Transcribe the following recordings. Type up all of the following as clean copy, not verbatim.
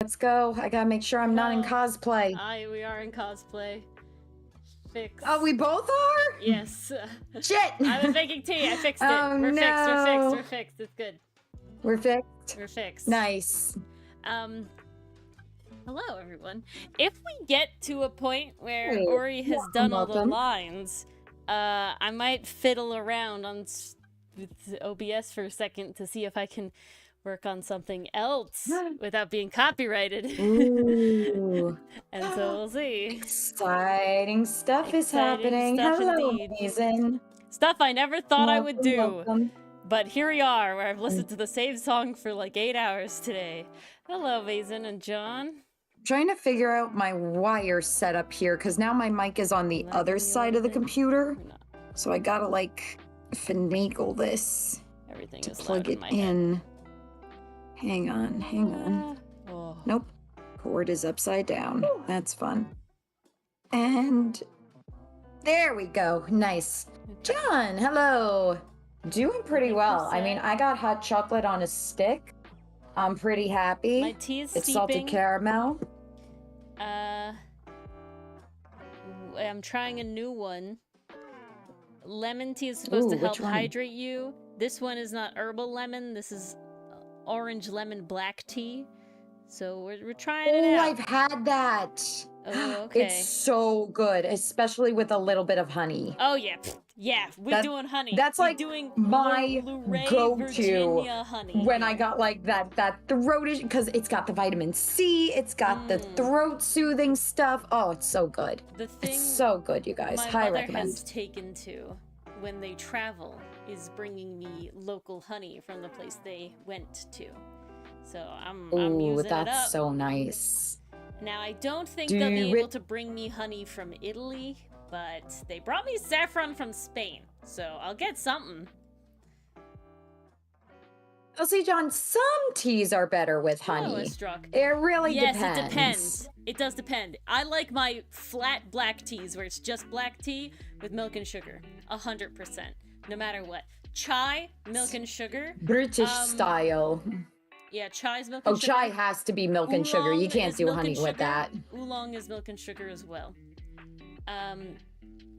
let's go. I gotta make sure I'm not in cosplay. We are in cosplay. Fix. Oh, we both are? Yes. Shit! I was making tea. I fixed it. Oh, We're no. fixed. We're fixed. We're fixed. It's good. We're fixed? We're fixed. Nice. Hello, everyone. If we get to a point where Hey, Ori has done all the welcome. lines, I might fiddle around on with OBS for a second to see if I can work on something else without being copyrighted. Ooh. And so we'll see. Exciting stuff is Exciting happening. stuff Hello, indeed. Mason. Stuff I never thought I would do. Welcome. But here we are, where I've listened to the same song for like 8 hours today. Hello, Mason and John. I'm trying to figure out my wire setup here, because now my mic is on the other side of the computer. So I gotta, like, finagle this Everything to is plug loud it my in. head. Hang on. Oh. Nope. Cord is upside down. That's fun. And there we go. Nice. John, hello. Doing pretty well. I mean, I got hot chocolate on a stick. I'm pretty happy. My tea is It's steeping. salted caramel. I'm trying a new one. Lemon tea is supposed to help which one? hydrate you. This one is not herbal lemon. This is orange lemon black tea. So we're trying it out. I've had that. Oh, okay. It's so good, especially with a little bit of honey. Oh yeah, yeah. We're doing honey. That's we're like doing my Luray, go-to Virginia honey. when I got like that throatish, because it's got the vitamin C, it's got the throat soothing stuff. Oh, it's so good. The thing It's so good, you guys. my High mother recommend. has taken to when they travel is bringing me local honey from the place they went to. So I'm using it up. That's so nice. Now, I don't think they'll be able to bring me honey from Italy, but they brought me saffron from Spain, so I'll get something. Oh, see, John, some teas are better with honey. It really depends. Yes, it depends. It does depend. I like my flat black teas where it's just black tea with milk and sugar. 100%. No matter what. Chai, milk and sugar. British style. Yeah, chai's milk and sugar. Oh, chai has to be milk and sugar. You can't do honey with that. Oolong is milk and sugar as well.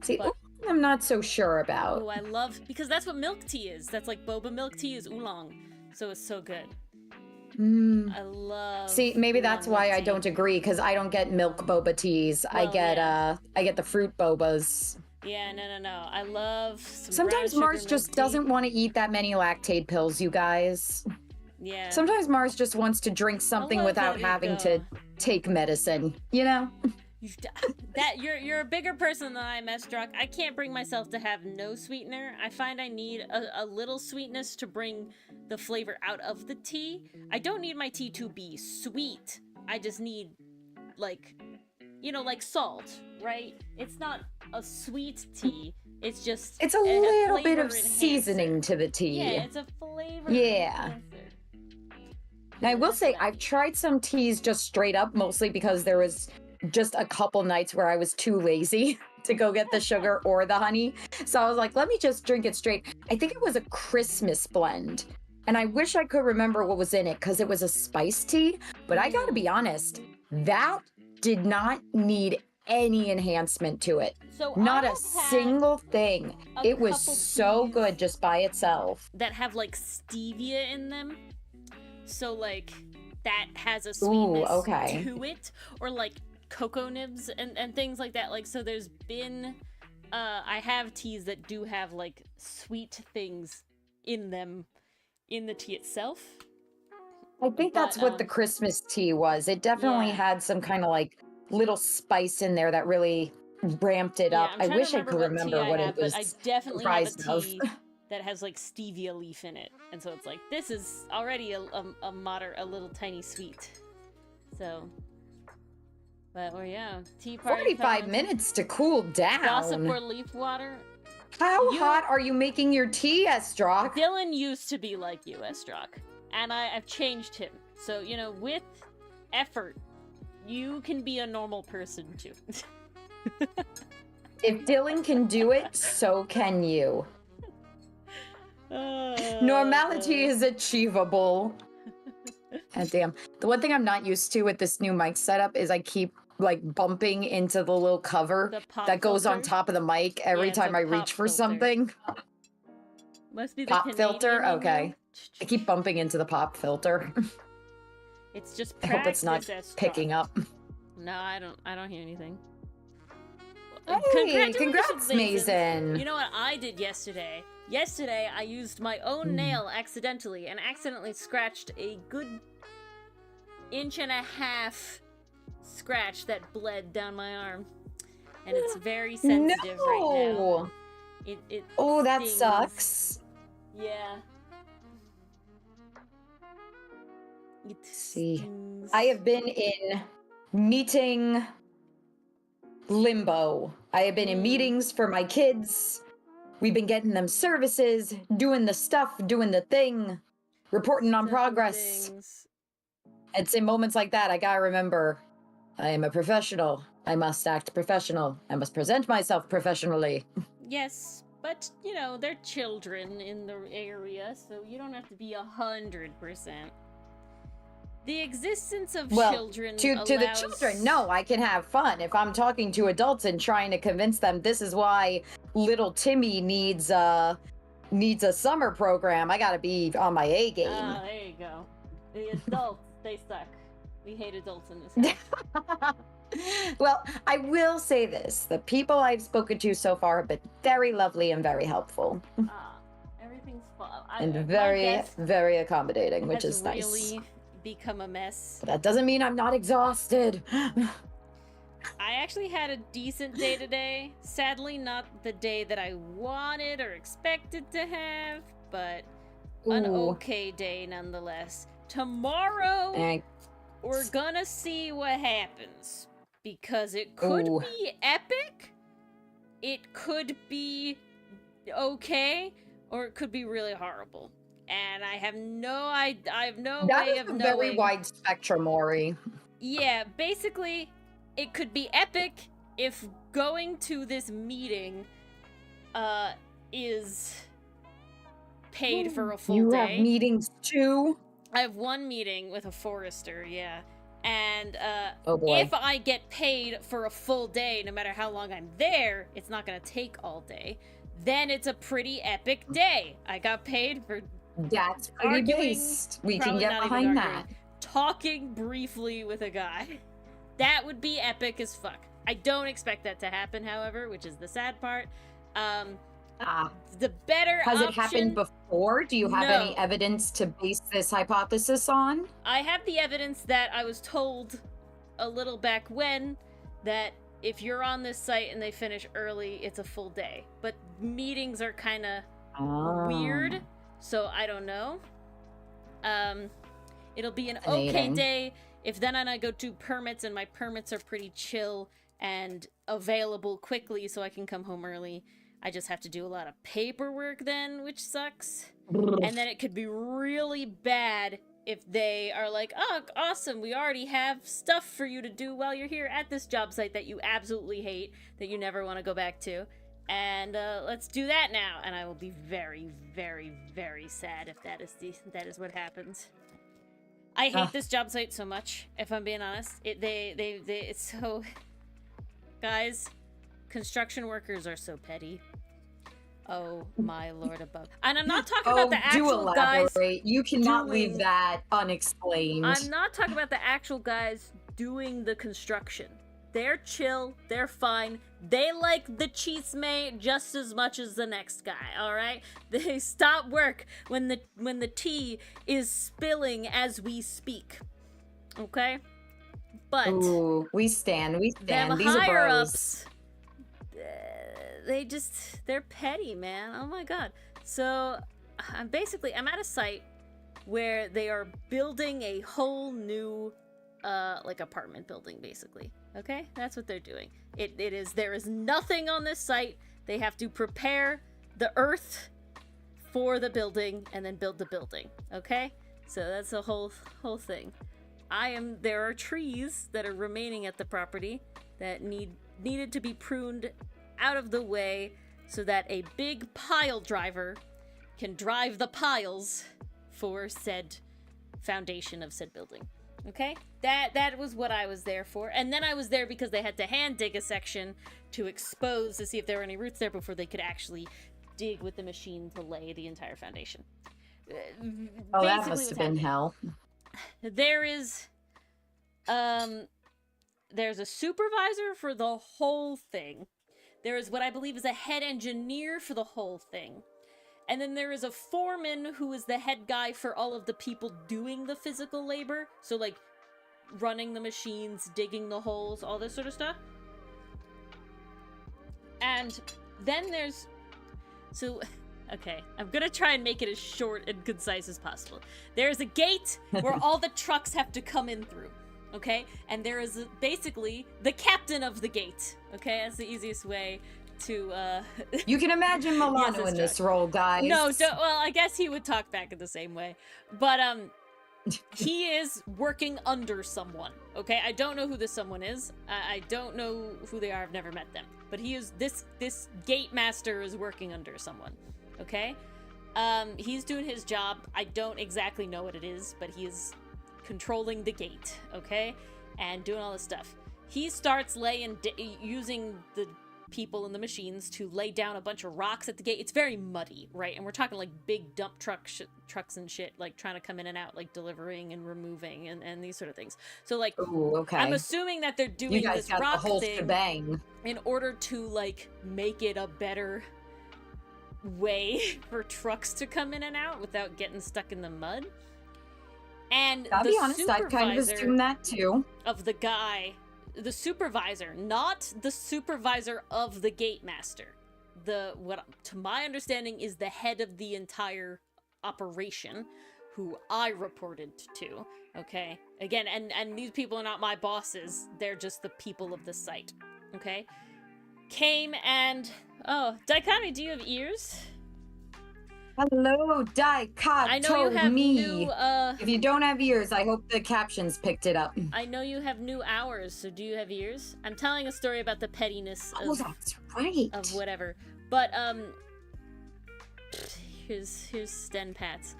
See, I'm not so sure about. Oh, I love, because that's what milk tea is. That's like boba milk tea is oolong. So it's so good. I love. See, maybe that's why I tea. don't agree, because I don't get milk boba teas. Well, I get the fruit bobas. Yeah, no. I love some Sometimes brown Mars sugar just milk tea. doesn't want to eat that many lactate pills, you guys. Yeah. Sometimes Mars just wants to drink something without having to take medicine, you know? You're a bigger person than I am, Esdrock. I can't bring myself to have no sweetener. I find I need a little sweetness to bring the flavor out of the tea. I don't need my tea to be sweet. I just need, like, you know, like salt, right? It's not a sweet tea. It's just It's a little bit of enhancer. seasoning to the tea. Yeah, it's a flavor Yeah. enhancer. Now, I will say, I've tried some teas just straight up, mostly because there was just a couple nights where I was too lazy to go get the sugar or the honey. So I was like, let me just drink it straight. I think it was a Christmas blend. And I wish I could remember what was in it, because it was a spice tea. But I gotta be honest, that did not need any enhancement to it. So not a single thing. It was so good just by itself. That have like stevia in them. So like that has a sweetness to it. Or like cocoa nibs and things like that. Like, so there's been I have teas that do have like sweet things in them in the tea itself. I think that's what the Christmas tea was. It definitely had some kind of like little spice in there that really ramped it up. I wish I could remember what it was. But I definitely have a of. tea that has like stevia leaf in it, and so it's like this is already a little tiny sweet. So, but or yeah, tea party. 45 minutes to cool down. Gossip or leaf water. How hot are you making your tea, Esdrock? Dylan used to be like you, Esdrock, and I've changed him. So you know, with effort, you can be a normal person too. If Dylan can do it, so can you. Normality is achievable. God damn. The one thing I'm not used to with this new mic setup is I keep like bumping into the little cover The pop that goes on filter? top of the mic every Yeah, it's time a I pop reach for filter. something. Must be the Pop Canadian filter? in you. Okay. I keep bumping into the pop filter. It's just I hope practice. it's not picking up. No, I don't hear anything. Hey, Congratulations, congrats, Mason. You know what I did yesterday? Yesterday, I used my own nail accidentally and accidentally scratched a good 1.5-inch scratch that bled down my arm. And it's very sensitive right now. It Oh, that stings. sucks. Yeah. See, I have been in meeting limbo. I have been in meetings for my kids. We've been getting them services, doing the stuff, doing the thing, reporting on progress. It's in moments like that I gotta remember I am a professional. I must act professional. I must present myself professionally. Yes, but, you know, they're children in the area, so you don't have to be 100%. The existence of children to the children, no, I can have fun. If I'm talking to adults and trying to convince them this is why little Timmy needs a summer program, I gotta be on my A game. Oh, there you go. The adults, they suck. We hate adults in this house. Well, I will say this. The people I've spoken to so far have been very lovely and very helpful. Everything's fun. And very, very accommodating, which is nice. Really become a mess. But that doesn't mean I'm not exhausted. I actually had a decent day today. Sadly, not the day that I wanted or expected to have, but an okay day nonetheless. Tomorrow, we're gonna see what happens. Because it could be epic, it could be okay, or it could be really horrible. And I have no way of knowing. That is a very wide spectrum, Ori. Yeah, basically, it could be epic if going to this meeting is paid for a full day. You have meetings too? I have one meeting with a forester, yeah. And oh boy. If I get paid for a full day, no matter how long I'm there, it's not going to take all day, then it's a pretty epic day. I got paid for that's pretty based. We can get behind that. Talking briefly with a guy. That would be epic as fuck. I don't expect that to happen, however, which is the sad part. The better Has option, it happened before? Do you have any evidence to base this hypothesis on? I have the evidence that I was told a little back when that if you're on this site and they finish early, it's a full day. But meetings are kind of weird, so I don't know. It'll be an okay day if then I go to permits, and my permits are pretty chill and available quickly so I can come home early. I just have to do a lot of paperwork then, which sucks. And then it could be really bad if they are like, oh, awesome, we already have stuff for you to do while you're here at this job site that you absolutely hate, that you never want to go back to. And let's do that now. And I will be very, very, very sad if that is what happens. I hate this job site so much, if I'm being honest. It's so... Guys, construction workers are so petty. Oh my lord above. And I'm not talking about the actual guys. You cannot leave that unexplained. I'm not talking about the actual guys doing the construction. They're chill, they're fine. They like the chisme just as much as the next guy, alright? They stop work when the tea is spilling as we speak. Okay? But we stand. Them These higher are bros. ups, they're petty, man. Oh my god. So I'm at a site where they are building a whole new apartment building, basically. Okay, that's what they're doing. There is nothing on this site. They have to prepare the earth for the building and then build the building. Okay, so that's the whole thing. There are trees that are remaining at the property that needed to be pruned out of the way so that a big pile driver can drive the piles for said foundation of said building. Okay? That was what I was there for. And then I was there because they had to hand dig a section to expose to see if there were any roots there before they could actually dig with the machine to lay the entire foundation. Oh, that must have been hell. There is there's a supervisor for the whole thing. There is what I believe is a head engineer for the whole thing. And then there is a foreman who is the head guy for all of the people doing the physical labor. So, like, running the machines, digging the holes, all this sort of stuff. And then there's... So, okay, I'm gonna try and make it as short and concise as possible. There's a gate where all the trucks have to come in through. Okay? And there is basically the captain of the gate. Okay? That's the easiest way to, You can imagine Milano in this role, guys. No, well, I guess he would talk back in the same way. But, he is working under someone. Okay? I don't know who this someone is. I don't know who they are. I've never met them. But he is, this gate master is working under someone. Okay? He's doing his job. I don't exactly know what it is, but he is controlling the gate, okay? And doing all this stuff. He starts using the people and the machines to lay down a bunch of rocks at the gate. It's very muddy, right? And we're talking like big dump trucks and shit, like trying to come in and out, like delivering and removing and these sort of things. So like, ooh, okay. I'm assuming that they're doing this rock thing shebang in order to like make it a better way for trucks to come in and out without getting stuck in the mud. And I'll be honest, I kind of assumed that too. Of the guy, the supervisor, not the supervisor of the gate master. What to my understanding is the head of the entire operation, who I reported to. Okay, again, and these people are not my bosses; they're just the people of the site. Okay, came and Daikami, do you have ears? Hello, Daikato. I know you have new, If you don't have ears, I hope the captions picked it up. I know you have new hours, so do you have ears? I'm telling a story about the pettiness of, that's right. Of whatever. But, here's Sten Pats.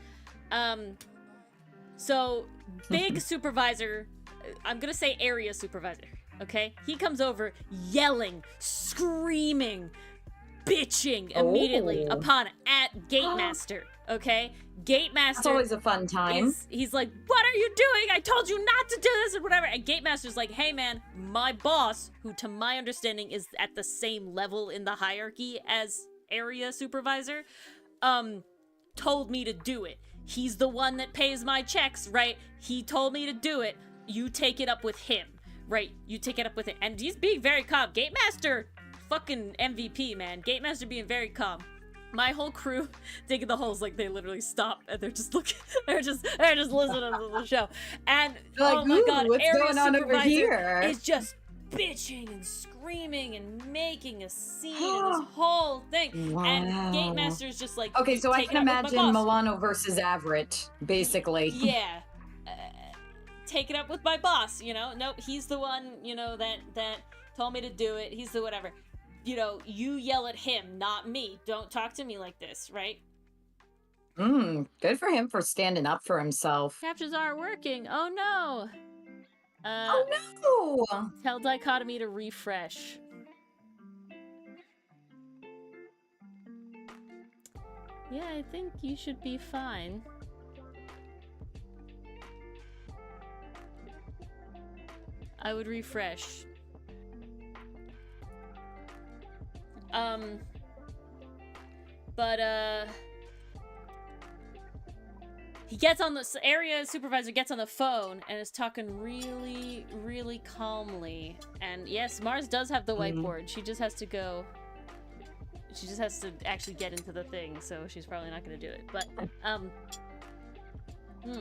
So, big supervisor, I'm gonna say area supervisor, okay? He comes over yelling, screaming, bitching immediately upon at Gate Master, okay? Gate Master. That's always a fun time. He's like, what are you doing? I told you not to do this and whatever. And Gate Master's like, hey man, my boss, who to my understanding is at the same level in the hierarchy as area supervisor, told me to do it. He's the one that pays my checks, right? He told me to do it. You take it up with him, right? You take it up with him. And he's being very calm. Gate Master, fucking MVP, man. Gate Master being very calm. My whole crew digging the holes, like they literally stop and they're just looking, they're just listening to the show. And like, oh my god, what's area going on over here? is just bitching and screaming and making a scene and this whole thing. Wow. And Gate Master is just like, okay, so I can imagine Milano Milano versus Everett, basically. Yeah. Take it up with my boss, you know? Nope, he's the one, you know, that told me to do it. He's the whatever. You know, you yell at him, not me. Don't talk to me like this, right? Good for him for standing up for himself. Captures aren't working. Oh no. Oh no! Tell Dichotomy to refresh. Yeah, I think you should be fine. I would refresh. He gets on the area supervisor gets on the phone and is talking really, really calmly. And yes, Mars does have the whiteboard. She just has to go. She just has to actually get into the thing, so she's probably not going to do it. But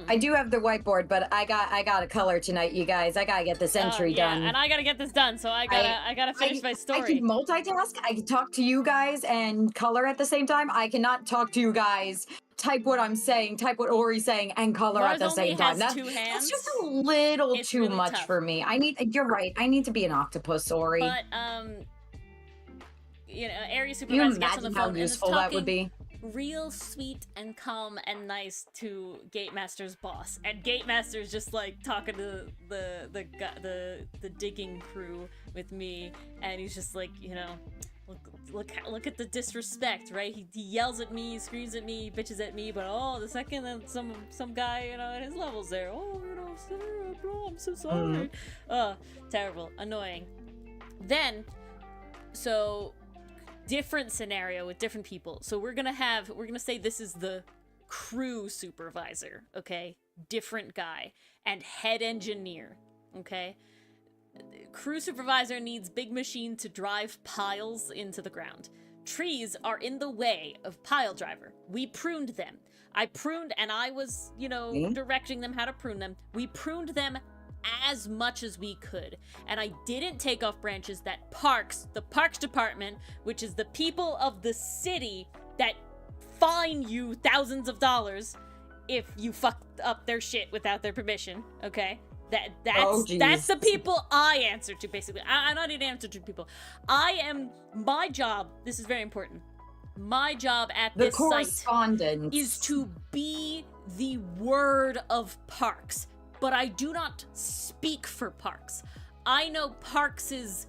I do have the whiteboard, but I got a color tonight, you guys. I gotta get this entry done. And I gotta get this done, so I gotta finish my story. I can multitask. I can talk to you guys and color at the same time. I cannot talk to you guys, type what I'm saying, type what Ori's saying, and color Mars at the same time. Has 2 hands. That's just a little too really much tough. for me. You're right. I need to be an octopus, Ori. But you know, area Can you supervisor gets on the imagine phone how useful that would be? real sweet and calm and nice to Gatemaster's boss, and Gatemaster's just like talking to the digging crew with me, and he's just like, you know, look at the disrespect, right? He yells at me, screams at me, bitches at me, but the second that some guy, you know, at his levels there, you know, sorry, bro, I'm so sorry. Terrible, annoying. Then, so different scenario with different people. So we're gonna say this is the crew supervisor, okay? Different guy. And head engineer, okay? Crew supervisor needs big machine to drive piles into the ground. Trees are in the way of pile driver. We pruned them. I pruned, and I was, you know, directing them how to prune them. We pruned them as much as we could, and I didn't take off branches that the parks department, which is the people of the city that fine you thousands of dollars if you fuck up their shit without their permission, okay? That's the people I answer to, basically. I'm not even answer to people. My job, this is very important, my job at this site is to be the word of parks. But I do not speak for parks. I know Parks'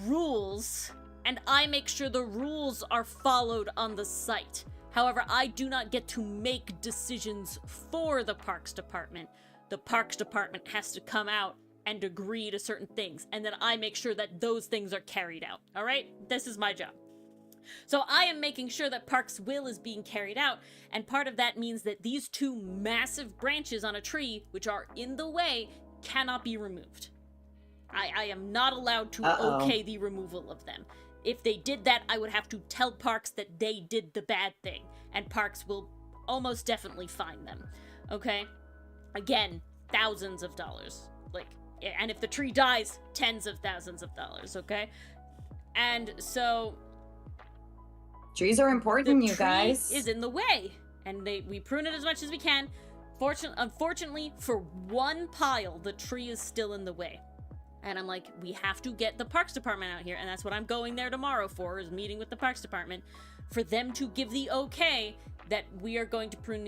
rules, and I make sure the rules are followed on the site. However, I do not get to make decisions for the Parks Department. The Parks Department has to come out and agree to certain things, and then I make sure that those things are carried out, alright? This is my job. So I am making sure that Park's will is being carried out, and part of that means that these two massive branches on a tree, which are in the way, cannot be removed. I am not allowed to okay the removal of them. If they did that, I would have to tell Parks that they did the bad thing, and Parks will almost definitely fine them. Okay? Again, thousands of dollars. And if the tree dies, tens of thousands of dollars, okay? And so trees are important, you guys. The tree is in the way, and we prune it as much as we can. Unfortunately, for one pile, the tree is still in the way. And I'm like, we have to get the Parks Department out here, and that's what I'm going there tomorrow for, is meeting with the Parks Department, for them to give the okay that we are going to prune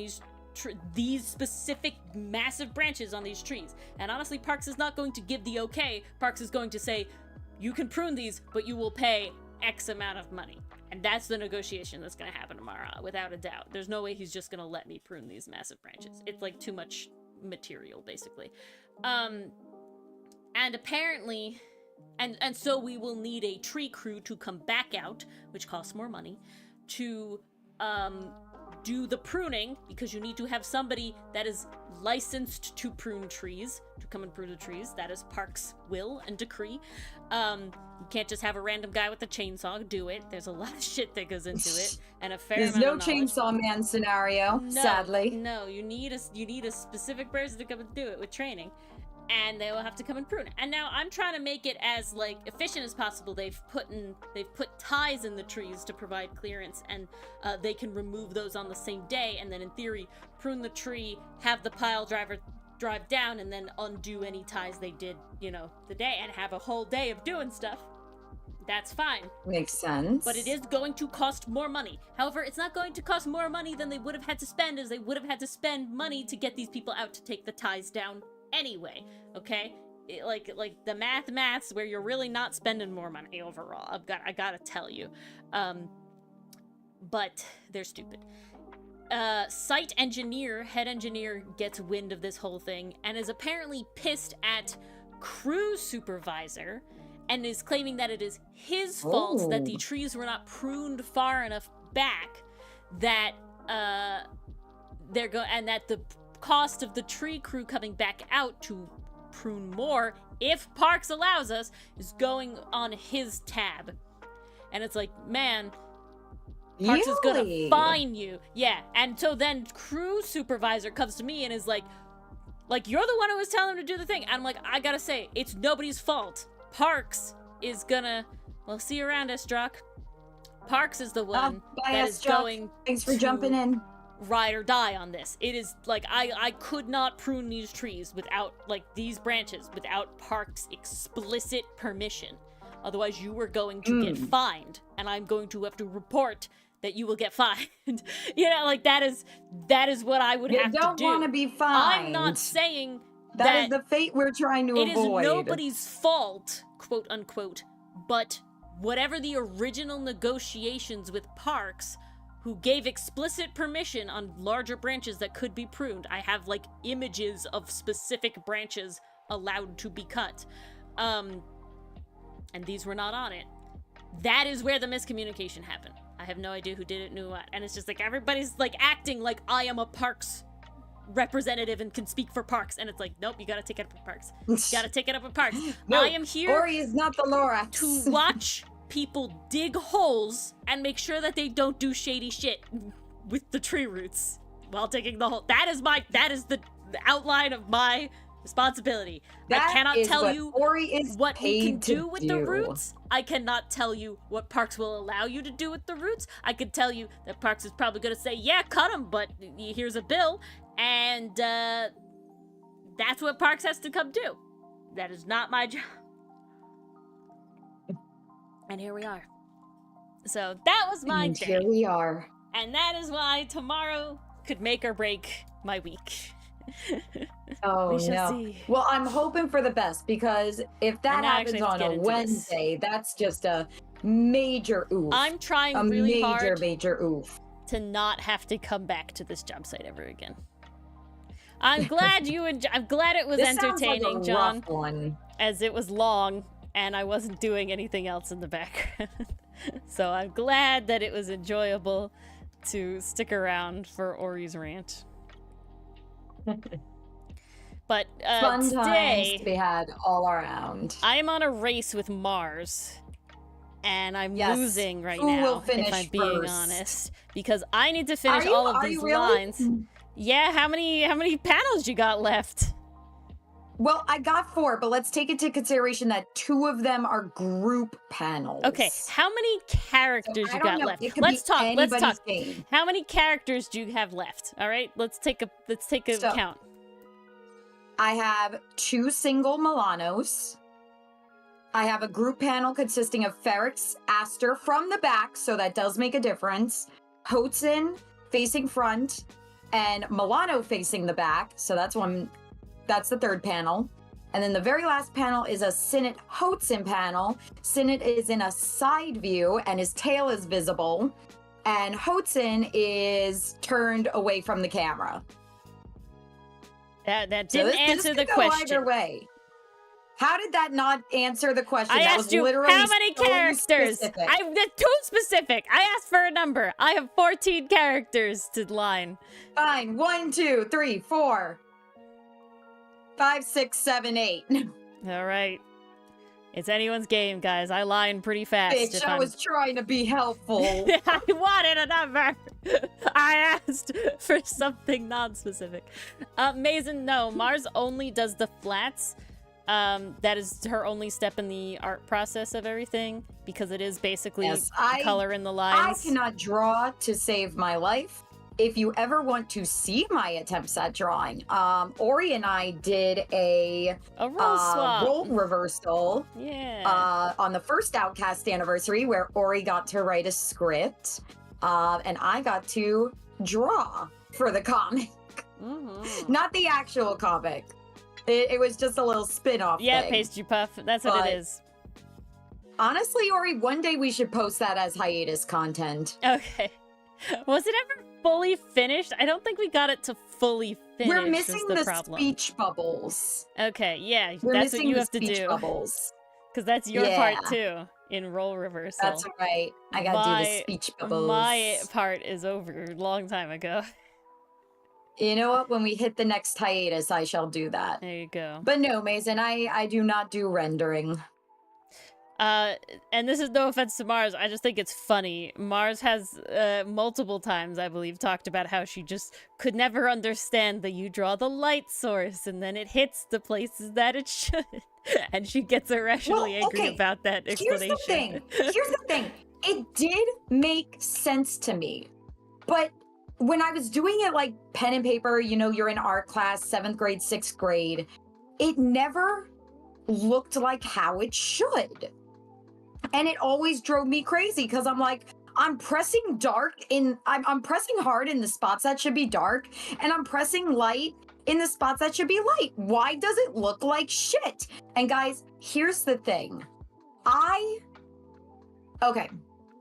these specific massive branches on these trees. And honestly, Parks is not going to give the okay. Parks is going to say, you can prune these, but you will pay X amount of money. And that's the negotiation that's going to happen tomorrow, without a doubt. There's no way he's just going to let me prune these massive branches. It's like too much material, basically. And apparently, and so we will need a tree crew to come back out, which costs more money, to do the pruning, because you need to have somebody that is licensed to prune trees, to come and prune the trees. That is Parks' will and decree. You can't just have a random guy with a chainsaw do it. There's a lot of shit that goes into it, and a fair amount of knowledge. There's no chainsaw man scenario, sadly. No, you need a specific person to come and do it with training, and they will have to come and prune it. And now I'm trying to make it as efficient as possible. They've put ties in the trees to provide clearance, and they can remove those on the same day, and then in theory prune the tree, have the pile driver drive down, and then undo any ties they did, the day, and have a whole day of doing stuff. That's fine. Makes sense. But it is going to cost more money. However, it's not going to cost more money than they would have had to spend, as they would have had to spend money to get these people out to take the ties down anyway, okay? Like the maths where you're really not spending more money overall. I gotta tell you. But they're stupid. Site engineer, head engineer, gets wind of this whole thing and is apparently pissed at crew supervisor and is claiming that it is his fault that the trees were not pruned far enough back, that and that the cost of the tree crew coming back out to prune more, if Parks allows us, is going on his tab. And it's like, man, Parks is gonna fine you. Yeah, and so then crew supervisor comes to me and is like, you're the one who was telling him to do the thing. And I'm like, I gotta say, it's nobody's fault. Parks is gonna, well, see you around, Estrock. Parks is the one that is going. Thanks for jumping in. Ride or die on this. It is like, I could not prune these trees without, these branches, without Parks' explicit permission. Otherwise, you were going to get fined, and I'm going to have to report that you will get fined. You know, like that is what I would have to do. You don't want to be fined. I'm not saying that is the fate we're trying to avoid. It is nobody's fault, quote unquote, but whatever the original negotiations with parks, who gave explicit permission on larger branches that could be pruned. I have like images of specific branches allowed to be cut. And these were not on it. That is where the miscommunication happened. I have no idea who did it, knew what. And it's just like everybody's like acting like I am a parks representative and can speak for parks. And it's like, nope, you gotta take it up with parks. You gotta take it up with parks. No, I am here Ori is not the Lorax. to watch people dig holes and make sure that they don't do shady shit with the tree roots while digging the hole. That is the outline of my responsibility. I cannot tell you what you can do with the roots. I cannot tell you what parks will allow you to do with the roots. I can tell you that parks is probably going to say, yeah, cut them, but here's a bill. And that's what parks has to come do. That is not my job. And here we are. So that was my day. Here we are. And that is why tomorrow could make or break my week. Oh, we shall no. see. Well, I'm hoping for the best, because if that happens on a Wednesday, that's just a major oof. I'm trying really hard major oof to not have to come back to this job site ever again. I'm glad I'm glad it was entertaining, sounds like a John. rough one. As it was long and I wasn't doing anything else in the background. So I'm glad that it was enjoyable to stick around for Ori's rant. But fun today, times to be had all around. I am on a race with Mars, and I'm losing right Who now, will finish if I'm being first? honest, because I need to finish all of these lines. Yeah, how many panels you got left? Well, I got 4, but let's take into consideration that 2 of them are group panels. Okay, how many characters you got left? Let's talk. Game. How many characters do you have left? All right, let's take a count. I have 2 single Milanos. I have a group panel consisting of Ferrex, Aster from the back, so that does make a difference. Hotson facing front, and Milano facing the back, so that's the 3rd panel. And then the very last panel is a Sinnet Hotson panel. Sinnet is in a side view and his tail is visible. And Hotson is turned away from the camera. That didn't answer the question. Either way. How did that not answer the question? I asked you how many characters. That's too specific. I asked for a number. I have 14 characters to line. Fine. 1, 2, 3, 4, 5, 6, 7, 8. All right. It's anyone's game, guys. I line pretty fast. Bitch, I was trying to be helpful. I wanted a number. I asked for something non-specific. Mason, no. Mars only does the flats. That is her only step in the art process of everything, because it is basically color in the lines. I cannot draw to save my life. If you ever want to see my attempts at drawing, Ori and I did a role reversal on the first Outcast anniversary, where Ori got to write a script and I got to draw for the comic. Mm-hmm. Not the actual comic. It was just a little spin-off thing. Pastry puff. That's what it is. Honestly, Ori, one day we should post that as hiatus content. Okay. Was it ever fully finished? I don't think we got it to fully finish. We're missing the problem. Speech bubbles. Okay, yeah, We're that's what you have to speech do. Bubbles. Because that's your part too in role reversal. That's right. I gotta do the speech bubbles. My part is over a long time ago. You know what? When we hit the next hiatus, I shall do that. There you go. But no, Mason, I do not do rendering. And this is no offense to Mars, I just think it's funny. Mars has multiple times, I believe, talked about how she just could never understand that you draw the light source and then it hits the places that it should. And she gets irrationally angry about that explanation. Here's the thing. It did make sense to me. But when I was doing it like pen and paper, you know, you're in art class, 7th grade, 6th grade, it never looked like how it should. And it always drove me crazy because I'm like, I'm pressing dark I'm pressing hard in the spots that should be dark, and I'm pressing light in the spots that should be light. Why does it look like shit? And guys, here's the thing. Okay,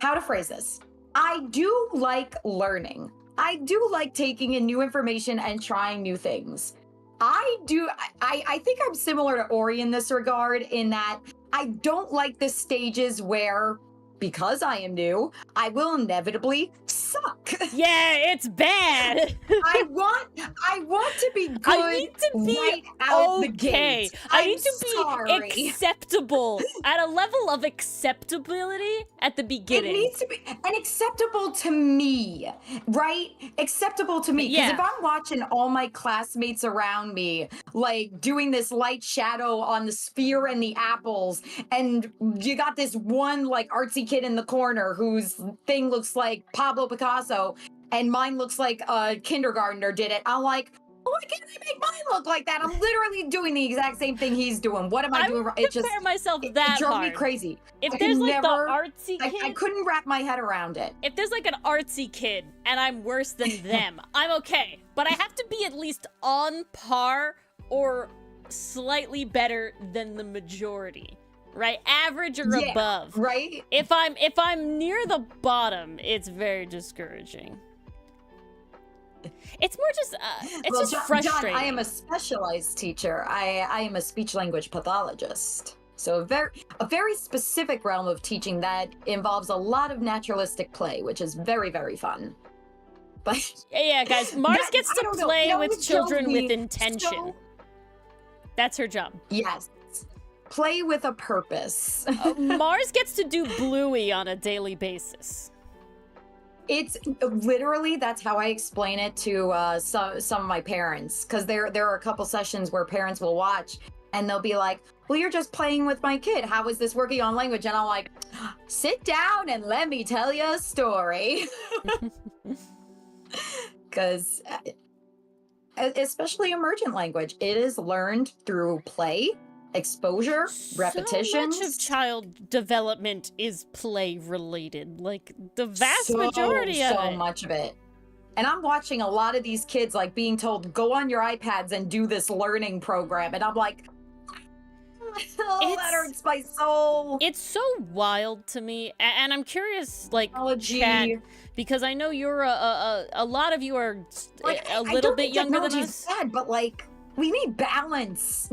how to phrase this. I do like learning. I do like taking in new information and trying new things. I think I'm similar to Ori in this regard, in that I don't like the stages where, because I am new, I will inevitably suck. Yeah, it's bad. I want to be good. I need to be right out okay. the gate. I need to be sorry. acceptable at a level of acceptability at the beginning. It needs to be acceptable to me, right? Acceptable to me. Because if I'm watching all my classmates around me, like doing this light shadow on the sphere and the apples, and you got this one like artsy kid in the corner whose thing looks like Pablo Picasso, and mine looks like a kindergartner did it. I'm like, why can't I make mine look like that? I'm literally doing the exact same thing he's doing. What am I doing? It just myself that it drove hard. me crazy. If there's like the artsy kid, I couldn't wrap my head around it. If there's like an artsy kid and I'm worse than them, I'm okay. But I have to be at least on par or slightly better than the majority. Right? Average or above. Right? If I'm near the bottom, it's very discouraging. It's more just frustrating. John, I am a specialized teacher. I am a speech language pathologist. So a very specific realm of teaching that involves a lot of naturalistic play, which is very, very fun. But yeah, guys, Mars gets to play with children with intention. That's her job. Yes. Play with a purpose. Mars gets to do Bluey on a daily basis. It's literally, that's how I explain it to some of my parents, because there are a couple sessions where parents will watch and they'll be like, well, you're just playing with my kid. How is this working on language? And I'm like, sit down and let me tell you a story. Because especially emergent language, it is learned through play, exposure, repetition. So much of child development is play related, like the vast majority of it. So much of it. And I'm watching a lot of these kids like being told, go on your iPads and do this learning program. And I'm like, that hurts my soul. It's so wild to me. And I'm curious, like, technology. Chat, because I know you're a lot of you are like, a little bit younger than us. Bad, but like, we need balance.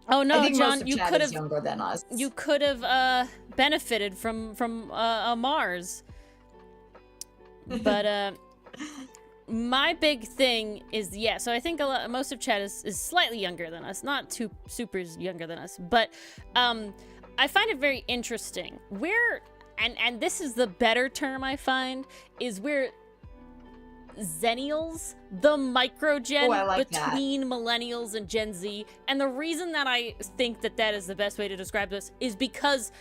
Oh no, John, you could have younger than us. You could have benefited from Mars. But my big thing is so I think most of chat is slightly younger than us, not too super younger than us, but I find it very interesting where and this is the better term I find is where Zennials, the microgen between millennials and Gen Z. And the reason that I think that is the best way to describe this is because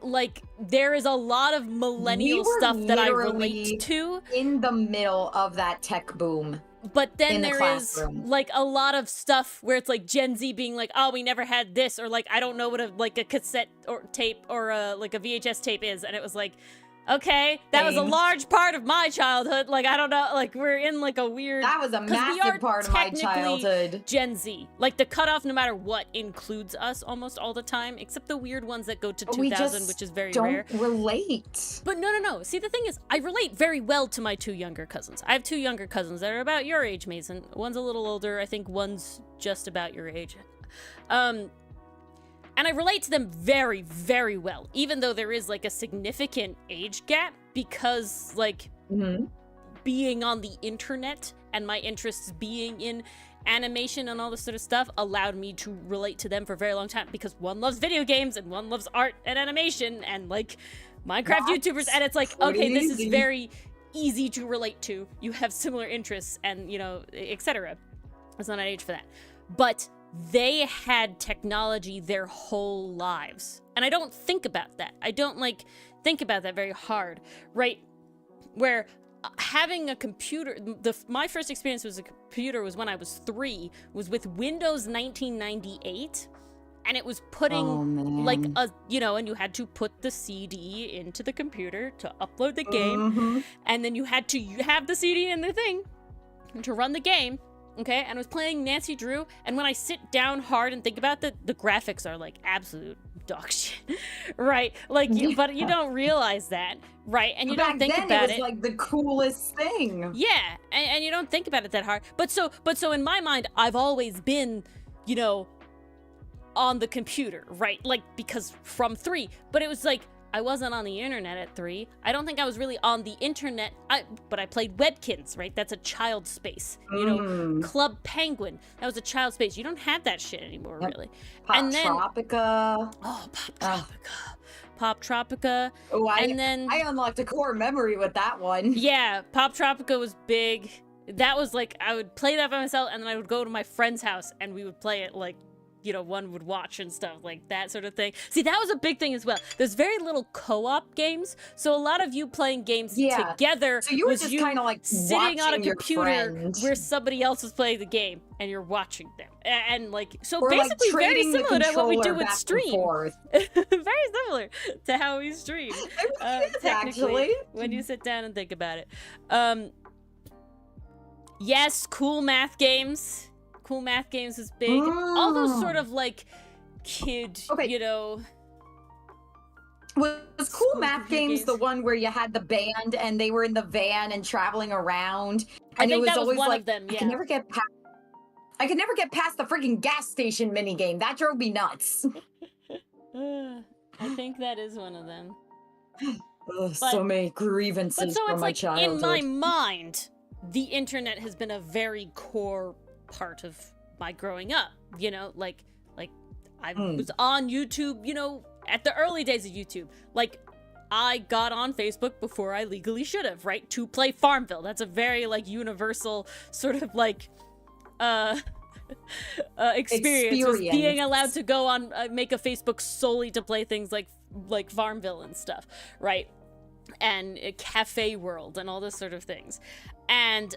like there is a lot of millennial stuff that I relate to in the middle of that tech boom. But then there is like a lot of stuff where it's like Gen Z being like, oh, we never had this, or like I don't know what a cassette or tape or like a VHS tape is, and it was like, okay, that was a large part of my childhood. Like, I don't know, like, we're in, like, a weird... That was a massive part of my childhood. Gen Z. Like, the cutoff, no matter what, includes us almost all the time, except the weird ones that go to 2000, which is very rare. Don't relate. But no. See, the thing is, I relate very well to my two younger cousins. I have two younger cousins that are about your age, Mason. One's a little older. I think one's just about your age. And I relate to them very, very well, even though there is, like, a significant age gap because, like, being on the internet and my interests being in animation and all this sort of stuff allowed me to relate to them for a very long time because one loves video games and one loves art and animation and, like, Minecraft YouTubers. And it's like, okay, this is very easy to relate to. You have similar interests and, you know, etc. It's not an age for that. But they had technology their whole lives. And I don't think about that. I don't, like, think about that very hard, right? Where having a computer, my first experience with a computer was when I was 3, was with Windows 1998. and it was putting Oh, man. like a, you know, and you had to put the CD into the computer to upload the game, and then you had to have the CD in the thing to run the game. Okay, and I was playing Nancy Drew, and when I sit down hard and think about it, the graphics are like absolute dog shit, right? Like, but you don't realize that, right? And you don't think about it. It was like the coolest thing. Yeah, and you don't think about it that hard. But so in my mind, I've always been, you know, on the computer, right? Like, because from 3, but it was like, I wasn't on the internet at 3. I don't think I was really on the internet, but I played Webkins, right? That's a child space. You know, Club Penguin, that was a child space. You don't have that shit anymore, really. Pop Tropica. Oh, Pop Tropica. Pop Tropica. Oh, and then I unlocked a core memory with that one. Yeah, Pop Tropica was big. That was like, I would play that by myself, and then I would go to my friend's house, and we would play it like, you know, one would watch and stuff, like that sort of thing. See, that was a big thing as well. There's very little co-op games, so a lot of you playing games together, so you were just kind of like sitting on a computer friend. where somebody else is playing the game, and you're watching them. And like, so or basically like very similar to what we do with back stream. Very similar to how we stream. Technically, when you sit down and think about it. Yes, cool math games. Cool math games is big. All those sort of like kid, you know. Was cool math games the one where you had the band and they were in the van and traveling around? And I think it was that was always one like, of them, yeah. I could never get past the freaking gas station minigame. That drove me nuts. I think that is one of them. So many grievances from my childhood. In my mind, the internet has been a very core part of my growing up, you know, like I was on YouTube, you know, at the early days of YouTube. Like, I got on Facebook before I legally should have, right, to play Farmville. That's a very like universal sort of like experience was being allowed to go on make a Facebook solely to play things like Farmville and stuff, right, and Cafe World and all this sort of things. And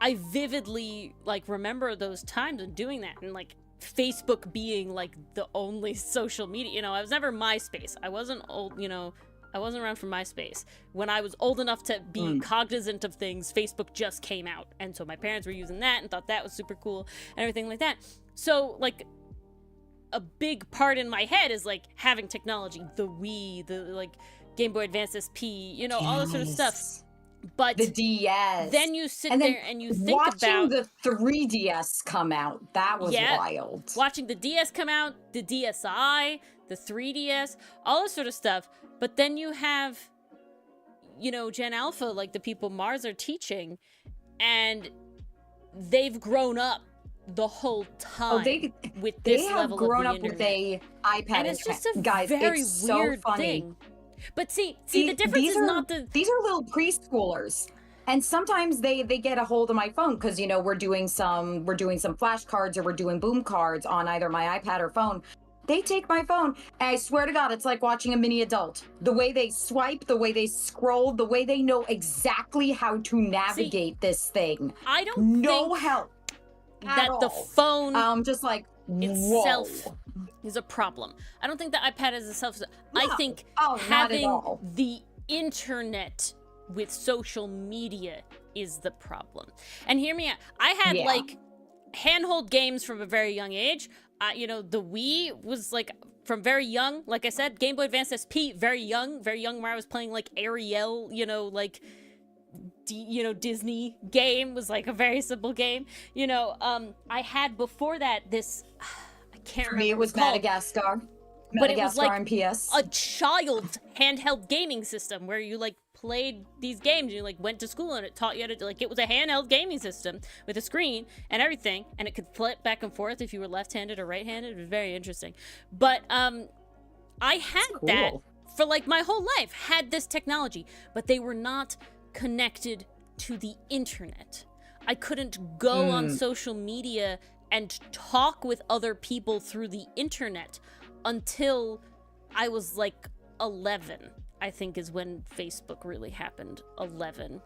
I vividly like remember those times and doing that, and like Facebook being like the only social media. You know, I was never MySpace. I wasn't old, you know, I wasn't around for MySpace. When I was old enough to be cognizant of things, Facebook just came out, and so my parents were using that and thought that was super cool and everything like that. So like a big part in my head is like having technology, the Wii, the like Game Boy Advance SP, you know, all this sort of stuff. But the DS. Then you sit there and you think watching about the 3DS come out. That was wild. Watching the DS come out, the DSi, the 3DS, all this sort of stuff. But then you have, you know, Gen Alpha, like the people Mars are teaching, and they've grown up the whole time with this level of the internet. They have grown up with a iPad. And it's just a very weird thing. But see, the difference is not the... These are little preschoolers. And sometimes they get a hold of my phone because, you know, we're doing some flashcards or we're doing boom cards on either my iPad or phone. They take my phone, and I swear to God, it's like watching a mini adult. The way they swipe, the way they scroll, the way they know exactly how to navigate this thing. I don't think help that the phone just like itself is a problem. I don't think the iPad is a self. I think having the internet with social media is the problem. And hear me out. I had like handhold games from a very young age. You know, the Wii was like from very young. Like I said, Game Boy Advance SP, very young where I was playing like Ariel, you know, like Disney game was like a very simple game. You know, I had before that this, I can't remember. For me, it was Madagascar. But it was like on PS. a child handheld gaming system where you like played these games. You like went to school and it taught you how to, like, it was a handheld gaming system with a screen and everything, and it could flip back and forth if you were left-handed or right-handed. It was very interesting. But I had that for like my whole life, had this technology, but they were not connected to the internet. I couldn't go on social media and talk with other people through the internet until I was like 11, I think is when Facebook really happened. 11.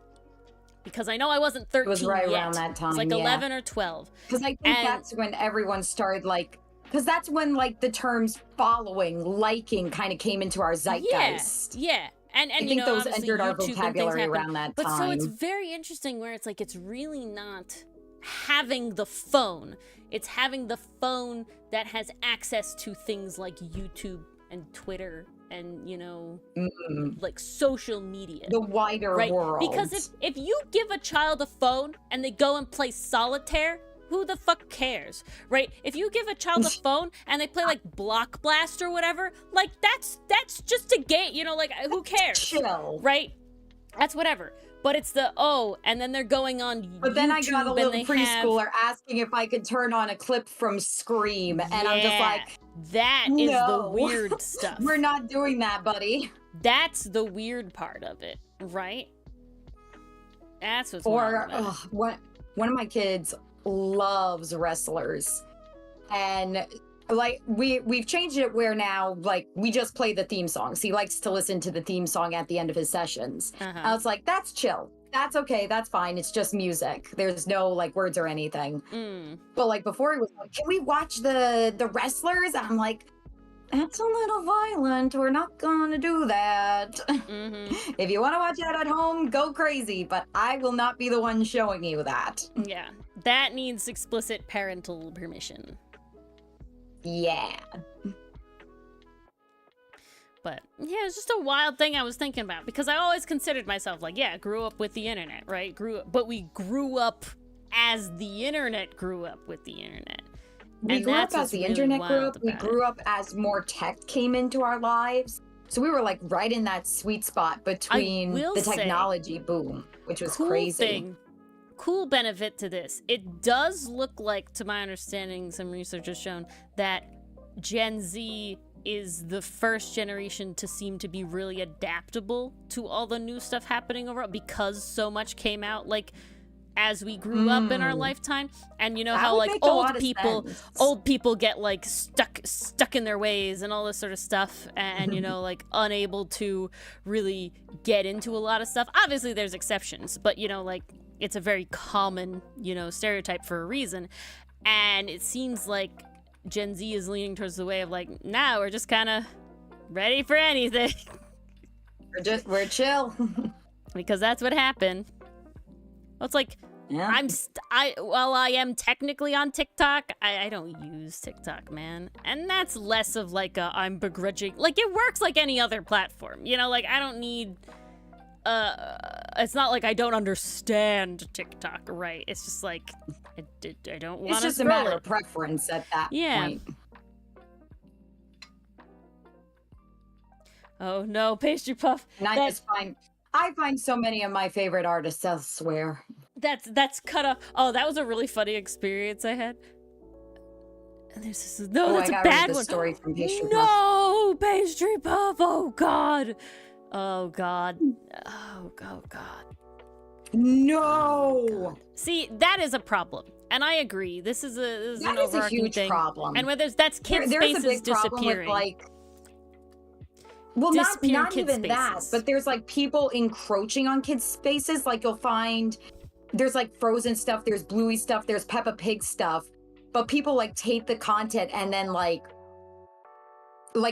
Because I know I wasn't 13 It was right yet. around that time, It was like 11 or 12. Because I think that's when everyone started like because that's when like the terms following, liking kind of came into our zeitgeist. Yeah. And I you think know, those obviously entered our YouTube and things vocabulary happen. around that But time. so it's very interesting where it's like it's really not having the phone. It's having the phone that has access to things like YouTube and Twitter and, you know, like social media. The wider right? world. Because if you give a child a phone and they go and play solitaire, who the fuck cares, right? If you give a child a phone and they play like Block Blast or whatever, like that's just a game, you know, like who cares? Chill. Right? That's whatever. But it's the, and then they're going on YouTube. But then I got a little preschooler have... asking if I could turn on a clip from Scream, and I'm just like, that is the weird stuff. We're not doing that, buddy. That's the weird part of it, right? That's what's or one of my kids loves wrestlers, and like we've changed it where now like we just play the theme songs. He likes to listen to the theme song at the end of his sessions. I was like, that's chill, that's okay, that's fine, it's just music, there's no like words or anything. But like before he was like, can we watch the wrestlers? I'm like, that's a little violent, we're not gonna do that. If you want to watch that at home, go crazy, but I will not be the one showing you that. Yeah, that needs explicit parental permission. Yeah. But yeah, it's just a wild thing I was thinking about, because I always considered myself like, yeah, grew up with the internet, right? But we grew up as the internet grew up with the internet. We grew up as the internet grew up. We grew up as more tech came into our lives. So we were like right in that sweet spot between the technology boom, which was crazy. Cool benefit to this. It does look like, to my understanding, some research has shown that Gen Z is the first generation to seem to be really adaptable to all the new stuff happening overall, because so much came out like as we grew up in our lifetime. And you know how like old people get like stuck in their ways and all this sort of stuff, and you know, like unable to really get into a lot of stuff. Obviously there's exceptions, but you know, like it's a very common, you know, stereotype for a reason. And it seems like Gen Z is leaning towards the way of like, nah, we're just kind of ready for anything. We're chill. Because that's what happened. Well, it's like, yeah. While I am technically on TikTok, I don't use TikTok, man. And that's less of like I'm begrudging. Like, it works like any other platform. You know, like I don't need... it's not like I don't understand TikTok, right? It's just like I don't want to. It's just a matter of preference at that point. Oh no, Pastry Puff. And I find so many of my favorite artists elsewhere. That's cut off. Oh, that was a really funny experience I had. And there's this, that's a bad one. Story from Pastry Puff. No, Pastry Puff. Oh God. Oh God. Oh God. No. Oh, God. See, that is a problem, and I agree. This is an overarching huge thing. problem. And where that's kids' spaces a big disappearing. With, like, well, not even that, but there's like people encroaching on kids' spaces. Like you'll find there's like Frozen stuff, there's Bluey stuff, there's Peppa Pig stuff, but people like take the content and then like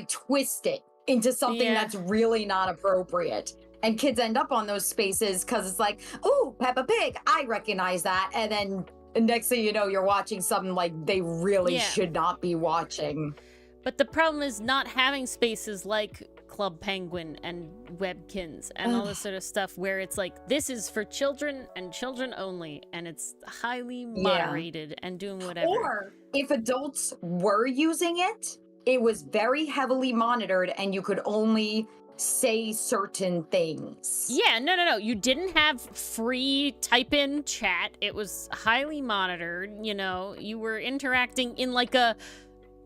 twist it into something that's really not appropriate. And kids end up on those spaces because it's like, oh, Peppa Pig, I recognize that. And then next thing you know, you're watching something like they really should not be watching. But the problem is not having spaces like Club Penguin and Webkins and all this sort of stuff where it's like, this is for children and children only, and it's highly moderated and doing whatever. Or if adults were using it, it was very heavily monitored and you could only say certain things. Yeah, no. You didn't have free type-in chat. It was highly monitored, you know. You were interacting in like a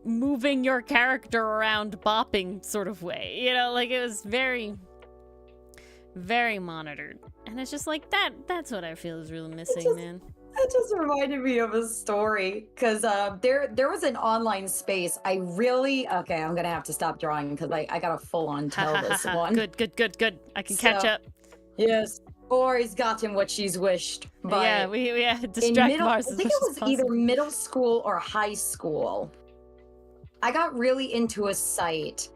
moving your character around bopping sort of way. You know, like it was very, very monitored. And it's just like that's what I feel is really missing, man. That just reminded me of a story, because there was an online space. I'm gonna have to stop drawing because I gotta full on tell this one. Good. I can catch up. Yes. Ori's gotten what she's wished. But yeah, we distract Mars. I think it was either middle school or high school. I got really into a site.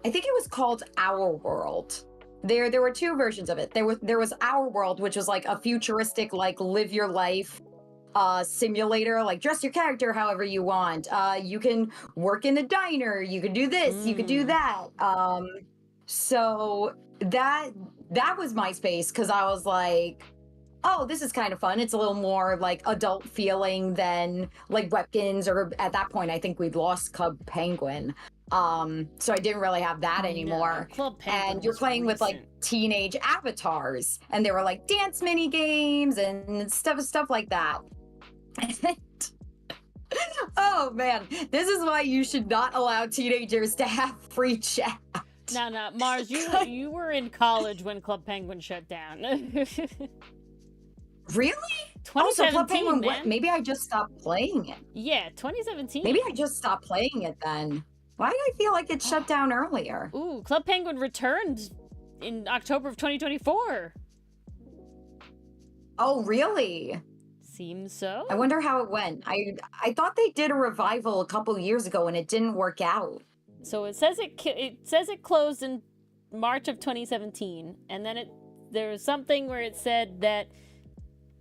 I think it was called Our World. There were two versions of it. There was Our World, which was like a futuristic, like live your life simulator, like dress your character however you want. You can work in a diner, you could do this, you could do that. So that was my space because I was like, oh, this is kind of fun. It's a little more like adult feeling than like Webkins, or at that point I think we'd lost Club Penguin. So I didn't really have that anymore. No, Club Penguin and you're playing with like teenage avatars, and there were like dance mini games and stuff like that. Oh man, this is why you should not allow teenagers to have free chat. No, Mars, you were in college when Club Penguin shut down. Really? 2017, oh, so Club Penguin, man. Maybe I just stopped playing it. Yeah, 2017. Maybe I just stopped playing it then. Why did I feel like it shut down earlier? Ooh, Club Penguin returned in October of 2024. Oh, really? Seems so. I wonder how it went. I thought they did a revival a couple years ago and it didn't work out. So it says it closed in March of 2017, and then there was something where it said that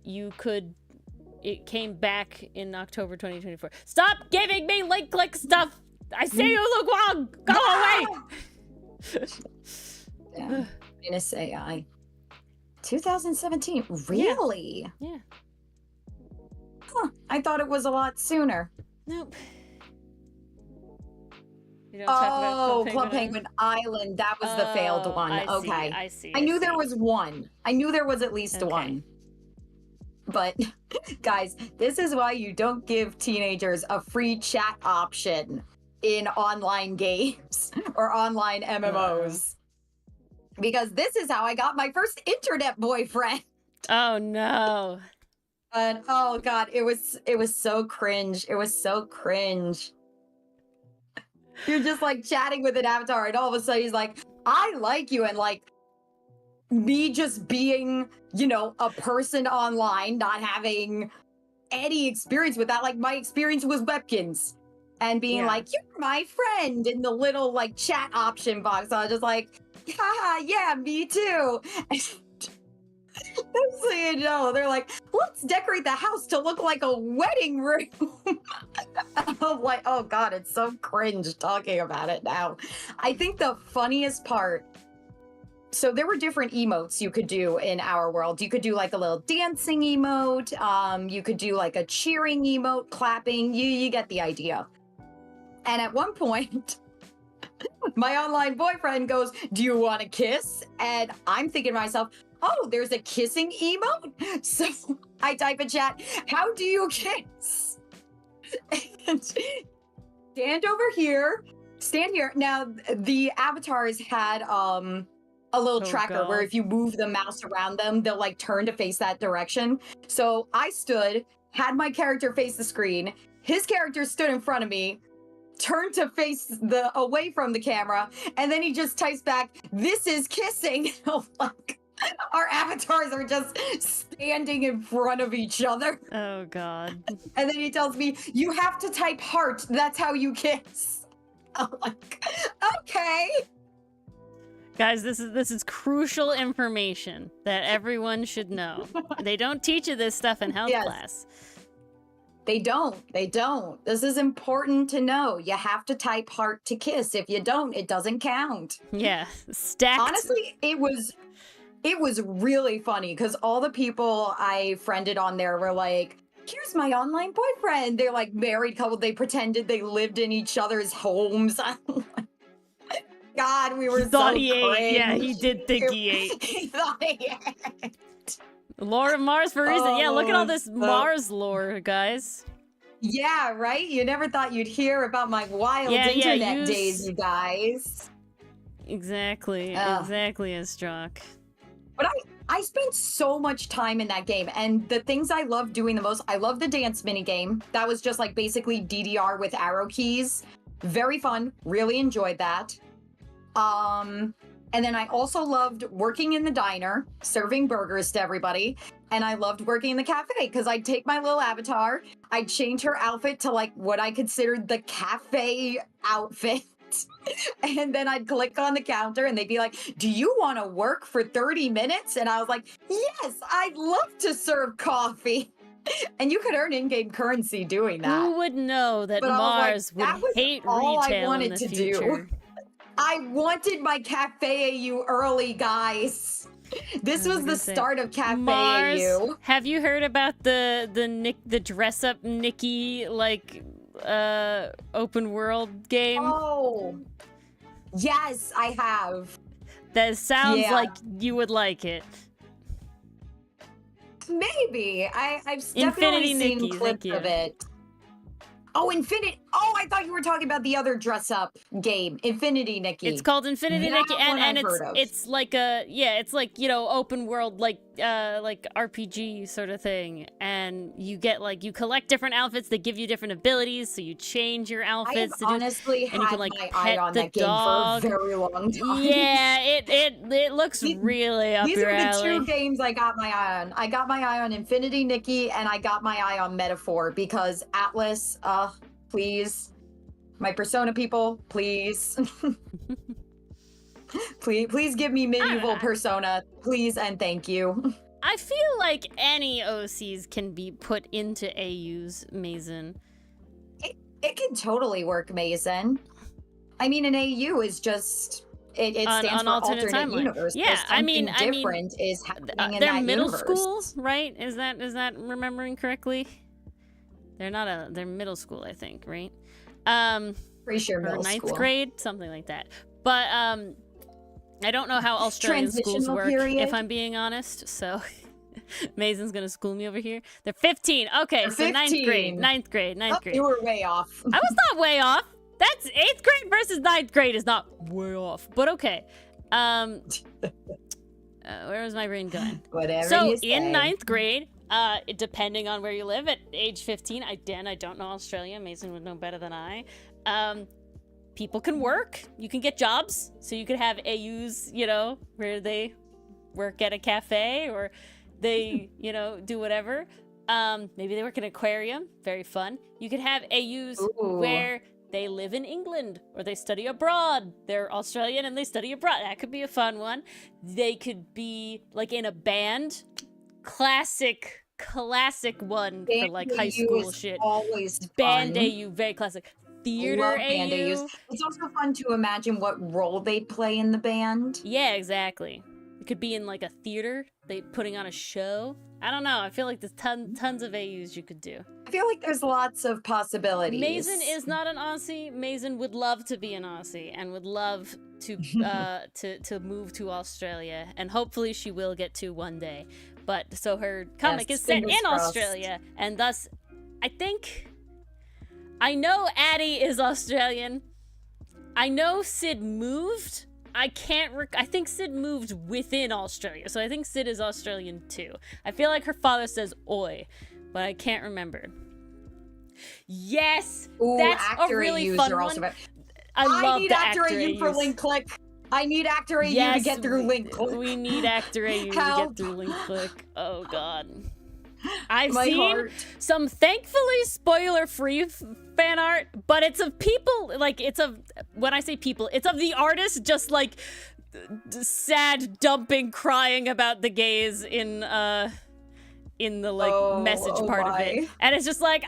it came back in October 2024. Stop giving me link click stuff. I say you look wrong. Go away. Yeah. Minus AI. 2017. Really? Yeah. Huh. I thought it was a lot sooner. Nope. You don't Oh, talk about Club Penguin Island. That was the failed one. Okay. I see. I knew there was one. I knew there was at least one. But guys, this is why you don't give teenagers a free chat option in online games or online MMOs. Because this is how I got my first internet boyfriend. Oh no. And oh god, it was so cringe. It was so cringe. You're just like chatting with an avatar and all of a sudden he's like, I like you, and like me just being, you know, a person online, not having any experience with that. Like my experience was Webkins and being like, you're my friend in the little like chat option box. I was just like, haha, yeah, me too. So you know, they're like, let's decorate the house to look like a wedding room. I'm like, oh god, it's so cringe talking about it now. I think the funniest part, so there were different emotes you could do in Our World. You could do like a little dancing emote. You could do like a cheering emote, clapping. You get the idea. And at one point, my online boyfriend goes, do you want to kiss? And I'm thinking to myself, oh, there's a kissing emote? So I type in chat, how do you kiss? And stand here. Now, the avatars had a little tracker where if you move the mouse around them, they'll like turn to face that direction. So I stood, had my character face the screen. His character stood in front of me, turned to face away from the camera, and then he just types back, this is kissing. Like, our avatars are just standing in front of each other. Oh god. And then he tells me, you have to type heart, that's how you kiss. I'm like, okay. Guys, this is crucial information that everyone should know. They don't teach you this stuff in health class. They don't. This is important to know. You have to type heart to kiss. If you don't, it doesn't count. Yeah, stacked. Honestly, it was really funny because all the people I friended on there were like, here's my online boyfriend. They're like married couple. They pretended they lived in each other's homes. God, we were so cringe. Yeah, he did think he ate. He thought he ate. Lore of Mars for a reason. Yeah, look at all this Mars lore, guys. Yeah, right? You never thought you'd hear about my wild internet days, you guys. Exactly, exactly, Astruck. But I spent so much time in that game, and the things I loved doing the most, I love the dance minigame. That was just like basically DDR with arrow keys. Very fun, really enjoyed that. And then I also loved working in the diner, serving burgers to everybody. and I loved working in the cafe because I'd take my little avatar, I'd change her outfit to like what I considered the cafe outfit. And then I'd click on the counter and they'd be like, "Do you want to work for 30 minutes?" And I was like, "Yes, I'd love to serve coffee." And you could earn in-game currency doing that. Who would know that But I was like, Mars would that was hate all I retail in wanted the to future? do. I wanted my Cafe AU early, guys. This was the start of Cafe Mars, AU. have you heard about the dress up Nikki like open world game? Oh, yes, I have. That sounds Yeah. like you would like it. Maybe. I've Infinity definitely seen Nikki, clips thank of you. it. Oh, Infinity. Oh, I thought you were talking about the other dress up game, Infinity Nikki. It's called Infinity That Nikki, one and I've heard of. it's like a it's like, you know, open world like RPG sort of thing, and you get like you collect different outfits that give you different abilities, so you change your I have outfits to do, honestly and you had can like my pet eye on the that game dog. for a very long time. Yeah, it looks really up These your are the alley. two games I got my eye on. I got my eye on Infinity Nikki, and I got my eye on Metaphor because Atlas, please. My Persona people, please. please give me medieval Persona, please and thank you. I feel like any OCs can be put into AU's Mazen. It can totally work, Mason. I mean, an AU is just it stands for alternate timeline. universe. Yeah, so I mean, different is happening in they're that middle universe. school, right? Is that remembering correctly? They're middle school, I think, right? Pretty sure or middle ninth school. grade, something like that. But I don't know how Australian schools Transitional work, period. if I'm being honest. So Mason's gonna school me over here. They're 15. Okay, They're so ninth 15. grade. Oh, you were way off. I was not way off. That's 8th grade versus 9th grade is not way off. But okay. Where was my brain going? Whatever So you say. in 9th grade, depending on where you live, at age 15, I don't know Australia. Mason would know better than I. People can work. You can get jobs. So you could have AUs, you know, where they work at a cafe or they, you know, do whatever. Maybe they work in an aquarium. Very fun. You could have AUs where they live in England or they study abroad. They're Australian and they study abroad. That could be a fun one. They could be like in a band. Classic one for like high school shit. Always Band fun. AU, very classic. Theater Love AU. band AUs. It's also fun to imagine what role they play in the band. Yeah, exactly. It could be in like a theater, they putting on a show. I don't know. I feel like there's tons of AUs you could do. I feel like there's lots of possibilities. Mason is not an Aussie. Mason would love to be an Aussie and would love to to move to Australia, and hopefully she will get to one day. But so her comic is set in Australia, and thus I know Addie is Australian. I know Sid moved. I think Sid moved within Australia, so I think Sid is Australian too. I feel like her father says "oi," but I can't remember. Yes, Ooh, that's a actor really AUs fun are also one. bad. I love need the actor actor AU for AUs. link click. I need actor AU to get through link click. We need actor AU to Help. get through link click. Oh god. I've My seen heart. some thankfully spoiler-free fan art, but it's of people, like, when I say people, it's of the artist just, like, sad, dumping, crying about the gays in the, like, message part of it. And it's just like,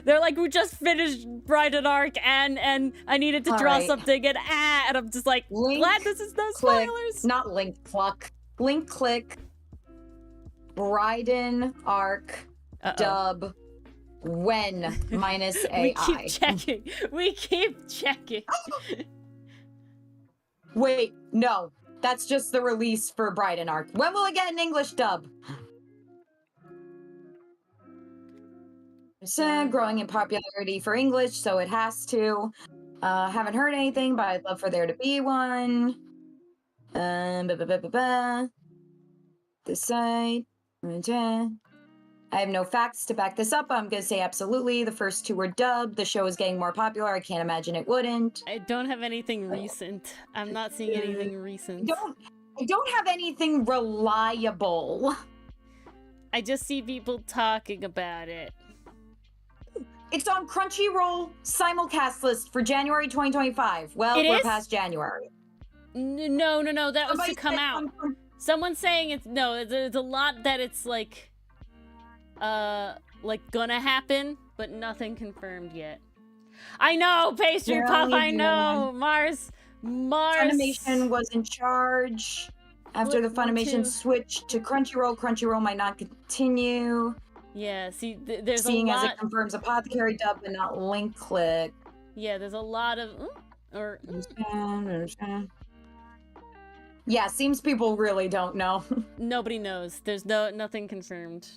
they're like, we just finished Bride and Arc, and I needed to draw something, and I'm just like, glad this is no spoilers. Not link cluck. Link click. Bryden arc dub when minus AI. We keep checking. Wait, no. That's just the release for Bryden arc. When will it get an English dub? It's growing in popularity for English, so it has to. Haven't heard anything, but I'd love for there to be one. The site. I have no facts to back this up. I'm going to say absolutely. The first two were dubbed. The show is getting more popular. I can't imagine it wouldn't. I don't have anything recent. I'm not seeing anything recent. I don't have anything reliable. I just see people talking about it. It's on Crunchyroll simulcast list for January 2025. Well, we're past January. No. That was to come out. Someone's saying it's no. There's a lot that it's like gonna happen, but nothing confirmed yet. I know, Pastry Puff. I know, Mars. Funimation was in charge. After the Funimation switched to Crunchyroll, Crunchyroll might not continue. Yeah, see, there's Seeing a lot... as it confirms Apothecary dub but not link click. Yeah, there's a lot of... Yeah, seems people really don't know. Nobody knows. There's nothing confirmed.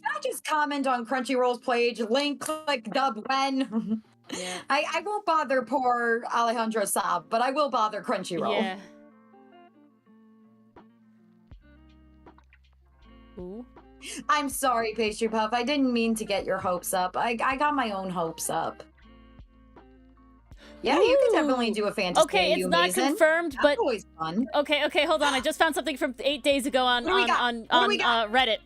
Can I just comment on Crunchyroll's page? Link click dub when? Yeah. I won't bother poor Alejandro Saab, but I will bother Crunchyroll. Yeah. Ooh. I'm sorry, Pastry Puff. I didn't mean to get your hopes up. I got my own hopes up. Yeah, you could definitely do a fantasy. Okay, it's not confirmed, but that's always fun. Okay, hold on. I just found something from 8 days ago on Reddit.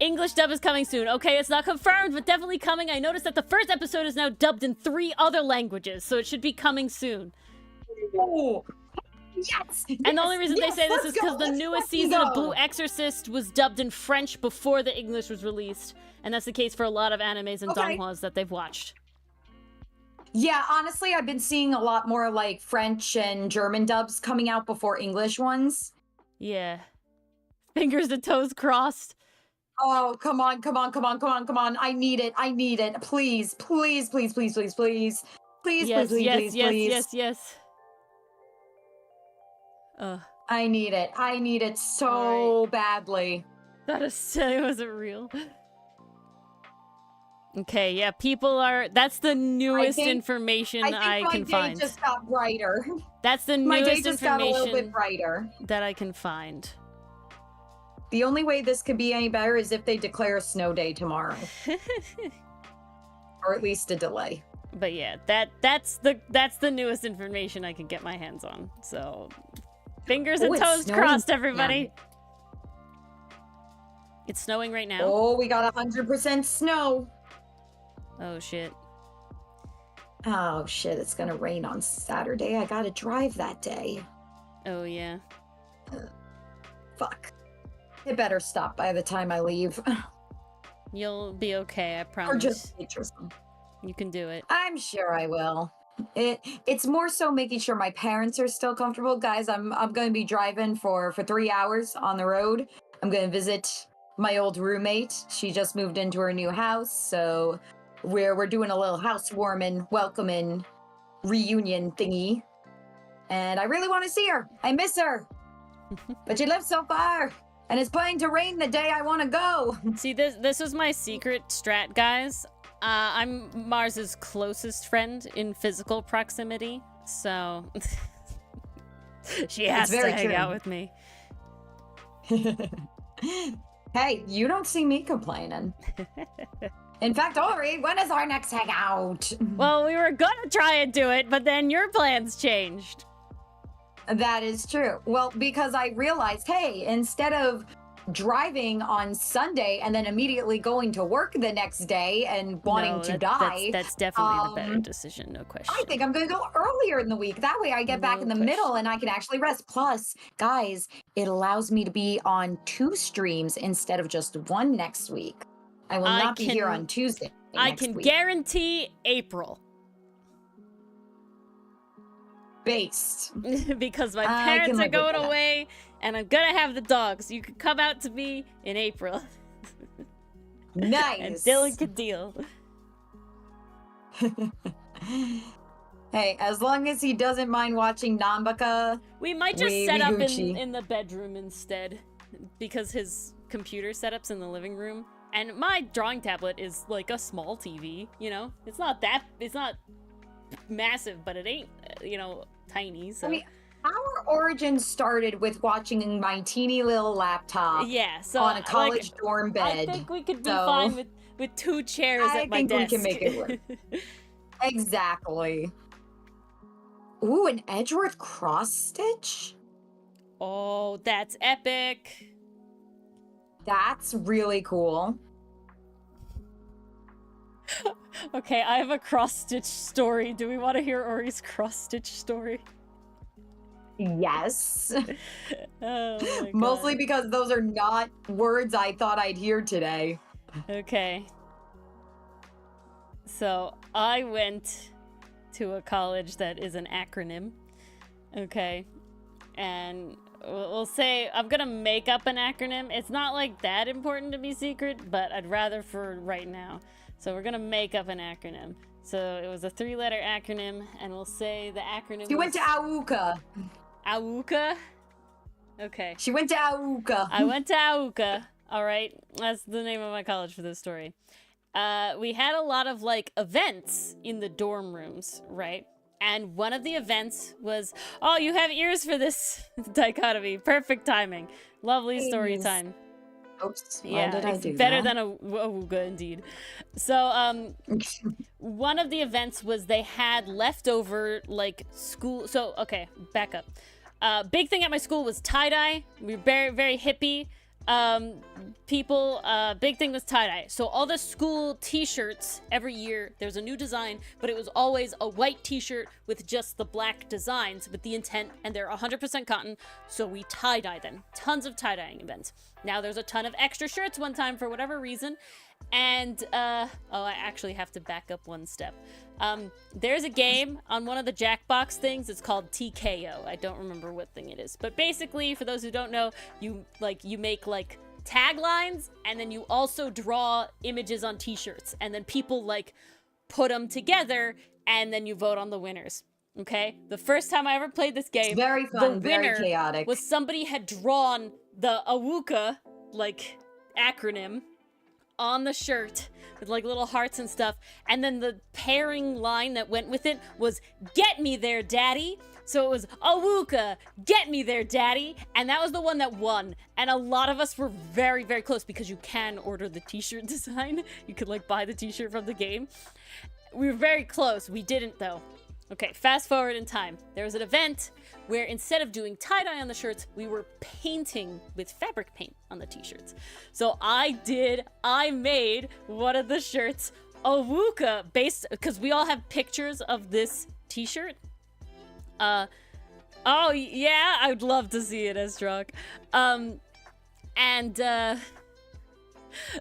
English dub is coming soon. Okay, it's not confirmed, but definitely coming. I noticed that the first episode is now dubbed in 3 other languages, so it should be coming soon. Oh. Yes! And the only reason they say this is because the newest season of Blue Exorcist was dubbed in French before the English was released. And that's the case for a lot of animes and donghwas that they've watched. Yeah, honestly, I've been seeing a lot more like French and German dubs coming out before English ones. Yeah. Fingers and toes crossed. Oh, come on. I need it. Please. Yes. I need it so badly. That wasn't real. Okay, yeah, people are... That's the newest information I can find. My day just got brighter. That's the newest information got a little bit brighter that I can find. The only way this could be any better is if they declare a snow day tomorrow. Or at least a delay. But yeah, that's the newest information I can get my hands on. So... Fingers and toes crossed, everybody. Yeah. It's snowing right now. Oh, we got 100% snow. Oh, shit. Oh, shit. It's gonna rain on Saturday. I gotta drive that day. Oh, yeah. Fuck. It better stop by the time I leave. You'll be okay, I promise. Or just interesting. You can do it. I'm sure I will. It's more so making sure my parents are still comfortable. Guys, I'm going to be driving for 3 hours on the road. I'm going to visit my old roommate. She just moved into her new house, so we're doing a little housewarming, welcoming reunion thingy. And I really want to see her. I miss her. But she lives so far, and it's planning to rain the day I want to go. See, this was my secret strat, guys. I'm Mars's closest friend in physical proximity, so she has to hang out with me. Hey, you don't see me complaining. In fact, Ori, when is our next hangout? Well, we were gonna try and do it, but then your plans changed. That is true. Well, because I realized, hey, instead of driving on Sunday and then immediately going to work the next day and wanting to die. That's definitely the better decision, no question. I think I'm going to go earlier in the week. That way I get back in the middle and I can actually rest. Plus, guys, it allows me to be on 2 streams instead of just 1 next week. I will not be here on Tuesday. I can guarantee April. Based. Because my parents are going away and I'm gonna have the dogs. You can come out to me in April. Nice. And Dylan can deal. Hey, as long as he doesn't mind watching Nambaka. We might just set up in the bedroom instead. Because his computer setup's in the living room. And my drawing tablet is like a small TV, you know? It's not massive, but it ain't, tiny, so... I mean, our origin started with watching my teeny little laptop on a college dorm bed. I think we could be fine with 2 chairs at my desk. I think we can make it work. Exactly. Ooh, an Edgeworth cross-stitch? Oh, that's epic. That's really cool. Okay, I have a cross-stitch story. Do we want to hear Ori's cross-stitch story? Yes. Oh my God. Mostly because those are not words I thought I'd hear today. Okay. So, I went to a college that is an acronym. Okay. And we'll say I'm gonna make up an acronym. It's not like that important to be secret, but I'd rather for right now. So we're gonna make up an acronym. So it was a 3-letter acronym, and we'll say the acronym She went to Auka. Auka? Okay. She went to Auka. I went to Auka. All right. That's the name of my college for this story. We had a lot of, like, events in the dorm rooms, right? And one of the events was, oh, you have ears for this dichotomy. Perfect timing. Lovely story time. Oops. Yeah, did I it's do better that? than a Awuga, indeed. So, one of the events was they had leftover, like, school... So, okay, back up. Big thing at my school was tie-dye. We were very, very hippie. People, big thing was tie-dye. So all the school t-shirts, every year, there's a new design, but it was always a white t-shirt with just the black designs with the intent, and they're 100% cotton, so we tie-dye them. Tons of tie-dyeing events. Now there's a ton of extra shirts one time for whatever reason, and, oh, I actually have to back up one step. There's a game on one of the Jackbox things. It's called TKO. I don't remember what thing it is. But basically, for those who don't know, you make, like, taglines, and then you also draw images on t-shirts. And then people, like, put them together, and then you vote on the winners. Okay? The first time I ever played this game, It's very fun, the winner very chaotic. was somebody had drawn the Awuka, like, acronym on the shirt with like little hearts and stuff, and then the pairing line that went with it was "Get me there, daddy." So it was Awuka, "Get me there, daddy," and that was the one that won. And a lot of us were very, very close because you can order the t-shirt design. You could like buy the t-shirt from the game. We were very close. We didn't though. Okay, fast forward in time. There was an event where instead of doing tie-dye on the shirts, we were painting with fabric paint on the t-shirts. So I made one of the shirts Awuka based, because we all have pictures of this t-shirt. Oh yeah, I'd love to see it as drunk.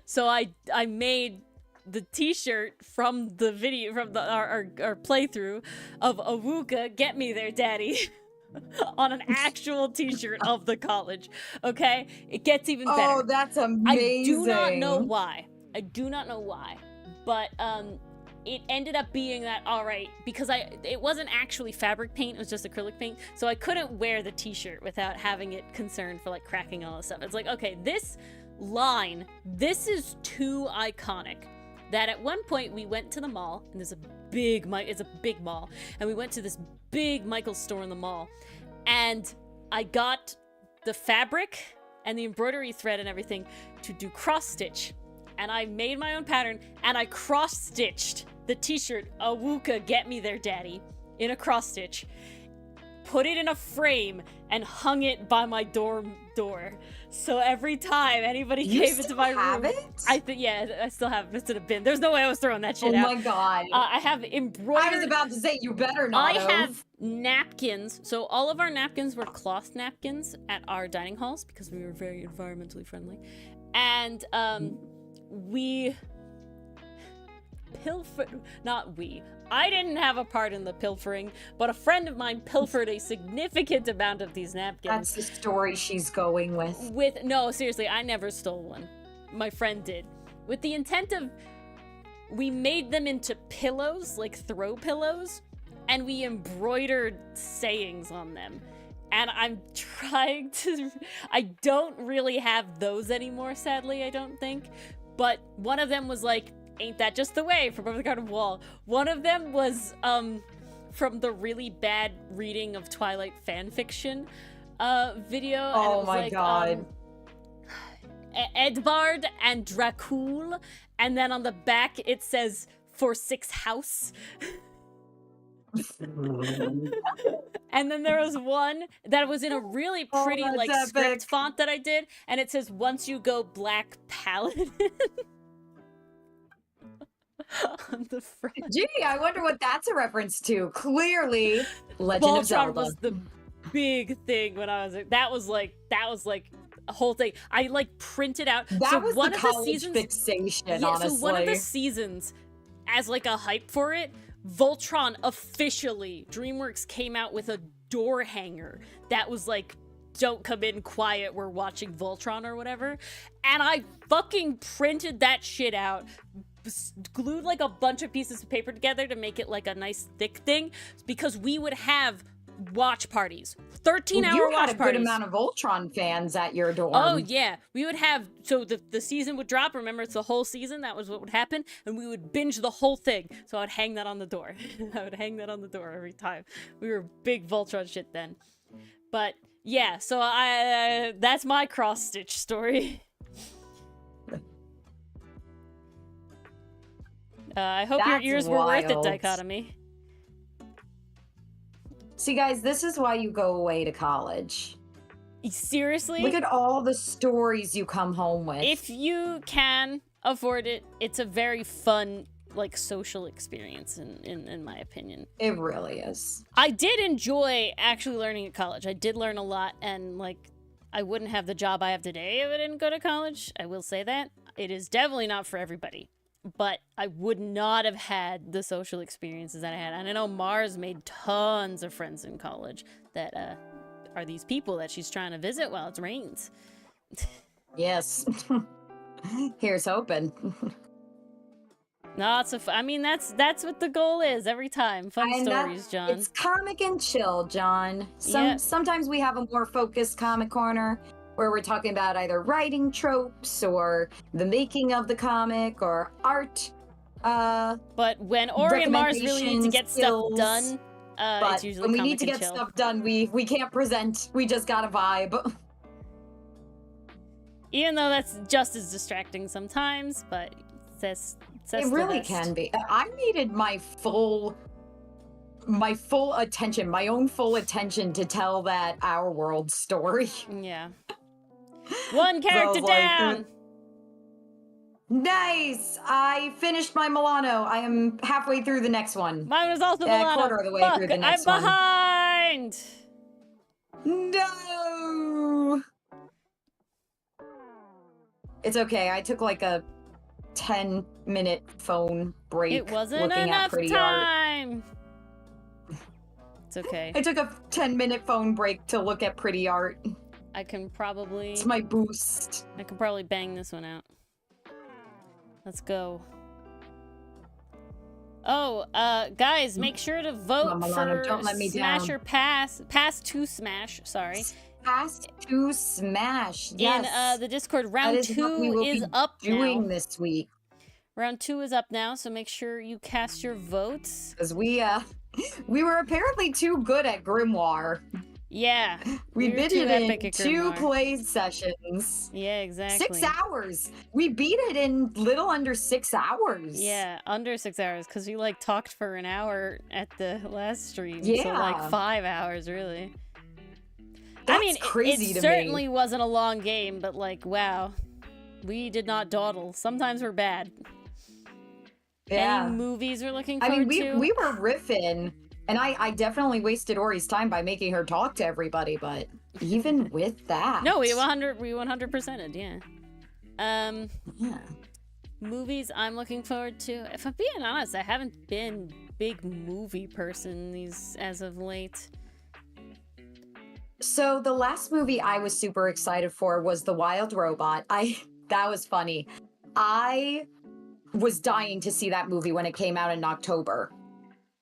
So I made the t-shirt from the video, from our playthrough of Awuka, "Get me there, daddy," on an actual t-shirt of the college. Okay? It gets even better. Oh, that's amazing. I do not know why. But it ended up being that, all right, because it wasn't actually fabric paint, it was just acrylic paint, so I couldn't wear the t-shirt without having it concerned for like cracking all this stuff. It's like, okay, this line, this is too iconic that at one point we went to the mall, and it's a big mall, and we went to this big Michael's store in the mall, and I got the fabric and the embroidery thread and everything to do cross stitch, and I made my own pattern, and I cross stitched the t-shirt Awuka, "Get me there, daddy," in a cross stitch, put it in a frame, and hung it by my dorm door. So every time anybody came into my room, I still have it. It's in a bin. There's no way I was throwing that shit out. Oh my god! I have embroidered. I was about to say you better not. I have napkins. So all of our napkins were cloth napkins at our dining halls because we were very environmentally friendly, and we pilfered. Not we. I didn't have a part in the pilfering, but a friend of mine pilfered a significant amount of these napkins. That's the story she's going with. No, seriously, I never stole one. My friend did. With the intent of, we made them into pillows, like throw pillows, and we embroidered sayings on them. And I'm trying to, I don't really have those anymore, sadly, I don't think. But one of them was like, "Ain't that just the way?" from Over the Garden Wall. One of them was from the really bad reading of Twilight fanfiction video. Oh and it was my like, god. Edvard and Dracul, and then on the back it says "for 6 house." And then there was one that was in a really pretty that's like epic. script font that I did, and it says once you go black paladin on the front. Gee, I wonder what that's a reference to. Clearly, Legend of Voltron Zelda. was the big thing when I was that was like a whole thing. I like printed out. That so was one the of college the seasons, fixation, yeah, honestly. so one of the seasons, as like a hype for it, Voltron officially, DreamWorks came out with a door hanger that was like, don't come in quiet, we're watching Voltron or whatever. And I fucking printed that shit out, glued like a bunch of pieces of paper together to make it like a nice thick thing, because we would have watch parties, 13-hour watch parties. You had a good amount of Voltron fans at your dorm. Oh yeah, we would have, so the season would drop, remember it's the whole season, that was what would happen, and we would binge the whole thing. So I would hang that on the door. I would hang that on the door every time. We were big Voltron shit then. But yeah, so that's my cross-stitch story. I hope your ears were worth it, Dichotomy. See, guys, this is why you go away to college. Seriously? Look at all the stories you come home with. If you can afford it, it's a very fun, like, social experience, in my opinion. It really is. I did enjoy actually learning at college. I did learn a lot, and, like, I wouldn't have the job I have today if I didn't go to college. I will say that. It is definitely not for everybody. But I would not have had the social experiences that I had. And I know Mars made tons of friends in college that are these people that she's trying to visit while it rains. Yes. Here's hoping. No, it's I mean, that's what the goal is every time. Fun stories, John. It's comic and chill, John. Sometimes we have a more focused comic corner, where we're talking about either writing tropes or the making of the comic or art. But when Ori and Mars really need to get stuff done, it's usually when we comic need to and get chill. stuff done, we can't present. We just gotta vibe. Even though that's just as distracting sometimes, but it really can be. I needed my full attention, my own full attention to tell that Our World story. Yeah. One character down! Nice! I finished my Milano. I am halfway through the next one. Mine was also Milano. Quarter of the way Fuck, through the next I'm behind! No! It's okay. I took like a 10-minute phone break. It wasn't looking enough at pretty time! It's okay. I took a 10-minute phone break to look at pretty art. I can probably... It's my boost. I can probably bang this one out. Let's go. Oh, guys, make sure to vote for don't let me Smash down. or Pass. Pass to Smash, sorry. Pass to Smash, yes. In the Discord, round 2 is up doing now. This week. Round 2 is up now, so make sure you cast your votes. Because we were apparently too good at Grimoire. Yeah. We beat it in 2 play sessions. Yeah, exactly. 6 hours. We beat it in little under 6 hours. Yeah, under 6 hours, because we like talked for an hour at the last stream. Yeah. So like 5 hours, really. That's I mean, crazy it to certainly me. wasn't a long game, but like, wow. We did not dawdle. Sometimes we're bad. Yeah. Any movies we're looking forward to? We were riffing, and I definitely wasted Ori's time by making her talk to everybody, but even with that. No, we 100%ed, yeah. Yeah. Movies I'm looking forward to. If I'm being honest, I haven't been big movie person as of late. So the last movie I was super excited for was The Wild Robot. That was funny. I was dying to see that movie when it came out in October.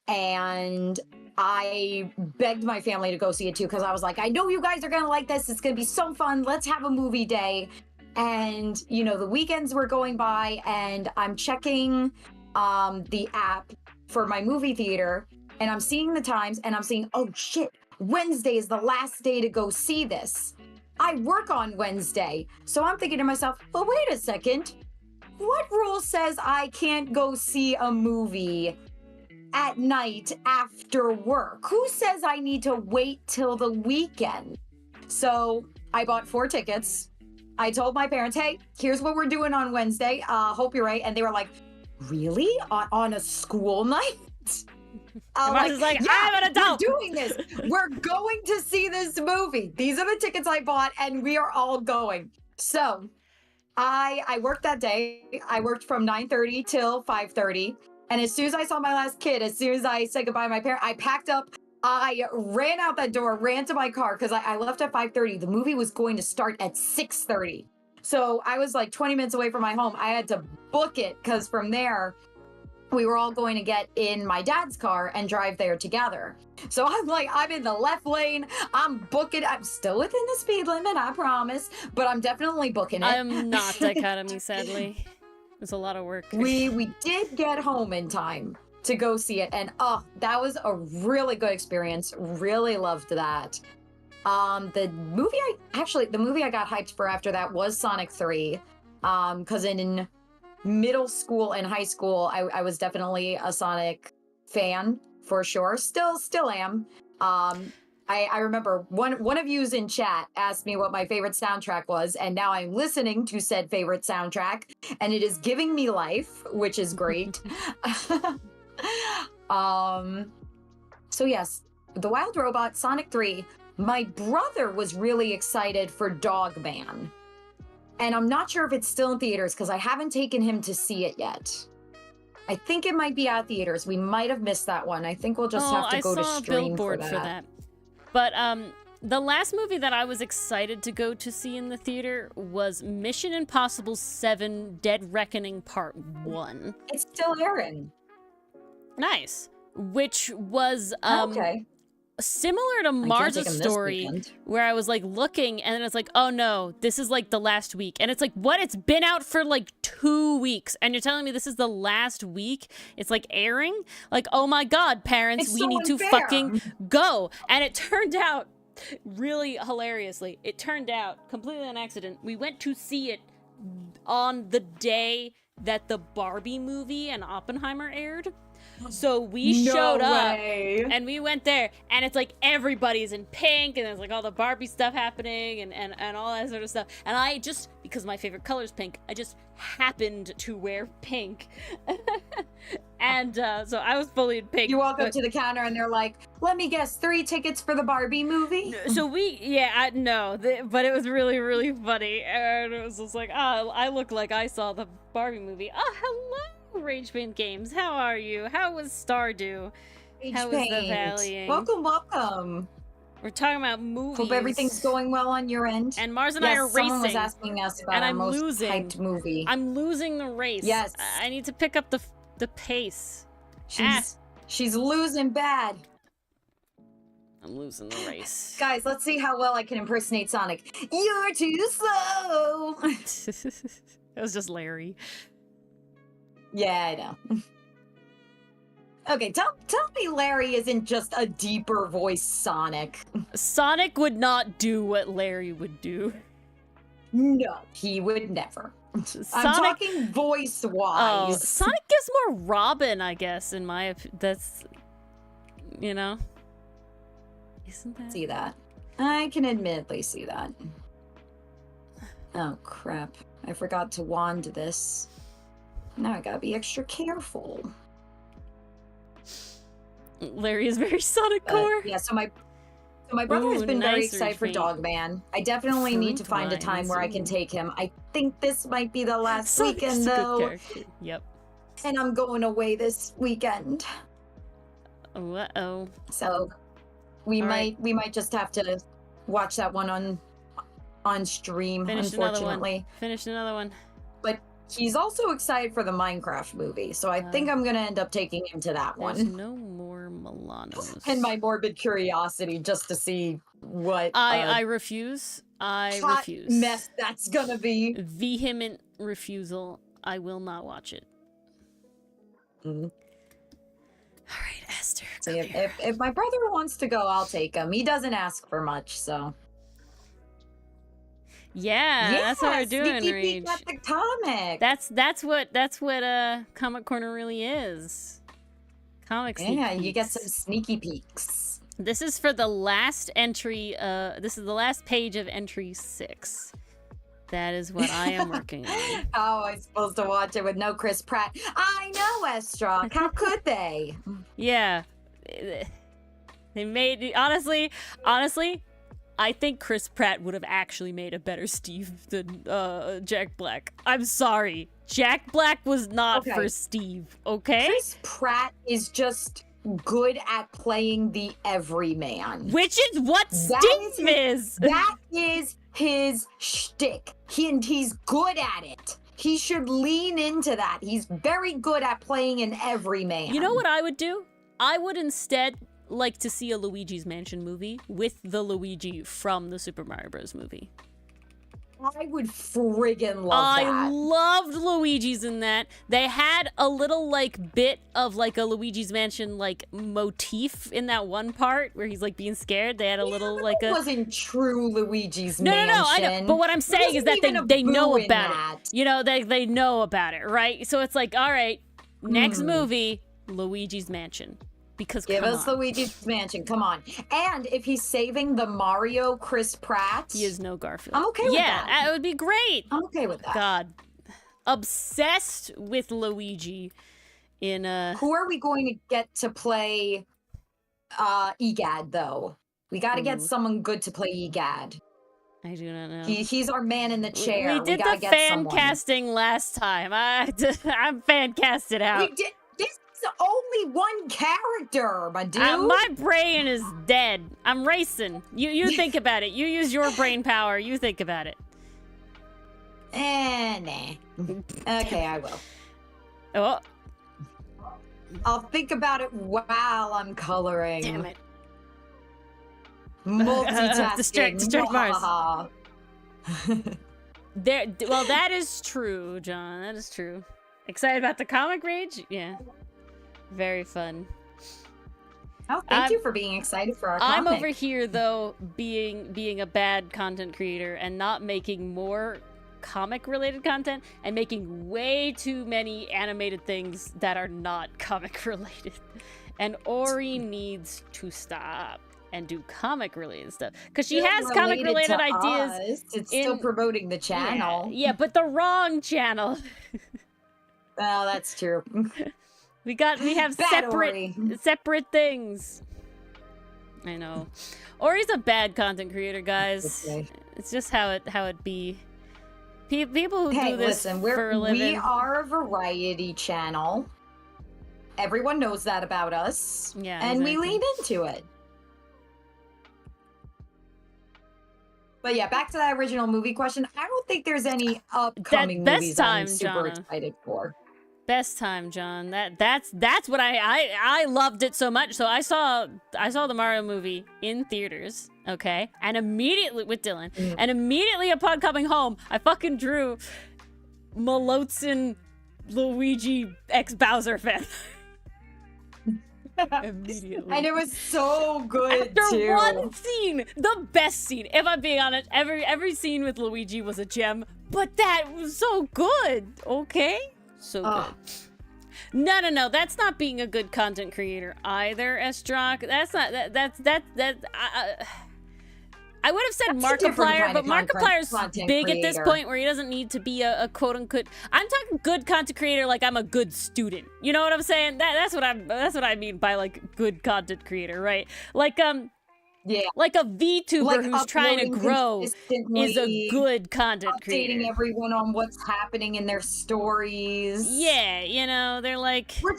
And I begged my family to go see it too, because I was like, I know you guys are going to like this. It's going to be so fun. Let's have a movie day. And, you know, the weekends were going by, and I'm checking the app for my movie theater, and I'm seeing the times, and I'm seeing, oh shit, Wednesday is the last day to go see this. I work on Wednesday. So I'm thinking to myself, well, wait a second. What rule says I can't go see a movie at night after work. Who says I need to wait till the weekend? So I bought 4 tickets. I told my parents, hey, here's what we're doing on Wednesday. Hope you're right. And they were like, really? On a school night? Like, yeah, I'm an adult. we're doing this. We're going to see this movie. These are the tickets I bought, and we are all going. So I worked that day. I worked from 9:30 till 5:30. And as soon as I saw my last kid, as soon as I said goodbye to my parents, I packed up. I ran out that door, ran to my car because I left at 5:30. The movie was going to start at 6:30. So I was like 20 minutes away from my home. I had to book it because from there, we were all going to get in my dad's car and drive there together. So I'm like, I'm in the left lane. I'm booking. I'm still within the speed limit, I promise. But I'm definitely booking it. I am not Dichotomy, sadly. It's a lot of work. We did get home in time to go see it. And that was a really good experience. Really loved that. The movie I got hyped for after that was Sonic 3. Because in middle school and high school, I was definitely a Sonic fan for sure. Still am. I remember one of yous in chat asked me what my favorite soundtrack was, and now I'm listening to said favorite soundtrack, and it is giving me life, which is great. So yes, The Wild Robot, Sonic 3. My brother was really excited for Dogman. And I'm not sure if it's still in theaters because I haven't taken him to see it yet. I think it might be at theaters. We might have missed that one. I think we'll just have to go to stream for that. But the last movie that I was excited to go to see in the theater was Mission Impossible 7 Dead Reckoning Part 1. It's still airing. Nice. Which was okay. Similar to Mars' story, where I was like looking and then it's like, oh no, this is like the last week. And it's like, what? It's been out for like 2 weeks. And you're telling me this is the last week it's like airing? Like, oh my God, parents, we need to fucking go. And it turned out really hilariously. It turned out completely on accident. We went to see it on the day that the Barbie movie and Oppenheimer aired. So we showed up and we went there and it's like everybody's in pink and there's like all the Barbie stuff happening and all that sort of stuff. And I just, because my favorite color is pink, I just happened to wear pink. And so I was fully in pink. You walk up to the counter and they're like, let me guess, 3 tickets for the Barbie movie? So but it was really, really funny. And it was just like, oh, I look like I saw the Barbie movie. Oh, hello. Rage Paint Games, how are you? How was Stardew? How was the Valley? Welcome. We're talking about movies. Hope everything's going well on your end. And Mars and I are racing. Someone was asking us about our most hyped movie. I'm losing the race. Yes. I need to pick up the pace. She's losing bad. I'm losing the race. Guys, let's see how well I can impersonate Sonic. You're too slow. It was just Larry. Yeah, I know. Okay, tell me Larry isn't just a deeper voice Sonic. Sonic would not do what Larry would do. No, he would never. I'm talking voice-wise. Oh, Sonic gives more Robin, I guess, in my that's, you know. Isn't that? See that. I can admittedly see that. Oh, crap. I forgot to wand this. Now I gotta be extra careful. Larry is very Sonic core. Yeah, so my brother has been very excited for Dogman. I definitely need to find a time where I can take him. I think this might be the last weekend though. Yep. And I'm going away this weekend. Uh-oh. So we might just have to watch that one on stream, unfortunately. Finish another one. But he's also excited for the Minecraft movie, so I think I'm gonna end up taking him to that one. There's no more Milanos. And my morbid curiosity just to see what I refuse. I refuse. Mess that's gonna be. Vehement refusal. I will not watch it. Mm-hmm. All right, Esther. So if my brother wants to go, I'll take him. He doesn't ask for much, so. Yeah, that's what we're doing, Rage. That's the comic. That's what Comic Corner really is. Comic sneak Yeah, you get peeks. some sneaky peeks. This is for the last entry. This is the last page of entry 6. That is what I am working on. How am I supposed to watch it with no Chris Pratt? I know, Estrock. How could they? Yeah. They made... Honestly, I think Chris Pratt would have actually made a better Steve than Jack Black. I'm sorry. Jack Black was not for Steve, okay? Chris Pratt is just good at playing the everyman. Which is what Steve is! That is his shtick. He's good at it. He should lean into that. He's very good at playing an everyman. You know what I would do? I would instead like to see a Luigi's Mansion movie with the Luigi from the Super Mario Bros. Movie. I would friggin' love that. I loved Luigi's in that. They had a little, like, bit of, like, a Luigi's Mansion, like, motif in that one part where he's, like, being scared. They had a little, like, It wasn't true Luigi's No, Mansion. I know. But what I'm saying is that they know about it. You know, they know about it, right? So it's like, all right, next movie, Luigi's Mansion. Because give us Luigi's Mansion, come on. And if he's saving the Mario Chris Pratt, he is no Garfield. I'm okay with that. Yeah, it would be great. I'm okay with that. God, obsessed with Luigi. In who are we going to get to play Egad though? We got to get someone good to play Egad. I do not know. He's our man in the chair. We did the fan casting last time. I'm fan casted out. We did. This is only one character, my dude. My brain is dead. I'm racing. You think about it. You use your brain power. You think about it. Nah. Okay, I will. Oh. I'll think about it while I'm coloring. Damn it. Multitasking. Distract Mars. Well, that is true, John. That is true. Excited about the comic rage? Yeah. Very fun. Oh, thank you for being excited for our comic. I'm over here, though, being a bad content creator and not making more comic-related content and making way too many animated things that are not comic-related. And Ori needs to stop and do comic-related stuff. Because she has comic-related ideas. It's still promoting the channel. Yeah, but the wrong channel. Well, that's true. We have separate things. I know. Ori's a bad content creator, guys. It's just how it be. People who do this for a living. We are a variety channel. Everyone knows that about us. Yeah, and we lean into it. But yeah, back to that original movie question. I don't think there's any upcoming movies I'm super excited for. Best time, John. That's what I loved it so much. So I saw the Mario movie in theaters, okay? And immediately with Dylan, and immediately upon coming home, I fucking drew Malotzen Luigi X Bowser fan. Immediately. And it was so good After one scene, the best scene. If I'm being honest, every scene with Luigi was a gem, but that was so good, okay? So good. No. That's not being a good content creator either, Estrock. That's not I would have said Markiplier, but Markiplier's big at this point where he doesn't need to be a quote unquote. I'm talking good content creator like I'm a good student. You know what I'm saying? That's what I mean by like good content creator, right? Like yeah, like a VTuber who's trying to grow is a good content creator. Updating everyone on what's happening in their stories. Yeah, you know, they're like... We're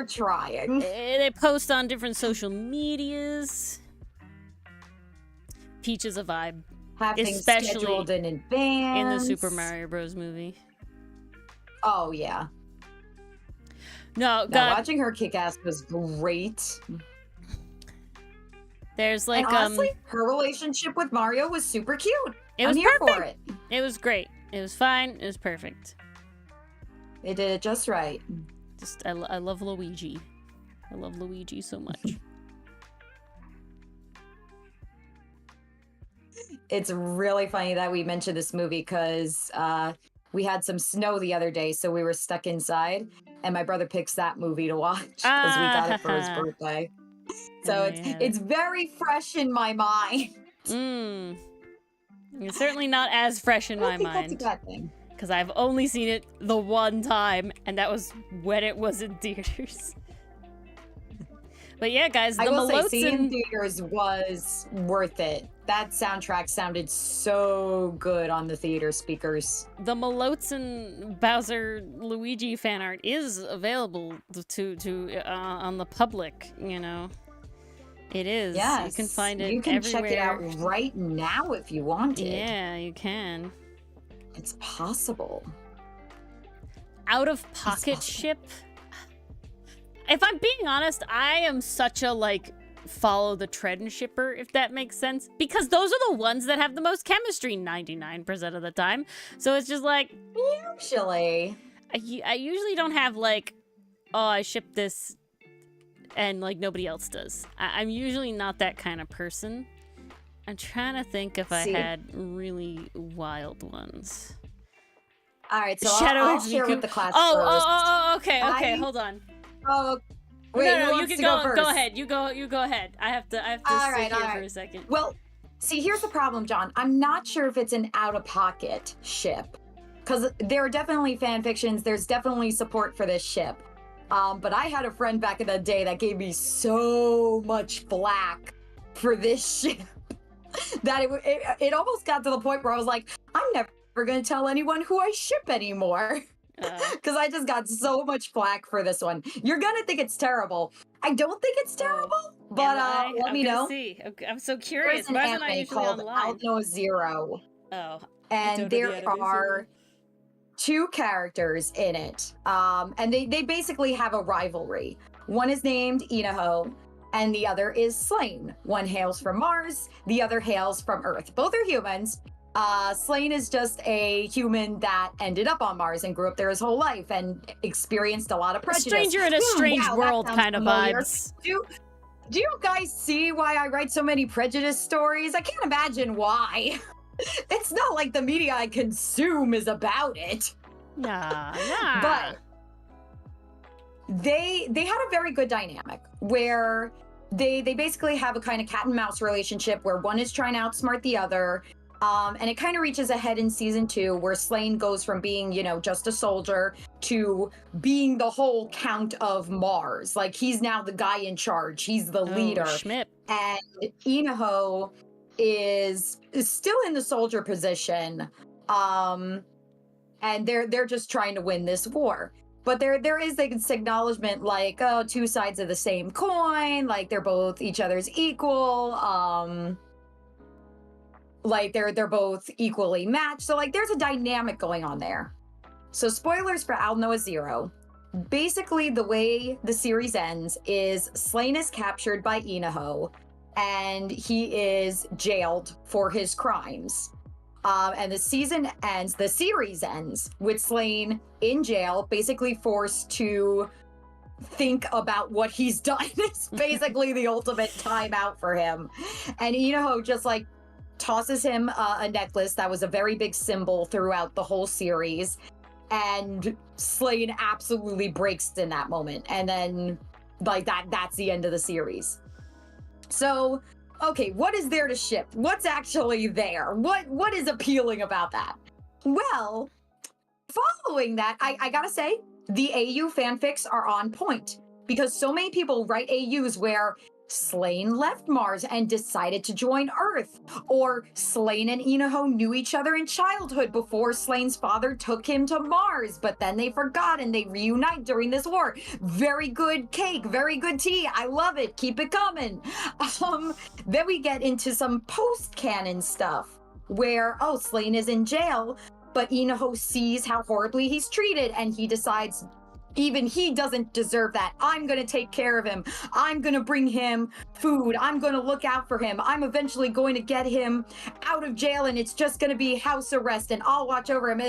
trying. They post on different social medias. Peach is a vibe. Have things scheduled in advance. In the Super Mario Bros. Movie. Oh, yeah. No, God. Watching her kick ass was great. There's like, and honestly, her relationship with Mario was super cute. I'm here for it. It was great. It was fine. It was perfect. They did it just right. I love Luigi. I love Luigi so much. It's really funny that we mentioned this movie because we had some snow the other day, so we were stuck inside, and my brother picks that movie to watch because we got it for his birthday. So it's very fresh in my mind. It's certainly not as fresh in my mind. That's a bad thing. Because I've only seen it the one time, and that was when it was in theaters. But yeah, guys, the I will Malotzen... say, seeing in theaters was worth it. That soundtrack sounded so good on the theater speakers. The Malotzen Bowser Luigi fan art is available to on the public, you know. It is. Yes. You can find it You can everywhere. check it out right now if you want it. Yeah, you can. It's possible. Out of pocket ship? If I'm being honest, I am such a, like, follow the trend shipper, if that makes sense. Because those are the ones that have the most chemistry 99% of the time. So it's just like... Usually. I usually don't have, like, oh, I ship this and, like, nobody else does. I'm usually not that kind of person. I'm trying to think if I had really wild ones. All right, so I'll share with the class first. Okay, hold on. Oh, wait, no, you can go first. Go ahead. You go ahead. I have to sit here for a second. Well, see, here's the problem, John. I'm not sure if it's an out-of-pocket ship. Because there are definitely fan fictions. There's definitely support for this ship. But I had a friend back in the day that gave me so much flack for this ship that it almost got to the point where I was like, I'm never going to tell anyone who I ship anymore. Because I just got so much flack for this one. You're going to think it's terrible. I don't think it's terrible, but let me know. See. I'm so curious. There's an anime called Alno Zero. Oh. And there are 2 characters in it. And they basically have a rivalry. One is named Inaho, and the other is Slain. One hails from Mars, the other hails from Earth. Both are humans. Slain is just a human that ended up on Mars and grew up there his whole life and experienced a lot of prejudice. A stranger in a strange world kind of vibes. Do you guys see why I write so many prejudice stories? I can't imagine why. It's not like the media I consume is about it. Nah. But they had a very good dynamic where they basically have a kind of cat and mouse relationship where one is trying to outsmart the other. And it kind of reaches a head in season 2 where Slain goes from being, just a soldier to being the whole Count of Mars. Like, he's now the guy in charge. He's the leader. Schmidt. And Inaho is still in the soldier position. And they're just trying to win this war. But there is this acknowledgement like, 2 sides of the same coin. Like, they're both each other's equal. Like, they're both equally matched. So, like, there's a dynamic going on there. So, spoilers for Alno Zero. Basically, the way the series ends is Slain is captured by Inaho, and he is jailed for his crimes. And the series ends with Slain in jail, basically forced to think about what he's done. It's basically the ultimate timeout for him. And Inaho just, like, tosses him a necklace that was a very big symbol throughout the whole series, and Slain absolutely breaks in that moment, and then like that's the end of the series. So okay, what is there to ship? What's actually there? What is appealing about that? Well, following that, I gotta say the AU fanfics are on point, because so many people write AUs where Slain left Mars and decided to join Earth, or Slain and Inaho knew each other in childhood before Slain's father took him to Mars, but then they forgot and they reunite during this war. Very good cake, very good tea. I love it. Keep it coming. Then we get into some post-canon stuff where, Slain is in jail, but Inaho sees how horribly he's treated and he decides even he doesn't deserve that. I'm going to take care of him. I'm going to bring him food. I'm going to look out for him. I'm eventually going to get him out of jail, and it's just going to be house arrest, and I'll watch over him.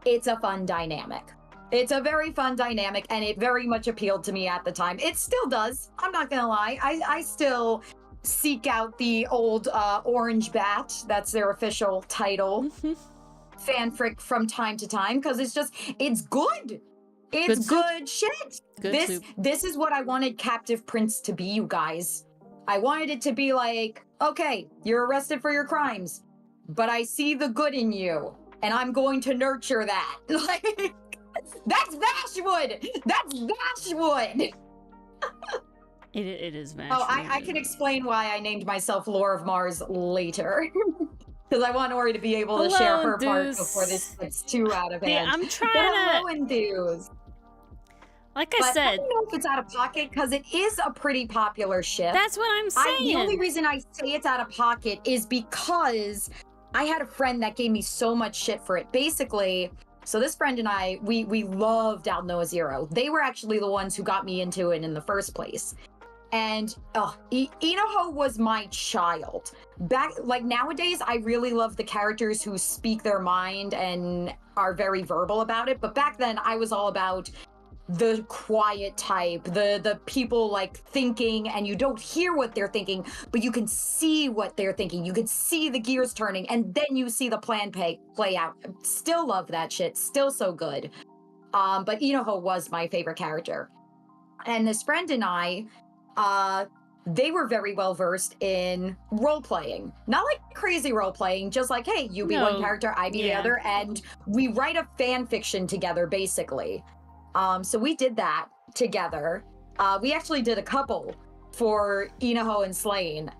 It's a fun dynamic. It's a very fun dynamic, and it very much appealed to me at the time. It still does. I'm not going to lie. I still seek out the old orange bat. That's their official title. fanfic from time to time because it's good. It's good shit. This is what I wanted Captive Prince to be, you guys. I wanted it to be like, okay, you're arrested for your crimes, but I see the good in you, and I'm going to nurture that. Like, that's Vashwood! That's Vashwood! It is Vashwood. Oh, I can explain why I named myself Lore of Mars later. Because I want Ori to be able to share her part before this gets too out of hand. Yeah, I'm trying Hello, Enthuse. Like I said, I don't know if it's out of pocket because it is a pretty popular ship. That's what I'm saying. The only reason I say it's out of pocket is because I had a friend that gave me so much shit for it. Basically, so this friend and I, we loved Al Noah Zero. They were actually the ones who got me into it in the first place. And Inoho was my child. Like nowadays, I really love the characters who speak their mind and are very verbal about it. But back then, I was all about the quiet type, the people like thinking and you don't hear what they're thinking, but you can see what they're thinking. You can see the gears turning and then you see the plan play out. Still love that shit. Still so good. But Inoho was my favorite character. And this friend and I, they were very well versed in role playing. Not like crazy role playing, just like, hey, you be one character, I be the other, and we write a fan fiction together, basically. So we did that together. We actually did a couple for Inoho and Slane.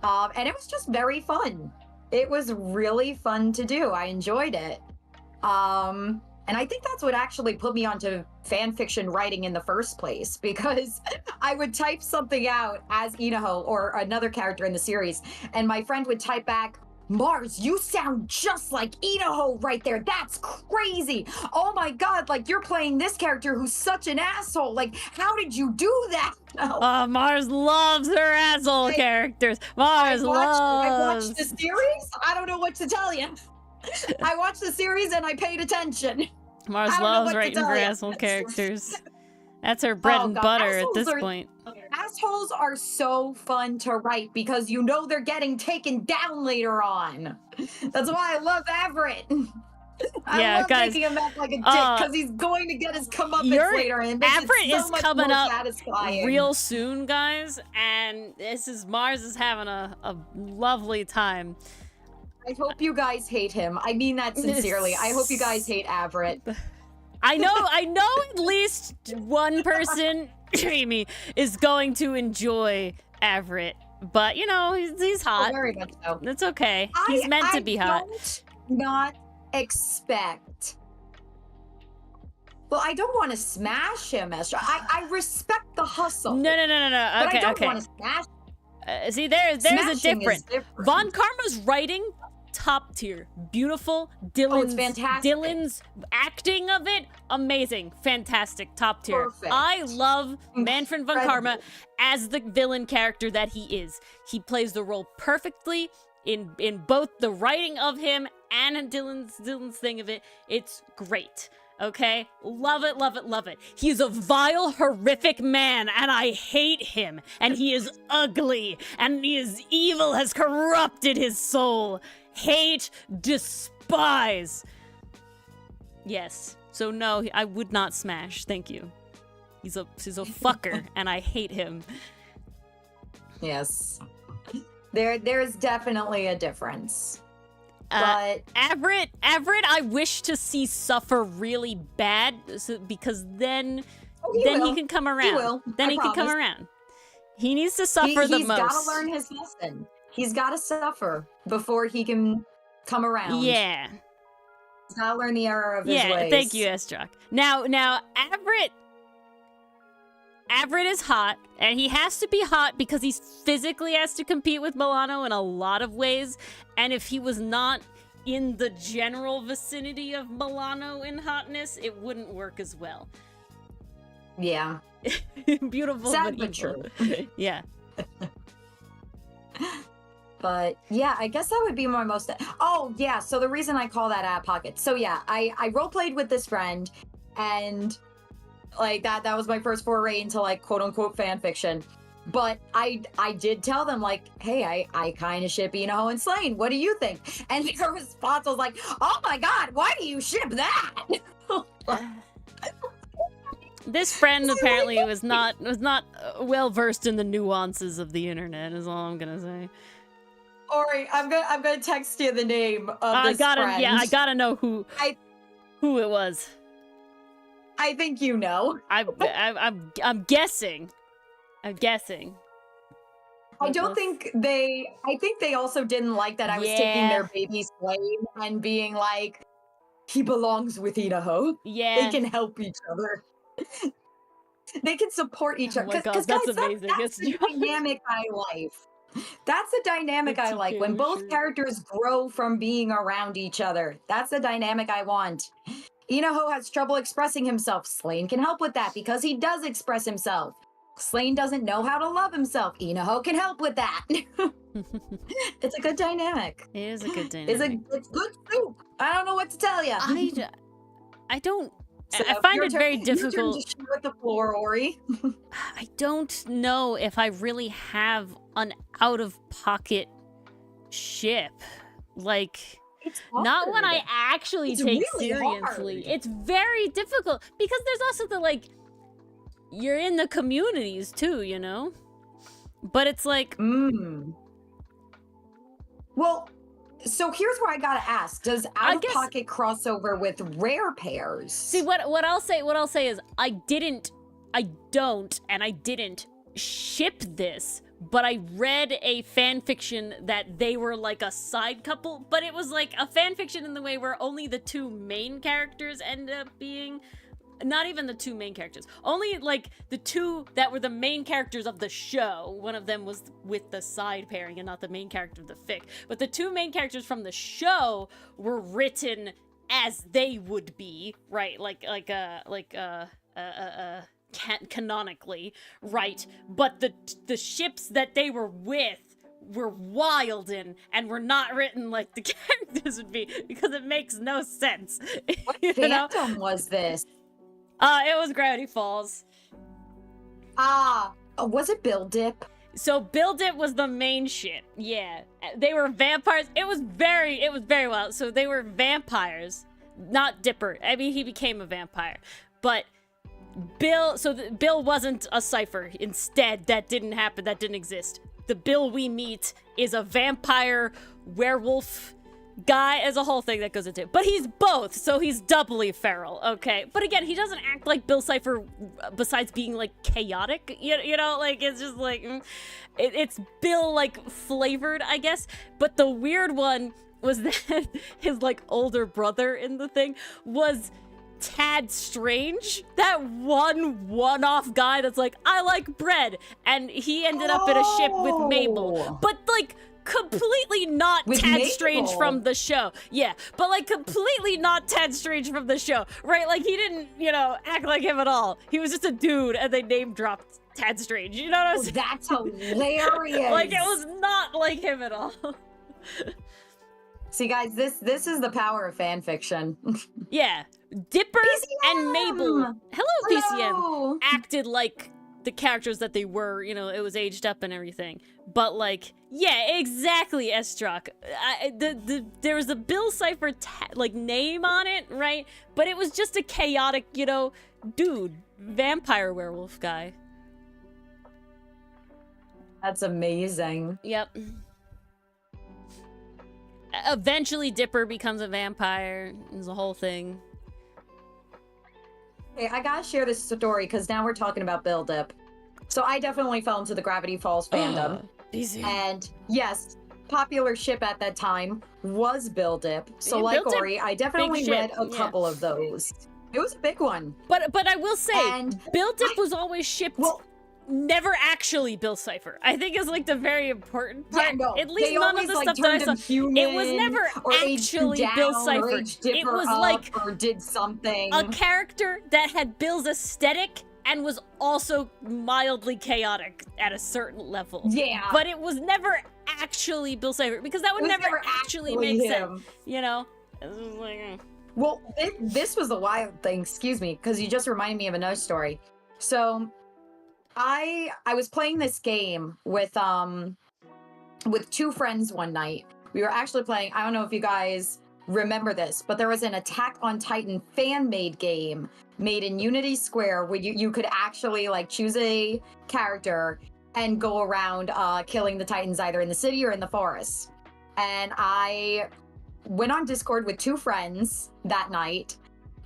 And it was just very fun. It was really fun to do. I enjoyed it. And I think that's what actually put me onto fan fiction writing in the first place, because I would type something out as Inoho or another character in the series, and my friend would type back, Mars, you sound just like Inoho right there. That's crazy. Oh my God, like you're playing this character who's such an asshole. Like, how did you do that? Mars loves her asshole characters. Mars I watched the series. I don't know what to tell you. I watched the series and I paid attention. Mars loves writing for asshole characters. That's her bread and butter at this point. Assholes are so fun to write because you know they're getting taken down later on. That's why I love Everett. I love guys, making him act like a dick because he's going to get his comeuppance later, and Everett is coming up real soon, guys. And Mars is having a lovely time. I hope you guys hate him. I mean that sincerely. I hope you guys hate Everett. I know at least one person, Amy, is going to enjoy Everett. But, you know, he's hot. Oh, very much so. It's okay. He's meant to be hot. I don't not expect... Well, I don't want to smash him, Estra. I respect the hustle. No. Okay, but I don't want to smash him. See, there's a difference. Von Karma's writing, top tier, beautiful. It's fantastic. Dylan's acting of it, amazing, fantastic, top tier. Perfect. I love Manfred von Karma as the villain character that he is. He plays the role perfectly in both the writing of him and in Dylan's thing of it. It's great. Okay? Love it, love it, love it. He's a vile, horrific man, and I hate him. And he is ugly, and his evil has corrupted his soul. Hate, despise. Yes. So no, I would not smash. Thank you. He's a fucker, and I hate him. Yes. There's definitely a difference. But Everett, I wish to see suffer really bad, because then he can come around. He will. Then he can come around. He needs to suffer the most. He's got to learn his lesson. He's got to suffer before he can come around. Yeah. He's got to learn the error of his ways. Yeah, thank you, Estrak. Now, Everett is hot, and he has to be hot because he physically has to compete with Milano in a lot of ways, and if he was not in the general vicinity of Milano in hotness, it wouldn't work as well. Yeah. Beautiful, sad but true. Yeah. But yeah, I guess that would be my most... Oh, yeah, so the reason I call that out of pocket. So yeah, I role-played with this friend, and... like that was my first foray into like quote unquote fan fiction. But I did tell them, like, hey, I kind of ship Inaho and Slane. What do you think? And their response was like, oh my god, why do you ship that? This friend apparently was not well versed in the nuances of the internet. Is all I'm gonna say. Ori, I'm gonna text you the name of this friend. Yeah, I gotta know who it was. I think you know. I'm guessing. I'm guessing. I think they also didn't like that I was taking their baby Slane and being like, he belongs with Inaho. Yeah. They can help each other. They can support each other. Oh my god, that's amazing. That's the dynamic I like. That's the dynamic I like. When both characters grow from being around each other. That's the dynamic I want. Inaho has trouble expressing himself. Slane can help with that because he does express himself. Slane doesn't know how to love himself. Inaho can help with that. It's a good dynamic. It is a good dynamic. It's good soup. I don't know what to tell you. I don't. So I find it very difficult. Your turn to share with the floor, Ori. I don't know if I really have an out-of-pocket ship. Like, not when I actually take really seriously. hard. It's very difficult because there's also the, like, you're in the communities too, you know? But it's like... Well, so here's where I gotta ask: does out-of-pocket crossover with rare pairs? See, what I'll say is I didn't ship this, but I read a fan fiction that they were like a side couple, but it was like a fan fiction in the way where only the two main characters end up being. Not even the two main characters. Only, like, the two that were the main characters of the show. One of them was with the side pairing and not the main character of the fic. But the two main characters from the show were written as they would be, right? Canonically, right? But the ships that they were with were wild and were not written like the characters would be, because it makes no sense. What fandom was this? It was Gravity Falls. Was it Bill Dip? So Bill Dip was the main ship. Yeah, they were vampires. It was very wild. So they were vampires, not Dipper. I mean, he became a vampire, but Bill. So Bill wasn't a cipher. Instead, that didn't happen. That didn't exist. The Bill we meet is a vampire werewolf guy, as a whole thing that goes into it. But he's both, so he's doubly feral, okay? But again, he doesn't act like Bill Cipher besides being, like, chaotic, you know? Like, it's just, like, it's Bill, like, flavored, I guess. But the weird one was that his, like, older brother in the thing was Tad Strange. That one-off guy that's like, I like bread. And he ended up in a ship with Mabel. But, like, completely not with Tad Mabel. Strange from the show. Yeah, but like completely not Tad Strange from the show, right? Like he didn't, you know, act like him at all. He was just a dude and they name dropped Tad Strange. You know what I'm saying? That's hilarious. Like it was not like him at all. See guys, this is the power of fan fiction. Yeah. Dipper PCM! and Mabel. Hello, Hello. PCM. Acted like the characters that they were, you know, it was aged up and everything. But like, yeah, exactly, Estrock. There was a Bill Cipher like name on it, right? But it was just a chaotic, you know, dude, vampire werewolf guy. That's amazing. Yep. Eventually, Dipper becomes a vampire. It's a whole thing. Hey, I gotta share this story because now we're talking about Bill Dip. So I definitely fell into the Gravity Falls fandom. Easy. And yes, popular ship at that time was Bill Dip. So Yeah, like Bill Dip, Ori, I definitely big read ship, a couple of those. It was a big one. But I will say, And Bill Dip was always shipped. Well, Never actually Bill Cipher. I think is like the very important part. yeah, no, At least they none of always, the like, stuff that I turned saw. him human, It was never or aged him actually down, Bill or Cipher. aged It Dipper was up, like or did something. a character that had Bill's aesthetic and was also mildly chaotic at a certain level. Yeah. But it was never actually Bill Cipher because that would It was never never actually make him. sense. You know? It was like, Well, this was a wild thing, excuse me, because you just reminded me of another story. So, I was playing this game with two friends one night. We were actually playing, I don't know if you guys remember this, but there was an Attack on Titan fan-made game made in Unity Square where you could actually like choose a character and go around killing the Titans either in the city or in the forest. And I went on Discord with two friends that night,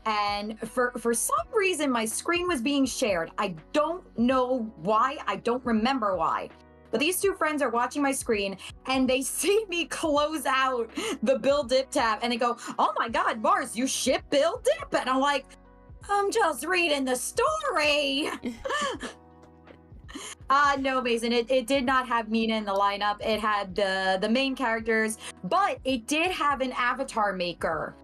and for some reason my screen was being shared. I don't know why, I don't remember why. But these two friends are watching my screen and they see me close out the Bill Dip tab and they go, "Oh my God, Mars, you ship Bill Dip?" And I'm like, "I'm just reading the story." No, Mason, it did not have Mina in the lineup. It had the main characters, but it did have an avatar maker,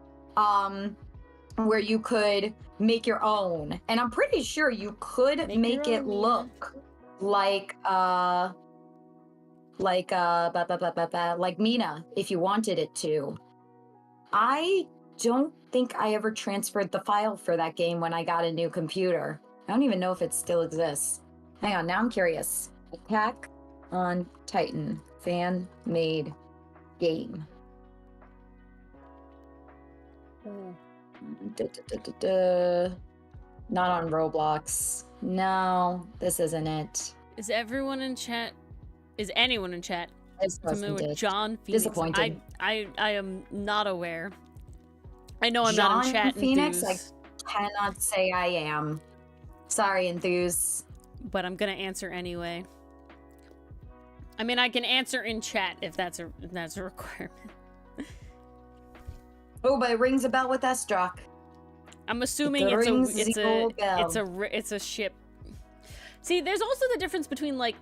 where you could make your own. And I'm pretty sure you could make it look like Mina if you wanted it to. I don't think I ever transferred the file for that game when I got a new computer. I don't even know if it still exists. Hang on, now I'm curious. Attack on Titan fan-made game. Not on Roblox. No, this isn't it. Is anyone in chat familiar with John Phoenix? Disappointing. I am not aware. I know I'm John not in chat. Phoenix, Enthuse, I cannot say I am. Sorry, Enthuse. but I'm gonna answer anyway. I mean, I can answer in chat if that's a requirement. Oh, but it rings a bell with Estrock. I'm assuming it's a ship. See, there's also the difference between, like,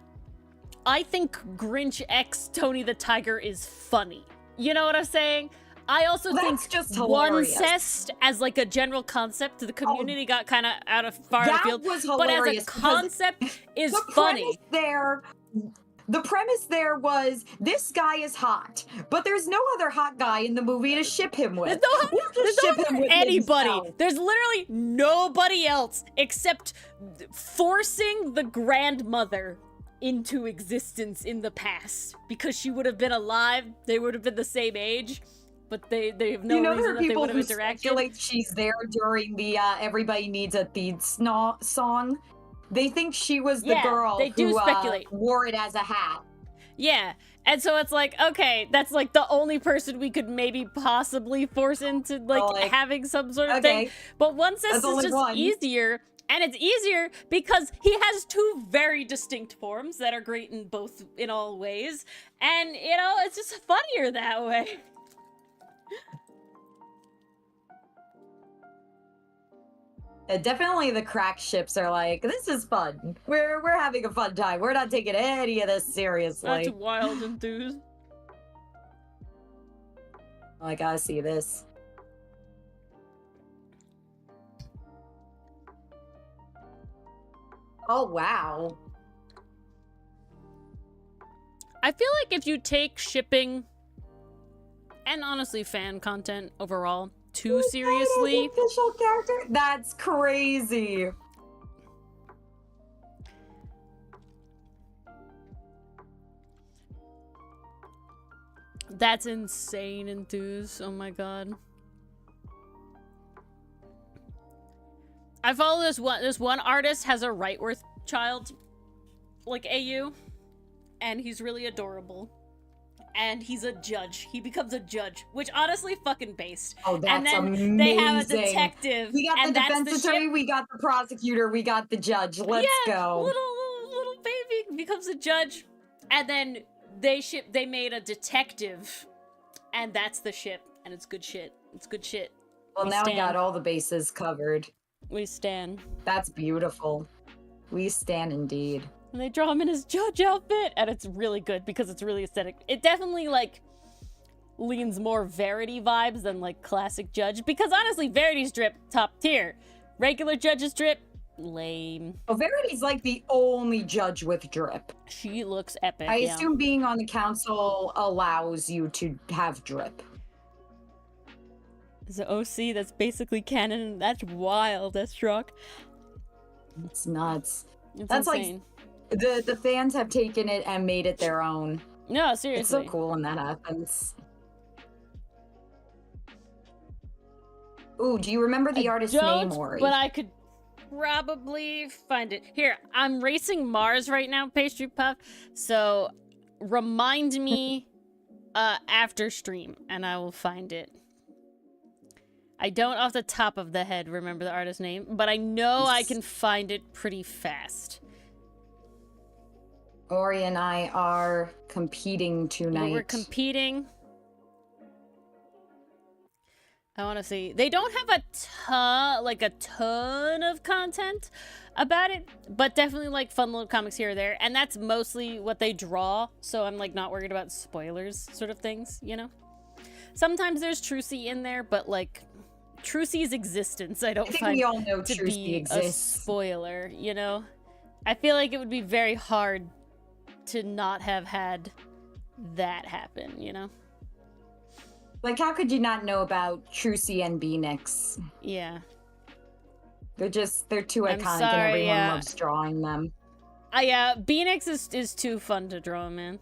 I think Grinch X Tony the Tiger is funny. You know what I'm saying? I also think just hilarious. Oncest as like a general concept to the community got kind of out of far of the field. Was but hilarious as a concept is the funny. The premise there was this guy is hot, but there's no other hot guy in the movie to ship him with. There's no anybody. Himself. There's literally nobody else except forcing the grandmother into existence in the past because she would have been alive. They would have been the same age. But they have no reason that they would have interacted. Speculate she's there during the Everybody Needs a Theme song. They think she was the girl who wore it as a hat. Yeah, and so it's like, okay, that's like the only person we could maybe possibly force into like having some sort of thing. But Oncest is just easier. And it's easier because he has two very distinct forms that are great in all ways. And, you know, it's just funnier that way. Definitely the crack ships are like, this is fun. We're having a fun time. We're not taking any of this seriously. That's wild, Enthuse. Oh, I gotta see this. Oh, wow. I feel like if you take shipping and honestly fan content overall too seriously, official character? That's crazy. That's insane, Enthuse. Oh my god. I follow this one artist has a Rightworth child, like AU, and he's really adorable. And he's a judge. He becomes a judge, which honestly fucking based. Oh, that's and then amazing. They have a detective. We got the defense attorney, we got the prosecutor, we got the judge. Let's go. Little baby becomes a judge, and then they made a detective, and that's the ship, and it's good shit. It's good shit. Well, now we got all the bases covered. We stan. That's beautiful. We stan indeed. And they draw him in his judge outfit, and it's really good because it's really aesthetic. It definitely, like, leans more Verity vibes than, like, classic Judge. Because, honestly, Verity's drip, top tier. Regular Judge's drip, lame. Oh, Verity's, like, the only Judge with drip. She looks epic, I assume being on the council allows you to have drip. There's an OC that's basically canon. That's wild. That's struck. It's nuts. It's That's insane. like The fans have taken it and made it their own. No, It's so seriously. cool when that happens. Ooh, do you remember the artist's name, Ori? But I could probably find it. Here, I'm racing Mars right now, Pastry Puff. So remind me after stream, and I will find it. I don't off the top of the head remember the artist's name, but I know I can find it pretty fast. Ori and I are competing tonight. We're competing. I want to see. They don't have a ton of content about it, but definitely like fun little comics here or there. And that's mostly what they draw. So I'm like not worried about spoilers sort of things, you know? Sometimes there's Trucy in there, but like Trucy's existence, I don't find we all know to Trucy be exists. a spoiler, you know? I feel like it would be very hard to not have had that happen, you know? Like, how could you not know about Trucy and Beanix? Yeah. They're too iconic and sorry, everyone yeah. loves drawing them. Yeah, Beanix is too fun to draw, man.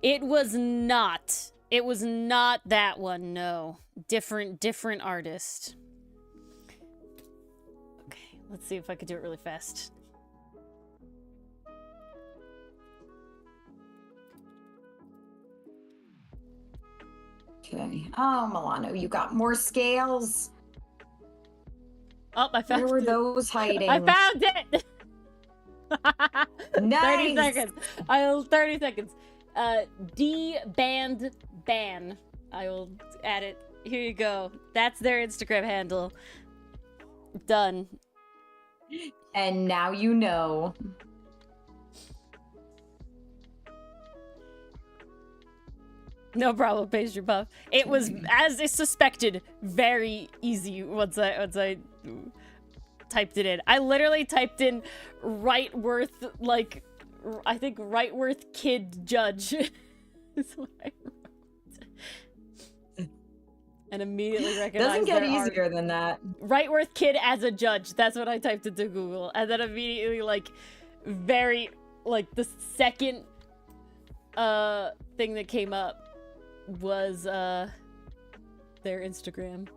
It was not that one, no. Different artist. Okay, let's see if I could do it really fast. Okay. Oh, Milano, you got more scales. Oh, I found it. Where were those hiding? I found it! Nice! 30 seconds. 30 seconds. D-band ban. I will add it. Here you go. That's their Instagram handle. Done. And now you know. No problem, Pastry Puff. It was, as I suspected, very easy once I typed it in. I literally typed in Rightworth, like, I think Rightworth kid judge is what I wrote. And immediately recognized Doesn't get easier than that. Rightworth kid as a judge. That's what I typed into Google. And then immediately, like, very, like, the second thing that came up was their Instagram.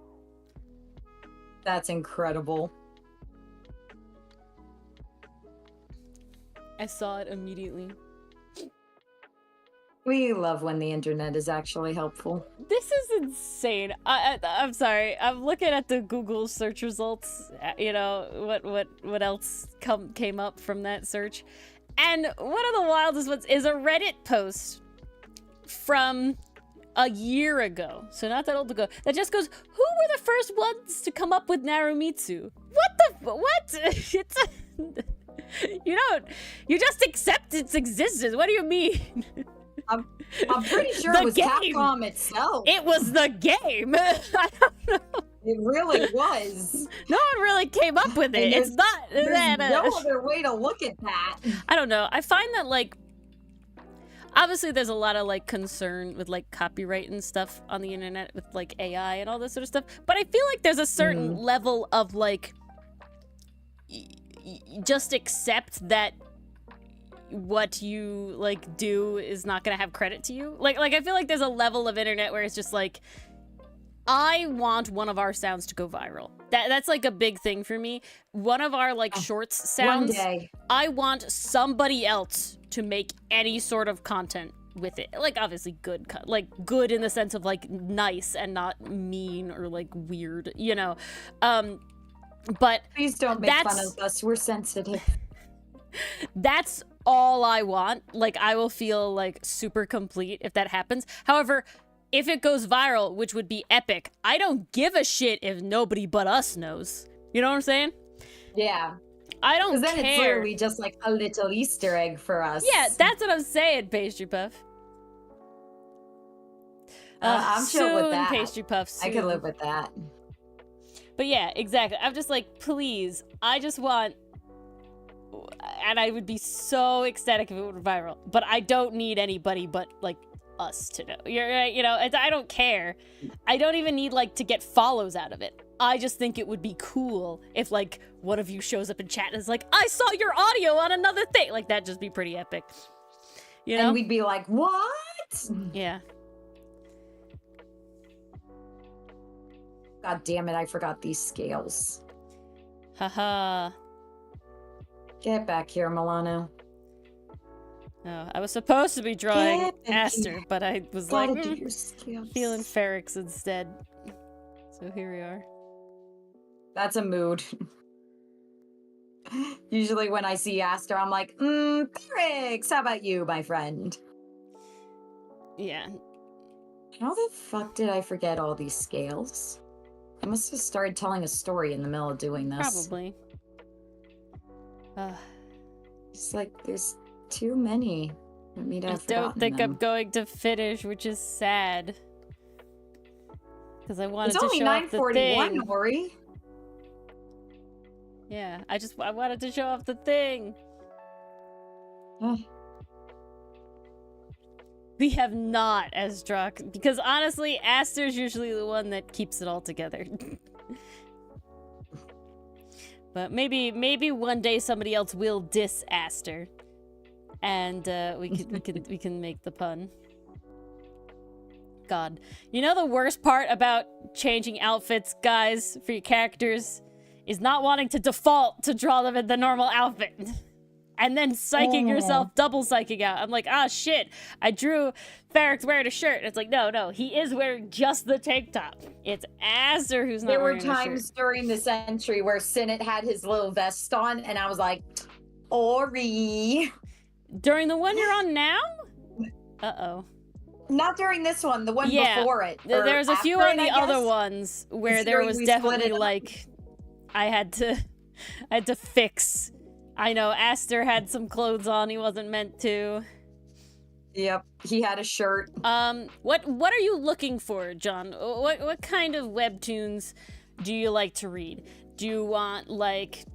That's incredible. I saw it immediately. We love when the internet is actually helpful. This is insane. I'm sorry. I'm looking at the Google search results. You know what else came up from that search, and one of the wildest ones is a Reddit post from a year ago, so not that old ago, that just goes, who were the first ones to come up with Narumitsu? What? It's you just accept its existence. What do you mean? I'm pretty sure it was game. Capcom itself. It was the game. I don't know. It really was. No one really came up with it. It's not that. No other way to look at that. I don't know. I find that, like, obviously there's a lot of, like, concern with, like, copyright and stuff on the internet with, like, AI and all this sort of stuff. But I feel like there's a certain level of, like, just accept that what you, like, do is not gonna have credit to you. Like I feel like there's a level of internet where it's just, like, I want one of our sounds to go viral. That's like a big thing for me. One of our, like, shorts sounds, One day. I want somebody else to make any sort of content with it. Like, obviously good good in the sense of, like, nice and not mean or, like, weird, you know. But please don't make fun of us. We're sensitive. That's all I want. Like, I will feel, like, super complete if that happens. However, if it goes viral, which would be epic, I don't give a shit if nobody but us knows. You know what I'm saying? Yeah. I don't care. Because then it's literally just like a little Easter egg for us. Yeah, that's what I'm saying, Pastry Puff. I'm chill with that. Pastry Puff, soon. I could live with that. But yeah, exactly. I'm just like, please, I just want, and I would be so ecstatic if it went viral, but I don't need anybody but, like, us to know. You're right, you know, I don't care. I don't even need, like, to get follows out of it. I just think it would be cool if, like, one of you shows up in chat and is like, I saw your audio on another thing. Like, that'd just be pretty epic. You know? And we'd be like, what? Yeah. God damn it, I forgot these scales. Haha. Get back here, Milano. Oh, I was supposed to be drawing Get back Aster, here. but I was Gotta like, do your scales. feeling Ferrix instead. So here we are. That's a mood. Usually when I see Aster, I'm like, Ferrix, how about you, my friend? Yeah. How the fuck did I forget all these scales? I must have started telling a story in the middle of doing this. Probably. It's like, there's too many for me to have I don't think them. I'm going to finish, which is sad. Because I wanted It's to only show off the 9:41, thing. Ori. Yeah, I wanted to show off the thing. We have not as Druck, because honestly, Aster's usually the one that keeps it all together. But maybe one day somebody else will diss Aster, and we can make the pun. God, you know the worst part about changing outfits, guys, for your characters, is not wanting to default to draw them in the normal outfit. And then psyching yourself, double psyching out. I'm like, ah, shit. I drew Ferrix wearing a shirt. It's like, no, he is wearing just the tank top. It's Aster who's not wearing a shirt. There were times during this entry where Sinnott had his little vest on, and I was like, Ori. During the one you're on now? Uh-oh. Not during this one, the one before it. There's a few on the other ones where there Considering was we split definitely it up. like, I had to fix. I know Aster had some clothes on he wasn't meant to. Yep, he had a shirt. What are you looking for, John? What kind of webtoons do you like to read? Do you want like,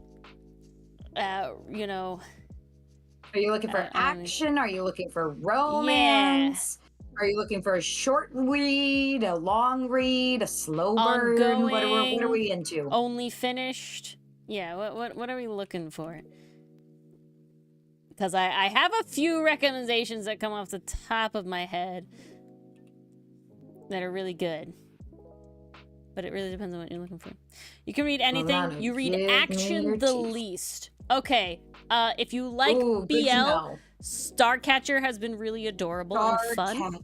you know? Are you looking for action? Are you looking for romance? Yeah. Are you looking for a short read, a long read, a slow burn? Ongoing, What are we into? Only finished? Yeah, what are we looking for? Because I have a few recommendations that come off the top of my head that are really good. But it really depends on what you're looking for. You can read anything. You read action the least. Okay, if you like BL, Starcatcher has been really adorable and fun.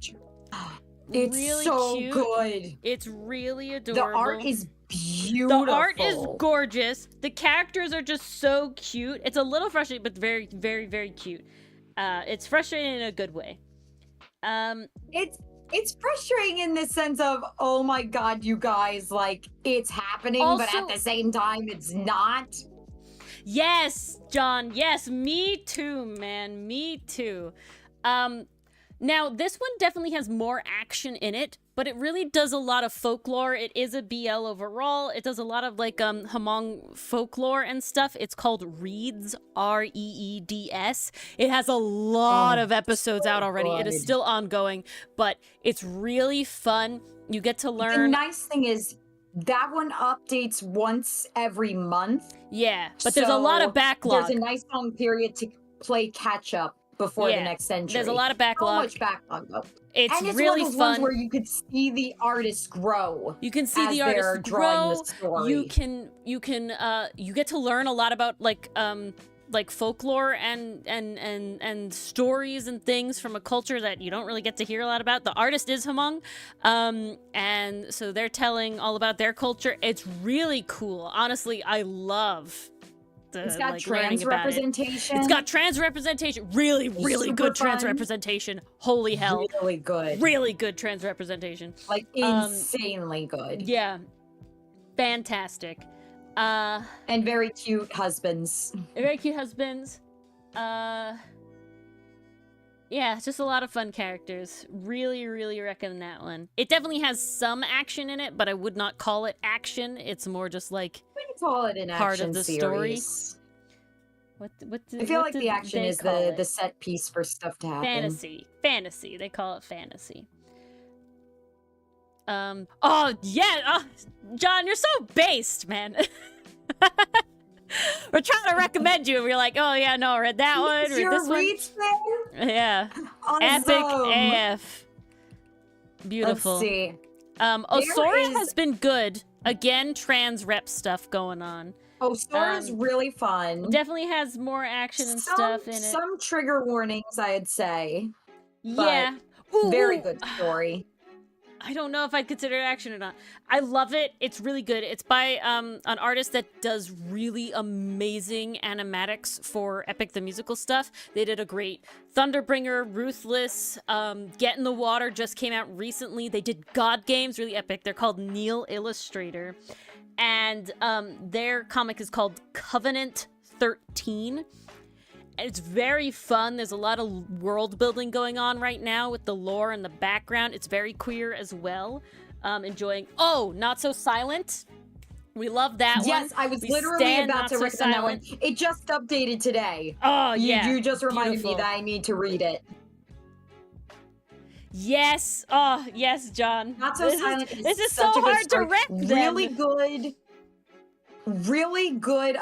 It's really so cute. good. It's really adorable. The art is beautiful. The art is gorgeous. The characters are just so cute. It's a little frustrating, but very, very, very cute. It's frustrating in a good way. It's frustrating in the sense of, oh my god, you guys, like, it's happening, Also, but at the same time, it's not. Yes, John. Yes, me too, man. Me too. Now, this one definitely has more action in it, but it really does a lot of folklore. It is a BL overall. It does a lot of, like, Hmong folklore and stuff. It's called Reeds, R-E-E-D-S. It has a lot of episodes out already. It is still ongoing, but it's really fun. You get to learn. The nice thing is, that one updates once every month. Yeah, but there's a lot of backlog. There's a nice long period to play catch up before the next century. There's a lot of backlog. So much backlog, though. It's and it's really one of those fun. Ones where you could see the artist grow. You can see the artist grow. You get to learn a lot about like folklore and stories and things from a culture that you don't really get to hear a lot about. The artist is Hmong, and so they're telling all about their culture. It's really cool. Honestly, I love. It's got trans representation. It's got trans representation. Really, really good trans representation. Holy hell. Really good. Really good trans representation. Like, insanely good. Yeah. Fantastic. And very cute husbands. Very cute husbands. Yeah, just a lot of fun characters. Really, really recommend that one. It definitely has some action in it, but I would not call it action. It's more just like we can call it an part action of the series. story. I feel like the action is the set piece for stuff to happen. Fantasy. They call it fantasy. Oh yeah, John, you're so based, man. We're trying to recommend you, and we're like, oh yeah, no, I read that one, read this one. Yeah, awesome. Epic AF. Beautiful. Let's see. Osora has been good. Again, trans rep stuff going on. Osora's really fun. Definitely has more action and stuff in it. Some trigger warnings, I'd say. Yeah. Ooh, very good story. I don't know if I'd consider it action or not. I love it. It's really good. It's by an artist that does really amazing animatics for Epic the Musical stuff. They did a great Thunderbringer, Ruthless, Get in the Water just came out recently. They did God Games, really epic. They're called Neil Illustrator. And their comic is called Covenant 13. And it's very fun. There's a lot of world building going on right now with the lore and the background. It's very queer as well. Enjoying. Oh, Not So Silent. We love that one. Yes, I was literally about to recommend that one. It just updated today. Oh, yeah. You just reminded me that I need to read it. Yes. Oh, yes, John. Not So Silent. This is so hard to rep them. Really good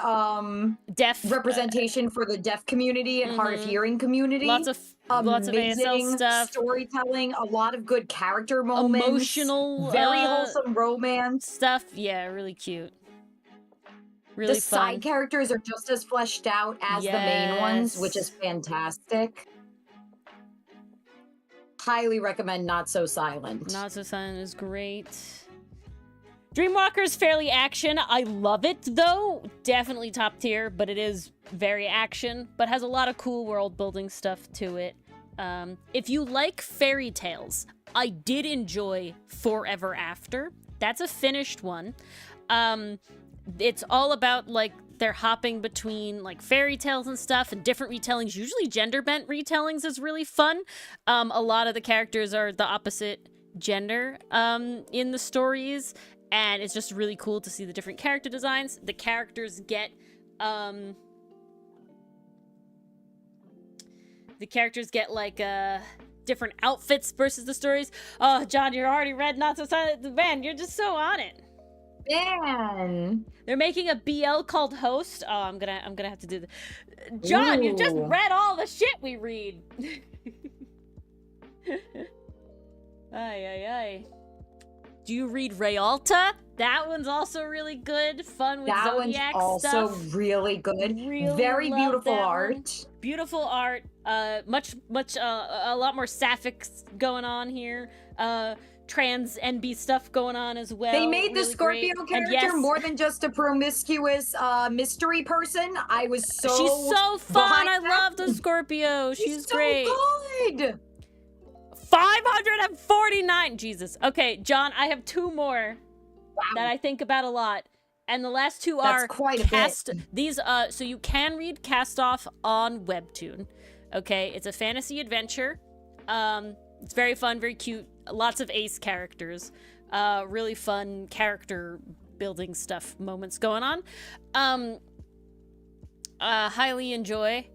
deaf representation for the deaf community and hard of hearing community. Lots of ASL stuff, storytelling, a lot of good character moments, emotional, very wholesome romance stuff. Yeah, really cute. Really the fun. Side characters are just as fleshed out as the main ones, which is fantastic. Highly recommend Not So Silent. Not So Silent is great. Dreamwalker's fairly action. I love it, though. Definitely top tier, but it is very action, but has a lot of cool world-building stuff to it. If you like fairy tales, I did enjoy Forever After. That's a finished one. It's all about, like, they're hopping between, like, fairy tales and stuff and different retellings. Usually gender-bent retellings is really fun. A lot of the characters are the opposite gender in the stories. And it's just really cool to see the different character designs. The characters get, like, different outfits versus the stories. Oh, John, you're already read Not So Silent. Man, you're just so on it. Man. They're making a BL called Host. Oh, I'm gonna have to do that. John, you just read all the shit we read. Ay. Do you read Rayalta? That one's also really good. Fun with Zodiac stuff. That one's also really good. Really very beautiful art. One. Beautiful art. A lot more sapphic going on here. Trans NB stuff going on as well. They made the Scorpio character more than just a promiscuous mystery person. I was so She's so fun. I love the Scorpio. She's great. So good. 549. Jesus. Okay, John, I have two more that I think about a lot. And the last two are quite a bit. These so you can read Cast Off on Webtoon. Okay, it's a fantasy adventure. It's very fun, very cute. Lots of ace characters. Really fun character building stuff moments going on. Highly enjoy.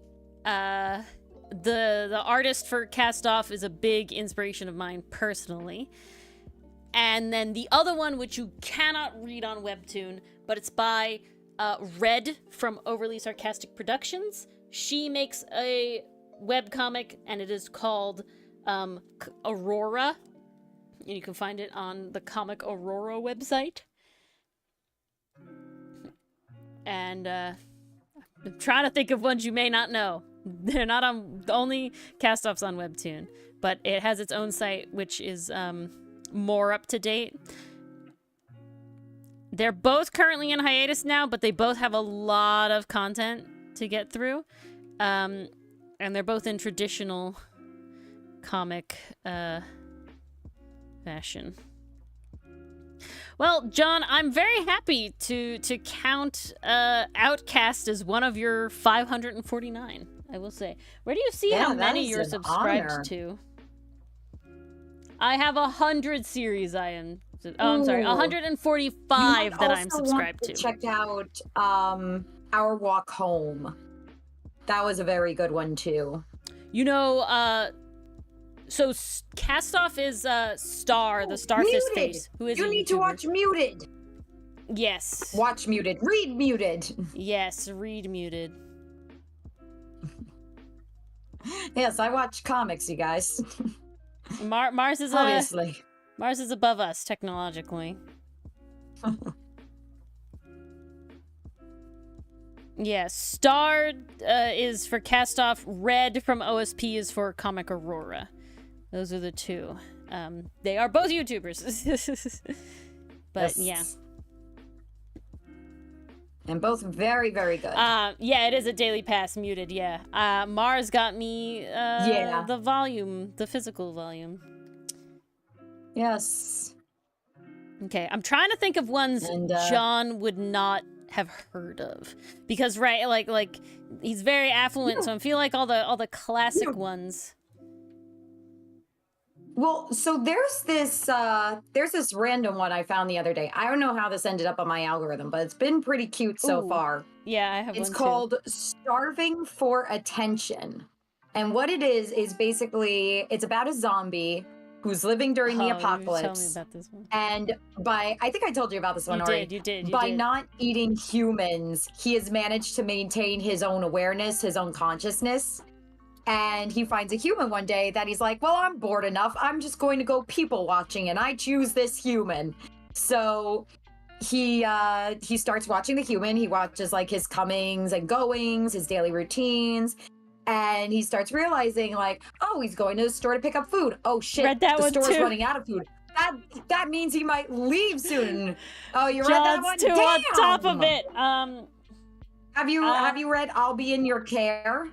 The artist for Cast Off is a big inspiration of mine personally. And then the other one, which you cannot read on Webtoon, but it's by Red from Overly Sarcastic Productions. She makes a webcomic, and it is called Aurora. And you can find it on the Comic Aurora website. And I'm trying to think of ones you may not know. They're not on the only cast-offs on Webtoon, but it has its own site, which is more up to date. They're both currently in hiatus now, but they both have a lot of content to get through, and they're both in traditional comic fashion. Well, John, I'm very happy to count Outcast as one of your 549. I will say. Where do you see how many you're subscribed to? I have 100 series I am... Oh, I'm sorry. 145 that I'm subscribed to. Check out Our Walk Home. That was a very good one, too. You know, So Castoff is Star, the starfish Muted. face. Who is You a need to YouTuber. watch Muted. Yes. Watch Muted. Read Muted. Yes, read Muted. Yes, I watch comics, you guys. Mars is Obviously. Mars is above us technologically. Yeah, Star is for Castoff. Red from OSP is for Comic Aurora. Those are the two. They are both YouTubers. But Yes. yeah. And both very, very good. Yeah, it is a daily pass. Muted. Yeah. Mars got me. Yeah. The volume, the physical volume. Yes. Okay, I'm trying to think of ones And, John would not have heard of, because right, like he's very affluent, so I feel like all the classic ones. Well, so there's this random one I found the other day. I don't know how this ended up on my algorithm, but it's been pretty cute so Ooh. far. Yeah, I have It's one called Starving for Attention. And what it is basically it's about a zombie who's living during the apocalypse. Tell me about this one. And I think I told you about this one already. You did. By not eating humans, he has managed to maintain his own awareness, his own consciousness. And he finds a human one day that he's like, well, I'm bored enough. I'm just going to go people watching, and I choose this human. So he starts watching the human. He watches like his comings and goings, his daily routines. And he starts realizing like, oh, he's going to the store to pick up food. Oh shit, Read that the one store's too. running out of food. That means he might leave soon. Oh, you read John's that one? too Damn! on top of it. Have you read I'll Be in Your Care?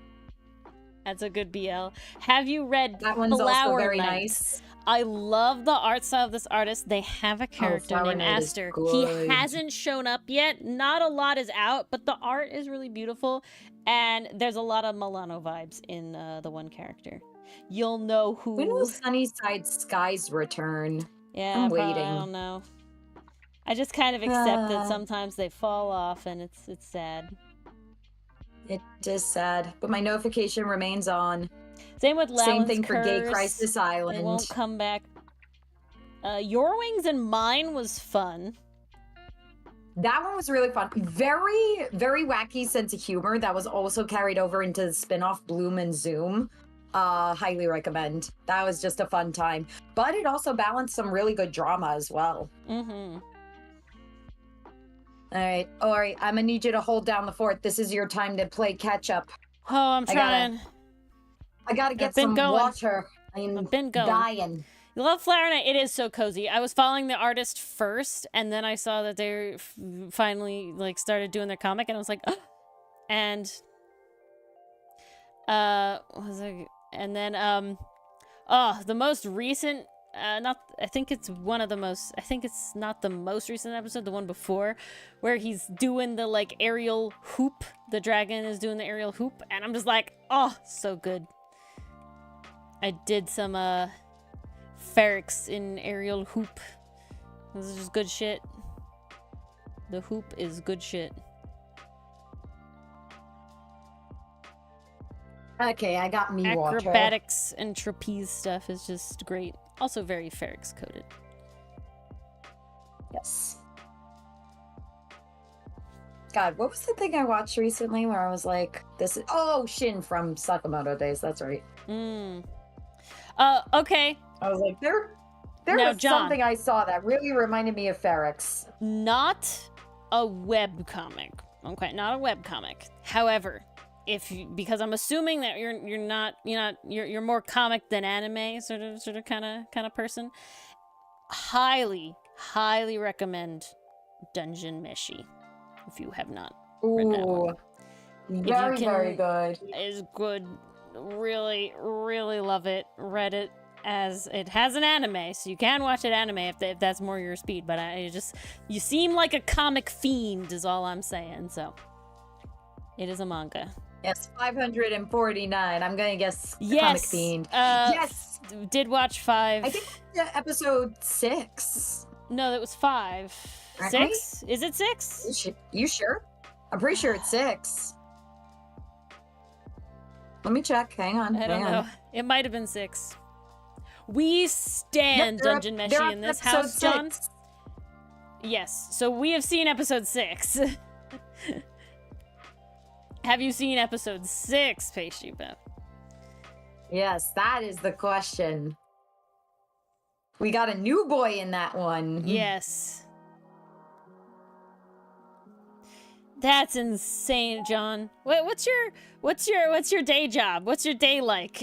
That's a good BL. Have you read That one's Flower also very Night? nice. I love the art style of this artist. They have a character Flower named Night is Aster. good. He hasn't shown up yet. Not a lot is out, but the art is really beautiful. And there's a lot of Milano vibes in the one character. You'll know who. When will Sunnyside Skies return? Yeah, I'm probably, waiting. I don't know. I just kind of accept that sometimes they fall off, and it's sad. It is sad, but my notification remains on. Same with Lauren's Same thing for Gay Curse. Crisis Island. They won't come back. Your Wings and Mine was fun. That one was really fun. Very, very wacky sense of humor that was also carried over into the spin-off Bloom and Zoom. Highly recommend. That was just a fun time. But it also balanced some really good drama as well. Mm-hmm. All right, I'm gonna need you to hold down the fort. This is your time to play catch up. Oh, I'm trying. I gotta get been some going. water. I've been going. Dying. You love Flower Night. It is so cozy. I was following the artist first, and then I saw that they finally like started doing their comic, and I was like, oh! And what was it? And then the most recent. I think it's not the most recent episode, the one before, where he's doing the like aerial hoop. The dragon is doing the aerial hoop, and I'm just like, oh, so good. I did some Ferrex in aerial hoop. This is just good shit. The hoop is good shit. Okay, I got me water. Acrobatics and trapeze stuff is just great. Also very Ferrex coded. Yes. God, what was the thing I watched recently where I was like, this is... Oh, Shin from Sakamoto Days. That's right. Okay. I was like, there Now, was John. something I saw that really reminded me of Ferrex. Not a webcomic. Okay, not a webcomic. However, because I'm assuming that you're more comic than anime sort of kind of person. Highly recommend Dungeon Meshi if you have not read that one. Very good. Is good. Really love it. Read it as it has an anime, so you can watch it anime if that's more your speed. But you seem like a comic fiend is all I'm saying. So it is a manga. Yes, 549. I'm gonna guess Yes. Comic Fiend. Yes. Did watch 5. I think episode 6. No, that was 5. Aren't 6? Is it 6? You sure? I'm pretty sure it's 6. Let me check. Hang on. I don't know. It might have been 6. We stand Dungeon Meshi in this house, John. Yes, so we have seen episode 6. Have you seen episode 6, Pastry Puff? Yes, that is the question. We got a new boy in that one. Yes. That's insane, John. What's your day job? What's your day like?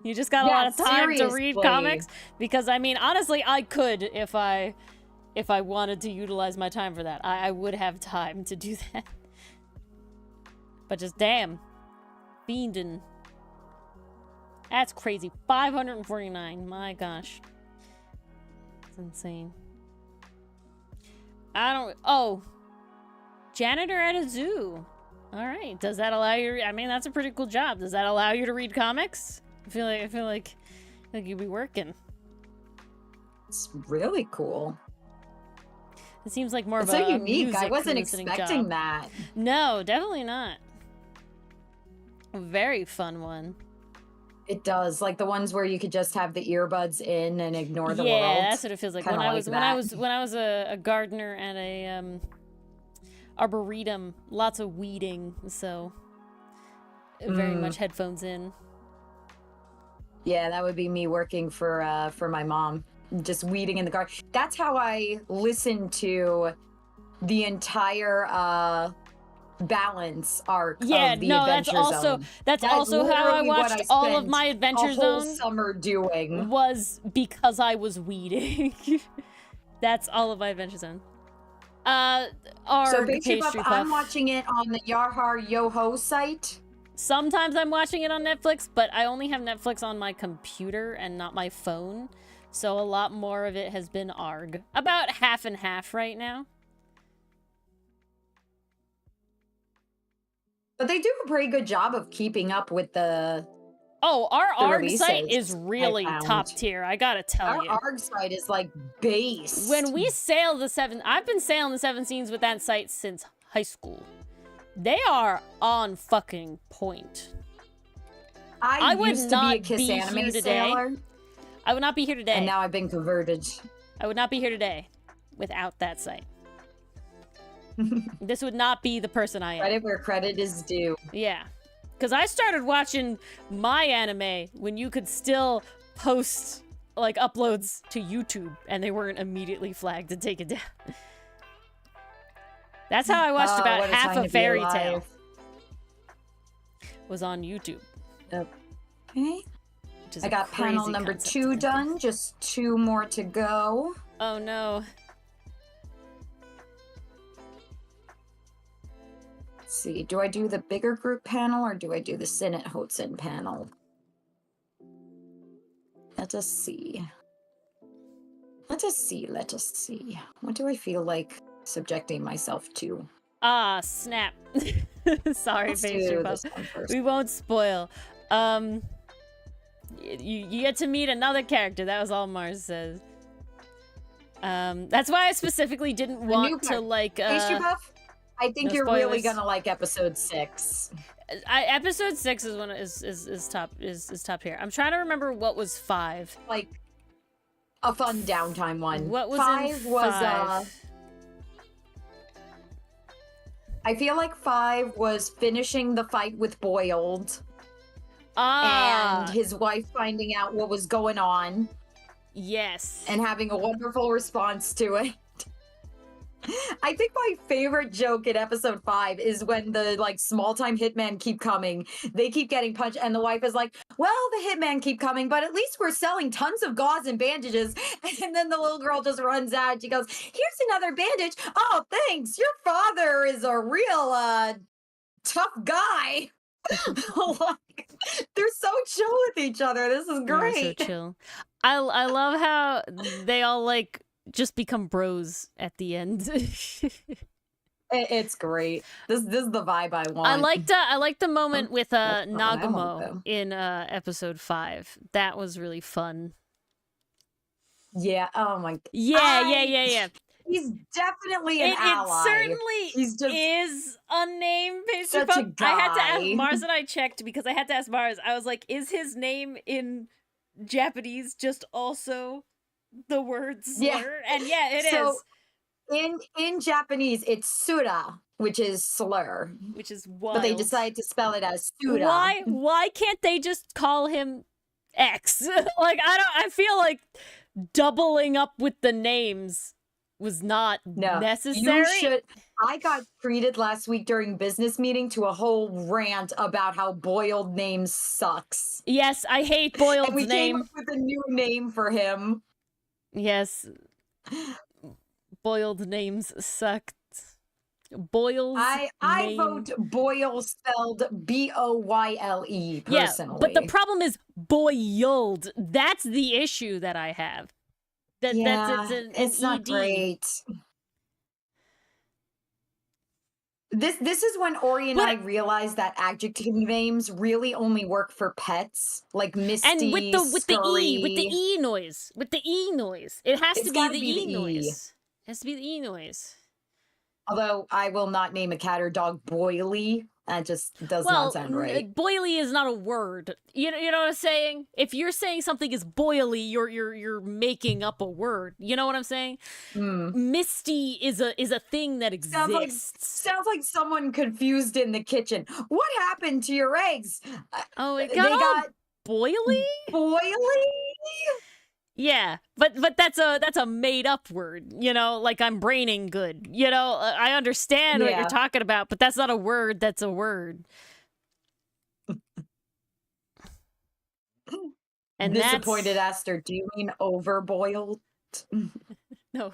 You just got a lot of time to read comics? Because I mean, honestly, I could if I wanted to utilize my time for that. I would have time to do that. But just damn. Fiendin'. That's crazy. 549. My gosh. It's insane. Oh. Janitor at a zoo. Alright. Does that allow you... I mean, that's a pretty cool job. Does that allow you to read comics? I feel like you'd be working. It's really cool. It seems like more it's of so a unique. I wasn't listening expecting job. that. No, definitely not. A very fun one. It does, like the ones where you could just have the earbuds in and ignore the world. Yeah, that's what it feels like. Kinda When I was a gardener and a arboretum, lots of weeding, so very much headphones in. Yeah, that would be me working for my mom, just weeding in the garden. That's how I listen to the entire Balance arc of the Adventure Zone. That's also how I watched all of my Adventure Zone summer doing was because I was weeding. That's all of my Adventure Zone. So Pastry Puff, I'm watching it on the Yarhar Yoho site. Sometimes I'm watching it on Netflix, but I only have Netflix on my computer and not my phone. So a lot more of it has been ARG. About half and half right now. But they do a pretty good job of keeping up with the... Oh, our ARG site is really top tier, I gotta tell you. Our ARG site is like base. When we sail the I've been sailing the 7 Seas with that site since high school. They are on fucking point. I would not be here today. I would not be here today. And now I've been converted. I would not be here today without that site. This would not be the person I am. Credit where credit is due. Yeah. Because I started watching my anime when you could still post, like, uploads to YouTube, and they weren't immediately flagged to take it down. That's how I watched about half of Fairy Tail. Was on YouTube. Okay. I got panel number 2 done. Just 2 more to go. Oh, no. Let's see. Do I do the bigger group panel or do I do the Sinet Hotsen panel? Let us see. Let us see. Let us see. What do I feel like subjecting myself to? Ah, snap. Sorry, Pastry Puff. We won't spoil. You get to meet another character. That was all Mars says. That's why I specifically didn't want to like. Pastry Puff, I think you're really gonna like episode 6. Episode 6 is one is top tier. I'm trying to remember what was 5. Like a fun downtime one. What was 5 was I feel like 5 was finishing the fight with Boiled. And his wife finding out what was going on. Yes. And having a wonderful response to it. I think my favorite joke in episode 5 is when the like small-time hitmen keep coming. They keep getting punched, and the wife is like, well, the hitmen keep coming, but at least we're selling tons of gauze and bandages. And then the little girl just runs out. She goes, here's another bandage. Oh, thanks. Your father is a real tough guy. Like, they're so chill with each other. This is great. They're so chill. I love how they all like just become bros at the end. It's great. This is the vibe I want. I liked the moment with Nagumo in episode 5. That was really fun. Yeah. Oh my. Yeah. He's definitely an ally. It certainly is a name, Pastry Puff. I had to ask Mars, and I checked because I had to ask Mars. I was like, is his name in Japanese just also the word slur? Yeah. And yeah, it So is. in Japanese, it's sura, which is slur, Which is but they wild. decide to spell it as sura. Why can't they just call him X? Like, I feel like doubling up with the names was not No, necessary. you should. I got treated last week during business meeting to a whole rant about how boiled names sucks. Yes, I hate Boyled's And we name. came up with a new name for him. Yes. Boiled names sucked. Boyle's I name. vote Boyle spelled B-O-Y-L-E personally. Yeah, but the problem is boiled. That's the issue that I have. It's not ED. great. This is when Ori and I realized that adjective names really only work for pets, like Misty, and with Scurry. the E noise. With the E noise. It has to be the E E noise. It has to be the E noise. Although I will not name a cat or dog Boily. That just does not sound right. Boily is not a word. You know what I'm saying? If you're saying something is boily, you're making up a word. You know what I'm saying? Misty is a thing that exists. Sounds like someone confused in the kitchen. What happened to your eggs? Oh, they got boily? Boily? Yeah, but that's a made up word, you know, like I'm braining good. You know, I understand what you're talking about, but that's not a word, that's a word. And disappointed Aster, do you mean overboiled? No.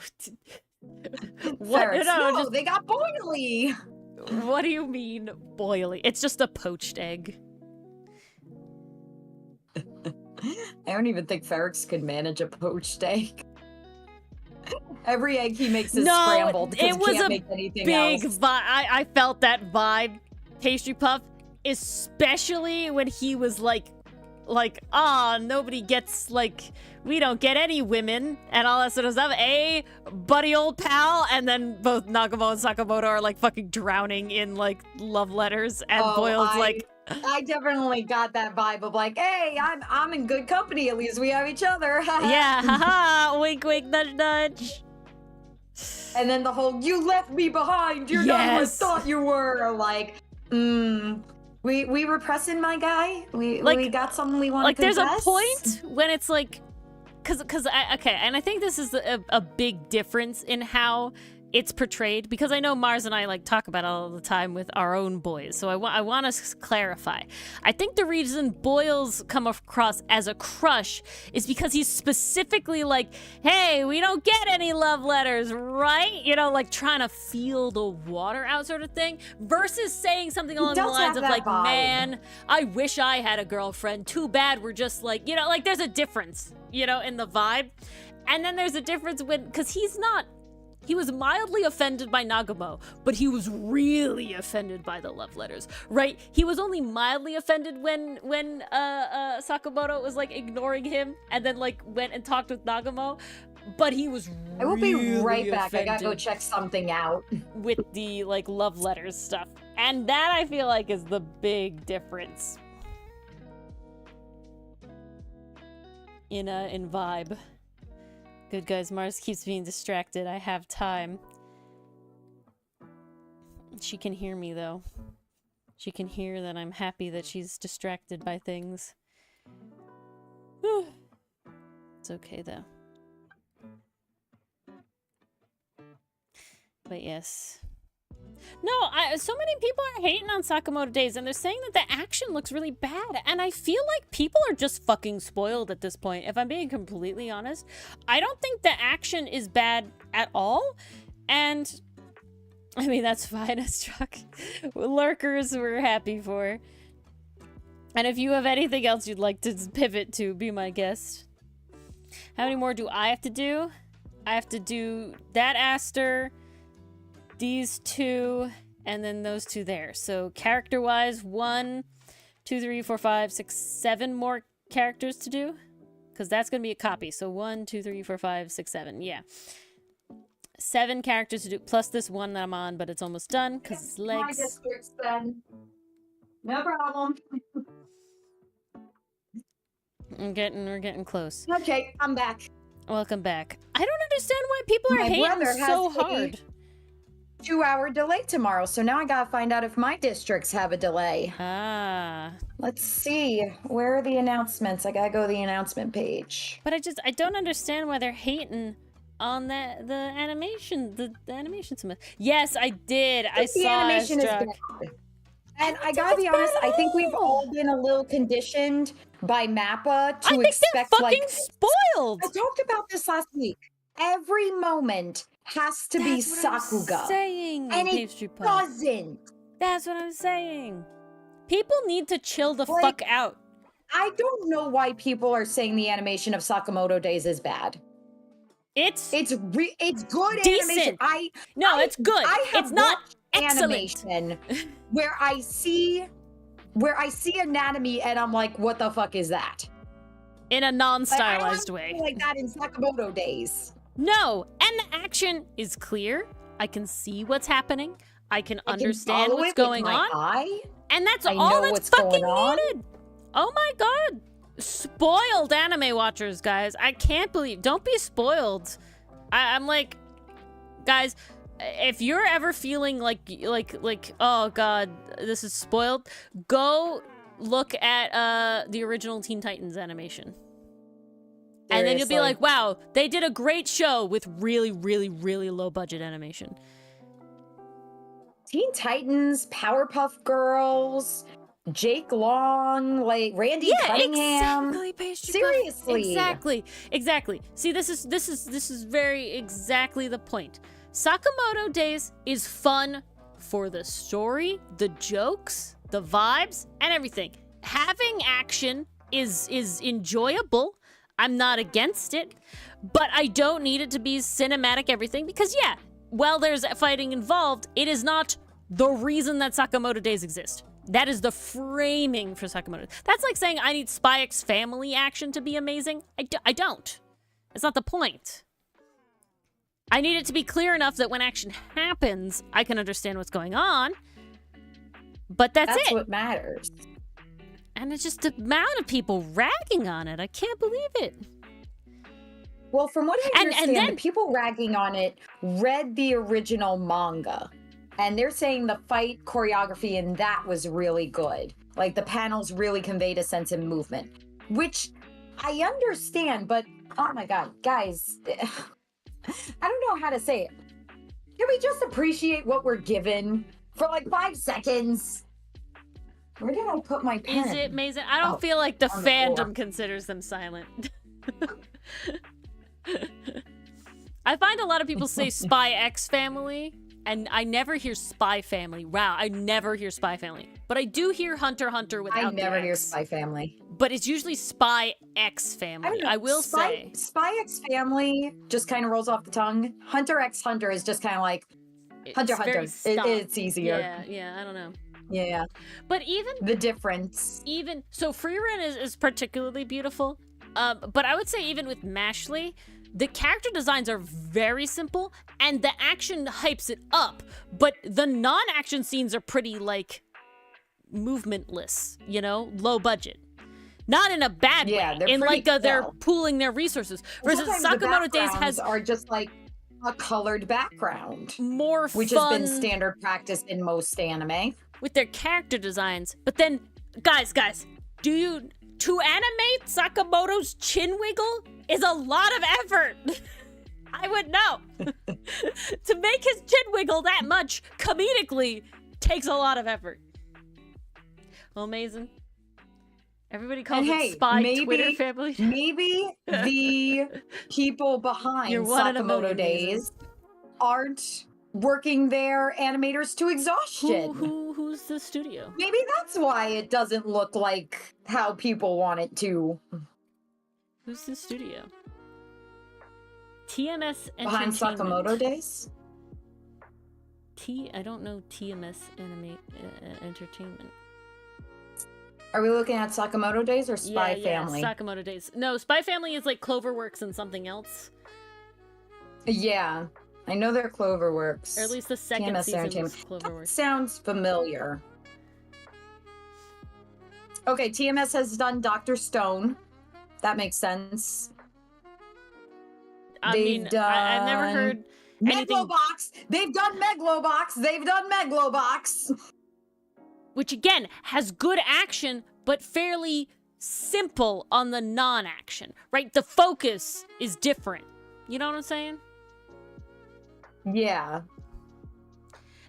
What? No, they got boily. What do you mean boily? It's just a poached egg. I don't even think Ferrex could manage a poached egg. Every egg he makes is scrambled because he can't make anything else. Big vibe. I felt that vibe, Pastry Puff, especially when he was like, nobody gets, like, we don't get any women and all that sort of stuff. Buddy old pal, and then both Nagamo and Sakamoto are like fucking drowning in like love letters, and Boyle's like. I definitely got that vibe of like, hey, I'm in good company. At least we have each other. Yeah, haha, wink, wink, nudge, nudge. And then the whole, you left me behind. You're not who I thought you were. Like, we were pressing my guy. We got something we want to confess. Like, there's a point when it's like, okay, and I think this is a big difference in how it's portrayed, because I know Mars and I like talk about it all the time with our own boys, so I want to clarify. I think the reason Boyle's come across as a crush is because he's specifically like, hey, we don't get any love letters, right? You know, like trying to feel the water out sort of thing, versus saying something along the lines of like, vibe. Man, I wish I had a girlfriend. Too bad we're just like, you know, like there's a difference, you know, in the vibe. And then there's a difference because he was mildly offended by Nagamo, but he was really offended by the love letters, right? He was only mildly offended when Sakamoto was like ignoring him and then like went and talked with Nagamo, but he was I will be right back. I gotta go check something out. With the like love letters stuff. And that I feel like is the big difference in vibe. Good guys, Mars keeps being distracted. I have time. She can hear me, though. She can hear that I'm happy that she's distracted by things. Whew. It's okay, though. But yes. No, so many people are hating on Sakamoto Days, and they're saying that the action looks really bad, and I feel like people are just fucking spoiled at this point, if I'm being completely honest. I don't think the action is bad at all, and I mean, that's fine, as Chuck. Lurkers we're happy for. And if you have anything else you'd like to pivot to, be my guest. How many more do I have to do? I have to do that Aster, these two, and then those two there. So character-wise, 1, 2, 3, 4, 5, 6, 7 more characters to do. Because that's going to be a copy. So 1, 2, 3, 4, 5, 6, 7. Yeah. 7 characters to do, plus this one that I'm on, but it's almost done because it's legs. My district's done. No problem. We're getting close. Okay, I'm back. Welcome back. I don't understand why people are My hating brother so has a hard. 2-hour delay tomorrow, so now I gotta find out if my districts have a delay. Ah. Let's see. Where are the announcements? I gotta go to the announcement page. But I don't understand why they're hating on the animation, the animation summit. Yes, I did. I saw the animation is Struck. bad. And I gotta be honest, I think we've all been a little conditioned by Mappa to expect fucking spoiled. I talked about this last week. Every moment has to be Sakuga. And it doesn't. That's what I'm saying. People need to chill the fuck out. I don't know why people are saying the animation of Sakamoto Days is bad. It's good decent. animation. It's good. It's not excellent. Animation where I see anatomy and I'm like, what the fuck is that? In a non-stylized way. Like that in Sakamoto Days. No, and the action is clear. I can see what's happening. I can understand what's going on. And that's all that's fucking needed. Oh my god. Spoiled anime watchers, guys. I can't believe. Don't be spoiled. I'm like, guys, if you're ever feeling like oh god, this is spoiled, go look at the original Teen Titans animation. And then you'll be like, wow, they did a great show with really, really, really low budget animation. Teen Titans, Powerpuff Girls, Jake Long, like Randy Cunningham. Exactly, Seriously. Exactly. See, this is very exactly the point. Sakamoto Days is fun for the story, the jokes, the vibes, and everything. Having action is enjoyable. I'm not against it, but I don't need it to be cinematic everything because, yeah, while there's fighting involved, it is not the reason that Sakamoto Days exist. That is the framing for Sakamoto. That's like saying I need Spy X Family action to be amazing. I don't. It's not the point. I need it to be clear enough that when action happens, I can understand what's going on, but that's it. That's what matters. And it's just the amount of people ragging on it. I can't believe it. Well, from what I understand, and then, the people ragging on it read the original manga. And they're saying the fight choreography in that was really good. Like, the panels really conveyed a sense of movement. Which I understand, but, oh my god, guys. I don't know how to say it. Can we just appreciate what we're given for, like, 5 seconds? Where did I put my pen? Is it amazing? I don't feel like the fandom considers them silent. I find a lot of people say Spy X Family, and I never hear Spy Family. Wow, I never hear Spy Family. But I do hear Hunter x Hunter without the X. I never hear Spy Family. But it's usually Spy X Family. I will say. Spy X Family just kind of rolls off the tongue. Hunter x Hunter is just kind of like Hunter x Hunter. It's easier. Yeah, I don't know. Yeah. But even the difference. So Freerun is particularly beautiful. But I would say even with Mashley, the character designs are very simple and the action hypes it up, but the non-action scenes are pretty like movementless, you know, low budget. Not in a bad way. In like they're pooling their resources. Versus Sakamoto Days are just like a colored background. More which fun, has been standard practice in most anime. With their character designs. But then, guys, to animate Sakamoto's chin wiggle is a lot of effort. I would know. To make his chin wiggle that much comedically takes a lot of effort. Well, amazing. Everybody calls it Spy Twitter family. Maybe the people behind Sakamoto Days aren't working their animators to exhaustion. Who's the studio? Maybe that's why it doesn't look like how people want it to. Who's the studio? TMS Entertainment. Behind Sakamoto Days? I don't know TMS Entertainment. Are we looking at Sakamoto Days or Spy Family? Yeah, Sakamoto Days. No, Spy Family is like Cloverworks and something else. Yeah. I know they're Cloverworks. Or at least the second season was Cloverworks. That sounds familiar. Okay, TMS has done Dr. Stone. that makes sense. I've never heard anything. Megalobox! They've done Megalobox! They've done Megalobox! Which, again, has good action, but fairly simple on the non-action, right? The focus is different. You know what I'm saying? Yeah.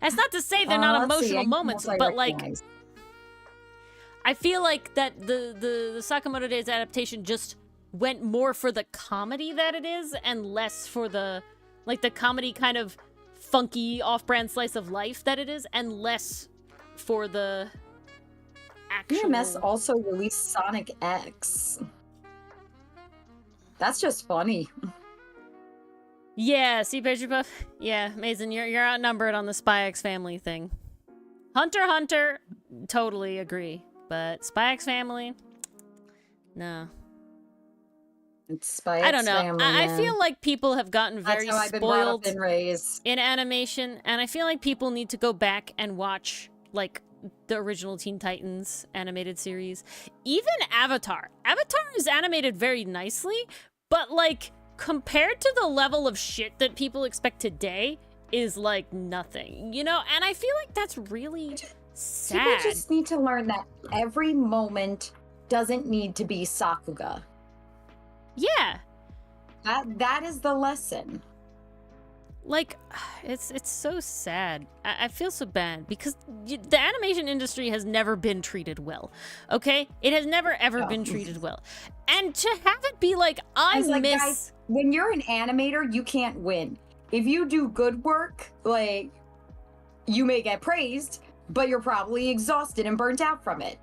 That's not to say they're not emotional moments, but, like, I feel like that the Sakamoto Days adaptation just went more for the comedy that it is and less for the, like, the comedy kind of funky off-brand slice of life that it is, and less for the actual... BMS also released Sonic X. That's just funny. Yeah, see, Pastry Puff? Yeah, Mason, you're outnumbered on the Spy X Family thing. Hunter x Hunter, totally agree. But Spy X Family? No. It's Spy X I don't know. Family, I feel like people have gotten very spoiled and raised in animation, and I feel like people need to go back and watch, like, the original Teen Titans animated series. Even Avatar. Avatar is animated very nicely, but, like, compared to the level of shit that people expect today is, like, nothing, you know? And I feel like that's really sad. People just need to learn that every moment doesn't need to be Sakuga. Yeah. That is the lesson. Like, it's so sad. I feel so bad because the animation industry has never been treated well, okay? It has never, ever been treated well. And to have it be like, guys, when you're an animator, you can't win. If you do good work, like, you may get praised, but you're probably exhausted and burnt out from it.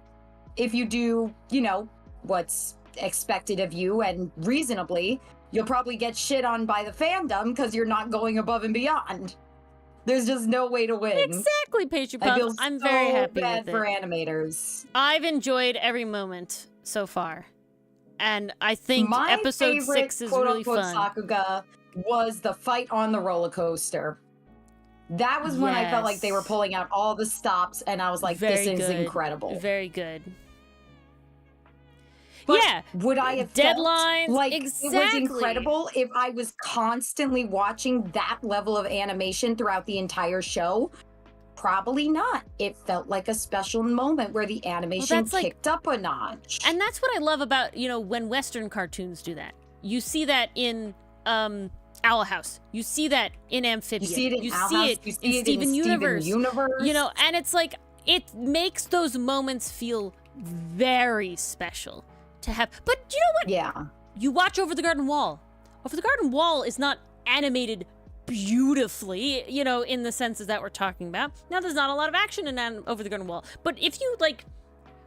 If you do, you know, what's expected of you and reasonably, you'll probably get shit on by the fandom because you're not going above and beyond. There's just no way to win. Exactly, Pastry Puff. I'm very happy with it. For animators. I've enjoyed every moment so far. And I think episode 6 is really fun. Sakuga was the fight on the roller coaster. That was when I felt like they were pulling out all the stops and I was like, this is incredible. Very good. But yeah. Would I have deadlines? Felt like exactly. It was incredible if I was constantly watching that level of animation throughout the entire show? Probably not. It felt like a special moment where the animation kicked up a notch. And that's what I love about, you know, when Western cartoons do that. You see that in Owl House. You see that in Amphibian. You see it in Owl House. You see it in Steven Universe. You know, and it's like, it makes those moments feel very special to have. But you know what? Yeah. You watch Over the Garden Wall. Over the Garden Wall is not animated beautifully, you know, in the senses that we're talking about. Now, there's not a lot of action in Over the Garden Wall. But if you, like,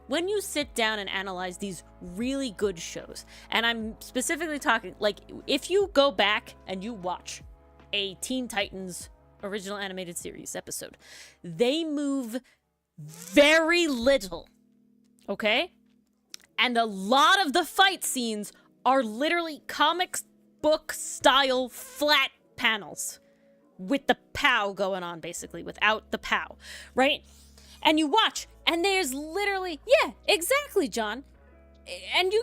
when you sit down and analyze these really good shows, and I'm specifically talking, like, if you go back and you watch a Teen Titans original animated series episode, they move very little, okay? And a lot of the fight scenes are literally comic book style flat panels with the pow going on, basically, without the pow, right? And you watch, and there's literally, yeah, exactly, John. And you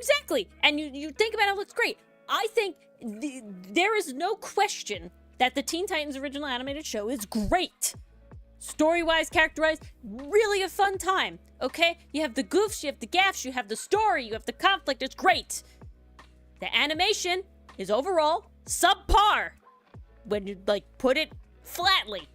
think about it looks great. I think there is no question that the Teen Titans original animated show is great. Story-wise, character-wise, really a fun time, okay? You have the goofs, you have the gaffs, you have the story, you have the conflict, it's great. The animation is overall subpar when you, like, put it flatly.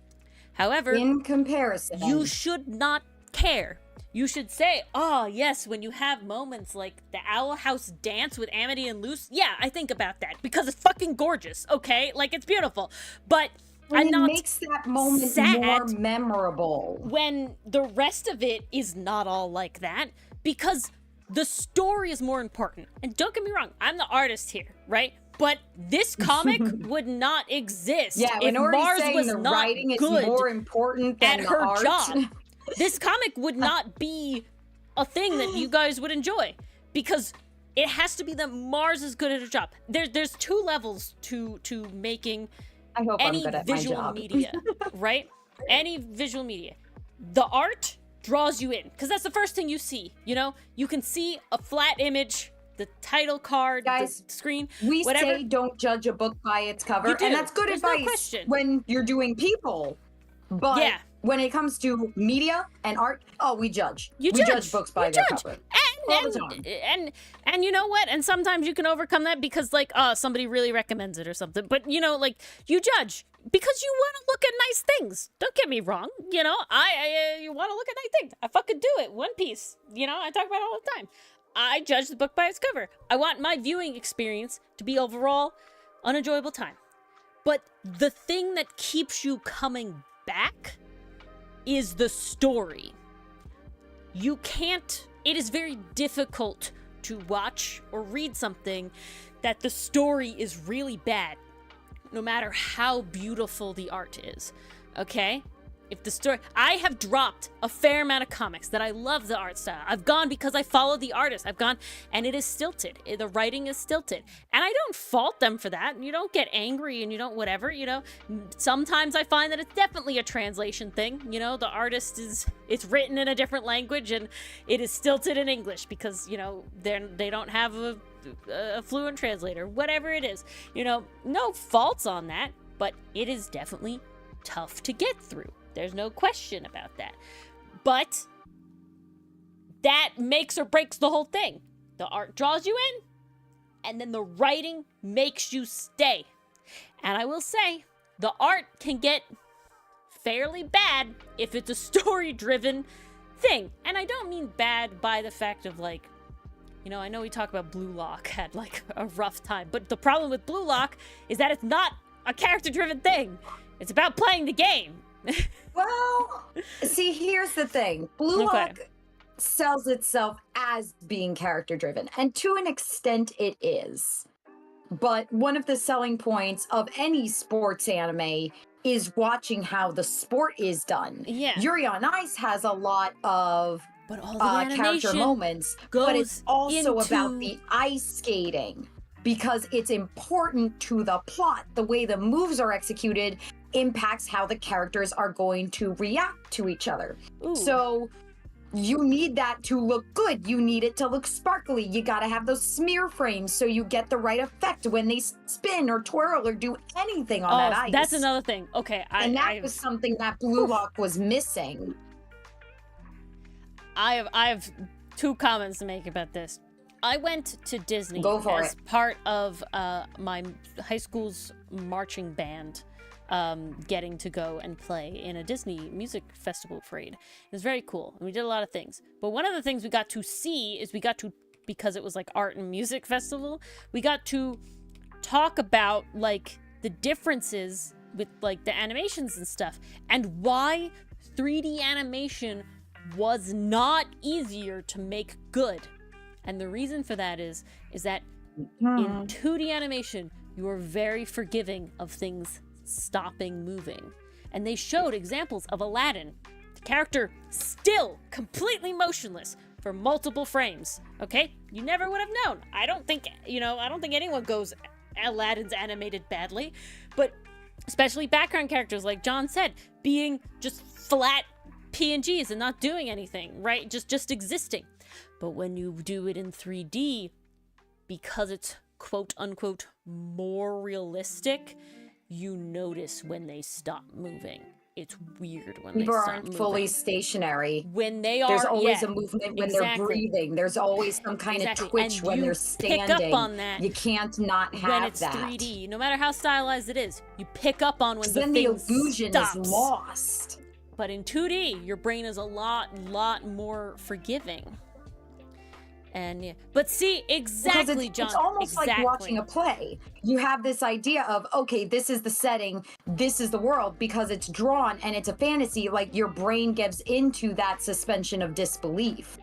However, in comparison, you should not care. You should say, oh, yes, when you have moments like the Owl House dance with Amity and Luce, yeah, I think about that because it's fucking gorgeous, okay? Like, it's beautiful. But it makes that moment more memorable. When the rest of it is not all like that, because the story is more important. And don't get me wrong, I'm the artist here, right? But this comic would not exist if Mars was the not writing good is more important than at her art. job. This comic would not be a thing that you guys would enjoy because it has to be that Mars is good at her job. There's two levels to making any visual media, right? Any visual media. The art draws you in because that's the first thing you see. You know, you can see a flat image the title card, Guys, the screen, we whatever. say don't judge a book by its cover, and that's good There's no advice question. when you're doing people. But when it comes to media and art, we judge. We judge books by their cover. And you know what? And sometimes you can overcome that because, like, somebody really recommends it or something. But, you know, like, you judge because you want to look at nice things. Don't get me wrong. You know, you want to look at nice things. I fucking do it. One Piece. You know, I talk about it all the time. I judge the book by its cover. I want my viewing experience to be overall an enjoyable time. But the thing that keeps you coming back is the story. You can't, it is very difficult to watch or read something that the story is really bad, no matter how beautiful the art is, okay? If the story, I have dropped a fair amount of comics that I love the art style. I've gone because I follow the artist. I've gone and it is stilted. The writing is stilted. And I don't fault them for that. You don't get angry and you don't whatever, you know. Sometimes I find that it's definitely a translation thing. You know, the artist it's written in a different language and it is stilted in English because, you know, they don't have a fluent translator, whatever it is. You know, no faults on that, but it is definitely tough to get through. There's no question about that. But that makes or breaks the whole thing. The art draws you in, and then the writing makes you stay. And I will say, the art can get fairly bad if it's a story-driven thing. And I don't mean bad by the fact of, like, you know, I know we talk about Blue Lock had, like, a rough time. But the problem with Blue Lock is that it's not a character-driven thing. It's about playing the game. Well, see, here's the thing. Blue Lock sells itself as being character driven, and to an extent it is. But one of the selling points of any sports anime is watching how the sport is done. Yeah. Yuri on Ice has a lot of character moments, but it's also about the ice skating because it's important to the plot. The way the moves are executed impacts how the characters are going to react to each other. Ooh. So you need that to look good. You need it to look sparkly. You got to have those smear frames so you get the right effect when they spin or twirl or do anything on that ice. That's another thing. Okay. That was something that Blue Lock was missing. I have two comments to make about this. I went to Disney as part of my high school's marching band. Getting to go and play in a Disney music festival parade. It was very cool, and we did a lot of things. But one of the things we got to see is because it was like art and music festival, we got to talk about like the differences with like the animations and stuff, and why 3D animation was not easier to make good. And the reason for that is that in 2D animation, you are very forgiving of things stopping moving. And they showed examples of Aladdin, the character still completely motionless for multiple frames. Okay? You never would have known. I don't think anyone goes Aladdin's animated badly, but especially background characters, like John said, being just flat PNGs and not doing anything, right? Just existing. But when you do it in 3D, because it's quote unquote more realistic, you notice when they stop moving. It's weird when they stop moving. People aren't fully stationary. When they are, there's always a movement when they're breathing. There's always some kind of twitch and when they're standing. Pick up on that. You can't not have when it's that. 3D, no matter how stylized it is, you pick up on when the thing then the illusion stops. Is lost. But in 2D, your brain is a lot more forgiving. And yeah, but see, exactly, John. It's almost like watching a play. You have this idea of, okay, this is the setting, this is the world, because it's drawn and it's a fantasy. Like your brain gives into that suspension of disbelief.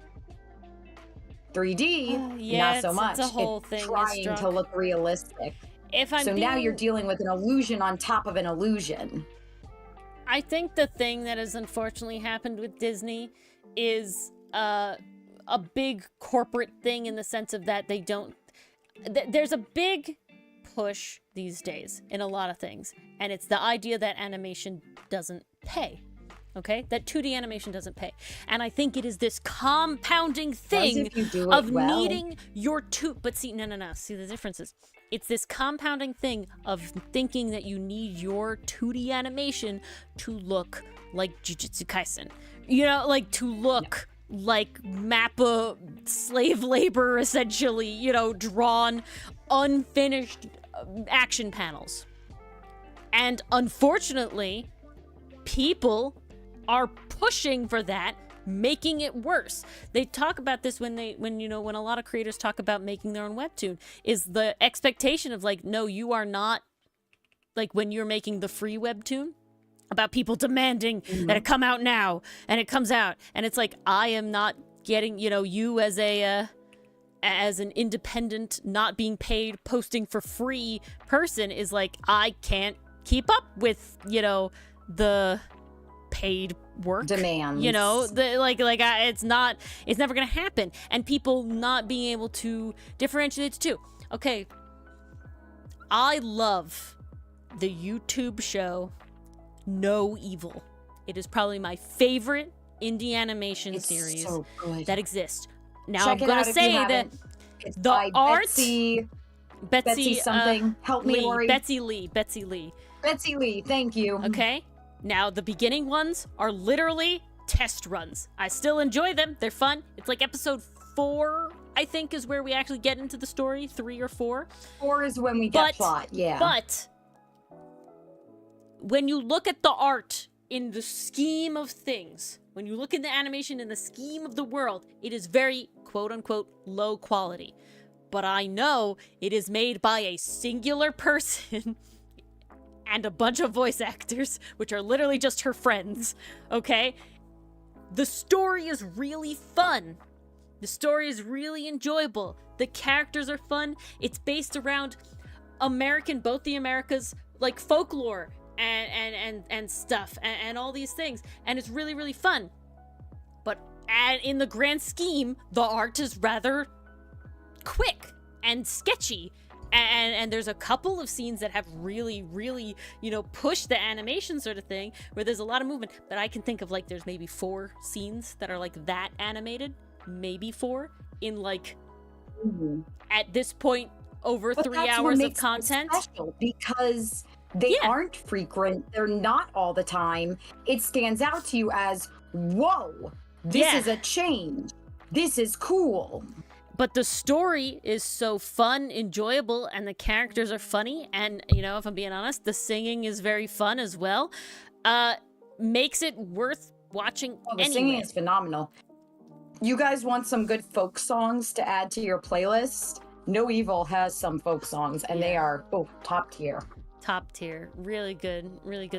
3D, not so much. It's a whole thing. Trying to look realistic. Now you're dealing with an illusion on top of an illusion. I think the thing that has unfortunately happened with Disney is a big corporate thing in the sense of that they don't there's a big push these days in a lot of things, and it's the idea that animation doesn't pay. Okay, that 2D animation doesn't pay. And I think it is this compounding thing if you do of it well. needing your but see, no. See the differences. It's this compounding thing of thinking that you need your 2D animation to look like Jujutsu Kaisen. You know, like to look like Mappa slave labor, essentially, you know, drawn, unfinished action panels. And unfortunately, people are pushing for that, making it worse. They talk about this when a lot of creators talk about making their own webtoon, is the expectation of like, no, you are not, like when you're making the free webtoon, about people demanding that it come out now, and it comes out, and it's like, I am not getting, you know, you as a as an independent, not being paid, posting for free person is like, I can't keep up with, you know, the paid work demands, you know, it's never gonna happen, and people not being able to differentiate the two. Okay, I love the YouTube show No Evil. It is probably my favorite indie animation series so that exists. Now Check I'm gonna say that the art, Betsy something, help me, Ori. Betsy Lee, thank you. okay. Now, the beginning ones are literally test runs. I still enjoy them. They're fun. It's like episode 4, I think, is where we actually get into the story. 3 or 4. 4 is when we get plot, yeah. But when you look at the art in the scheme of things, when you look at the animation in the scheme of the world, it is very, quote-unquote, low quality. But I know it is made by a singular person and a bunch of voice actors, which are literally just her friends, okay? The story is really fun. The story is really enjoyable. The characters are fun. It's based around both the Americas, like folklore and stuff and all these things. And it's really, really fun. But in the grand scheme, the art is rather quick and sketchy. And there's a couple of scenes that have really, really, you know, pushed the animation sort of thing, where there's a lot of movement. But I can think of, like, there's maybe 4 scenes that are, like, that animated. Maybe 4 in, like, at this point, over 3 hours of content. Special because they aren't frequent. They're not all the time. It stands out to you as, whoa, this is a change. This is cool. But the story is so fun, enjoyable, and the characters are funny. And, you know, if I'm being honest, the singing is very fun as well. Makes it worth watching the singing is phenomenal. You guys want some good folk songs to add to your playlist? No Evil has some folk songs, and they are top tier. Top tier. Really good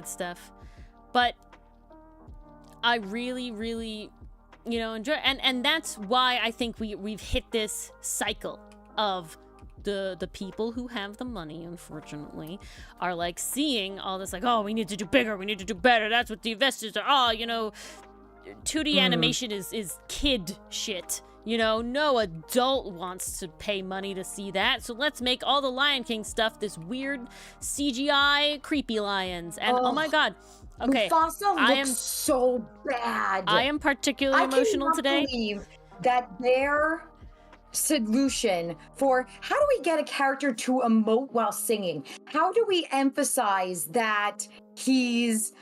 stuff. But I really, really, you know, enjoy, and that's why I think we've hit this cycle of the people who have the money, unfortunately, are like seeing all this, like, oh, we need to do bigger, we need to do better, that's what the investors are, oh, you know, 2D animation is kid shit. You know, no adult wants to pay money to see that, so let's make all the Lion King stuff this weird CGI creepy lions. And oh my god, okay, Mufasa looks so bad. I am particularly emotional today. I cannot believe that their solution for how do we get a character to emote while singing? How do we emphasize that he's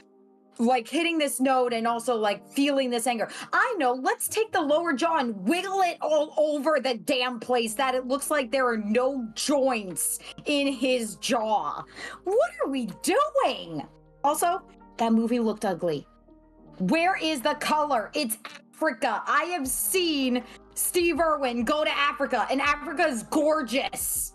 like hitting this note and also like feeling this anger? I know, let's take the lower jaw and wiggle it all over the damn place that it looks like there are no joints in his jaw. What are we doing? Also, that movie looked ugly. Where is the color? It's Africa. I have seen Steve Irwin go to Africa, and Africa is gorgeous.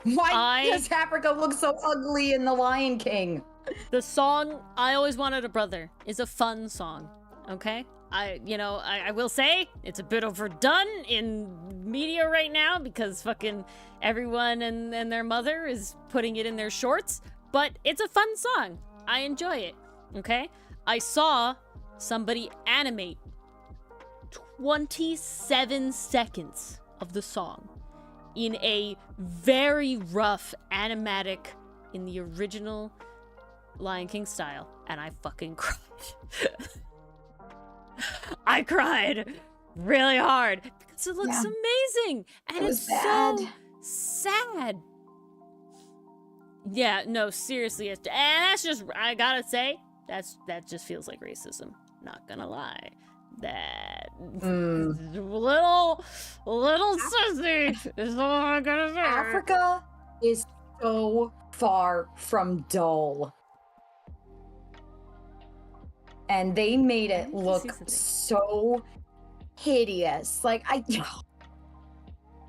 Why does Africa look so ugly in The Lion King? The song I Always Wanted a Brother is a fun song, okay? I will say it's a bit overdone in media right now because fucking everyone and their mother is putting it in their shorts, but it's a fun song. I enjoy it, okay? I saw somebody animate 27 seconds of the song in a very rough animatic in the original Lion King style, and I fucking cried. I cried really hard because it looks amazing and it's bad. so sad. Yeah, no, seriously, and that's just, I gotta say, that just feels like racism. Not gonna lie, that little sissy is all I'm gonna say. Africa is so far from dull, and they made it look so hideous. Like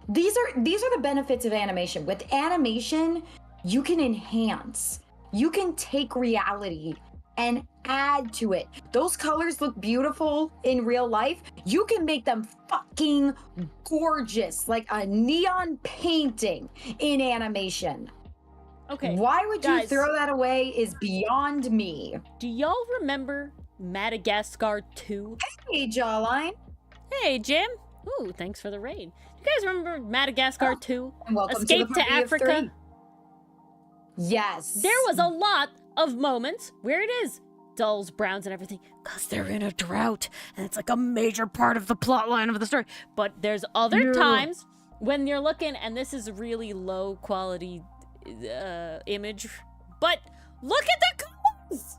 these are the benefits of animation. With animation, you can enhance, you can take reality and add to it. Those colors look beautiful in real life. You can make them fucking gorgeous, like a neon painting in animation. Okay. Why would you throw that away is beyond me. Do y'all remember Madagascar 2? Hey, Jawline. Hey, Jim. Ooh, thanks for the raid. You guys remember Madagascar 2? And welcome Escape to, the to Africa? Yes. There was a lot of moments where it is dulls, browns, and everything, because they're in a drought, and it's like a major part of the plot line of the story. But there's other times when you're looking, and this is really low quality image, but look at the colors!